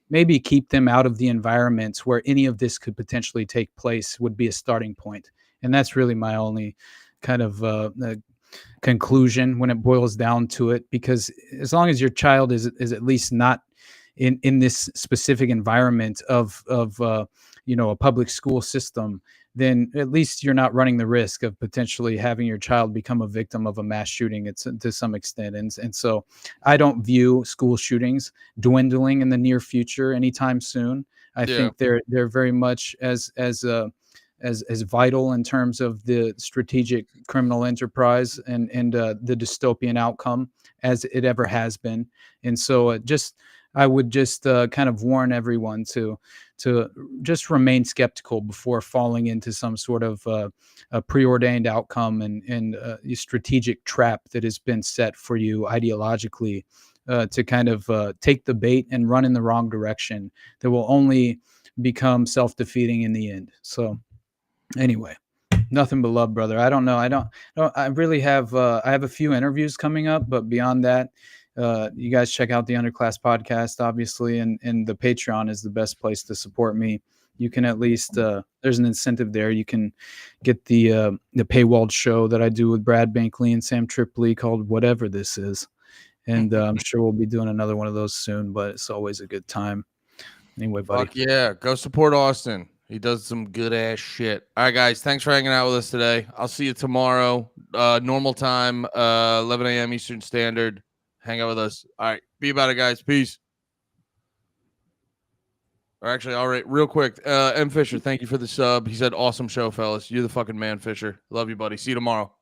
[SPEAKER 2] maybe keep them out of the environments where any of this could potentially take place would be a starting point. And that's really my only kind of conclusion when it boils down to it, because as long as your child is at least not in this specific environment of a public school system, then at least you're not running the risk of potentially having your child become a victim of a mass shooting to some extent. And so I don't view school shootings dwindling in the near future anytime soon. I think they're very much as vital in terms of the strategic criminal enterprise and the dystopian outcome as it ever has been. And so I would just kind of warn everyone to just remain skeptical before falling into some sort of a preordained outcome and a strategic trap that has been set for you ideologically to kind of take the bait and run in the wrong direction that will only become self-defeating in the end. So anyway, nothing but love, brother. I don't know. I really have I have a few interviews coming up, but beyond that, You guys check out the Underclass podcast, obviously, and the Patreon is the best place to support me. You can at least there's an incentive there. You can get the paywalled show that I do with Brad Bankley and Sam Tripoli called Whatever This Is, and I'm sure we'll be doing another one of those soon. But it's always a good time. Anyway, buddy.
[SPEAKER 6] Fuck yeah, go support Austin. He does some good ass shit. All right, guys, thanks for hanging out with us today. I'll see you tomorrow, normal time, 11 a.m. Eastern Standard. Hang out with us. All right, be about it, guys. Peace. Or actually, all right, real quick, M. Fisher, thank you for the sub. He said, awesome show, fellas. You're the fucking man, Fisher. Love you, buddy. See you tomorrow.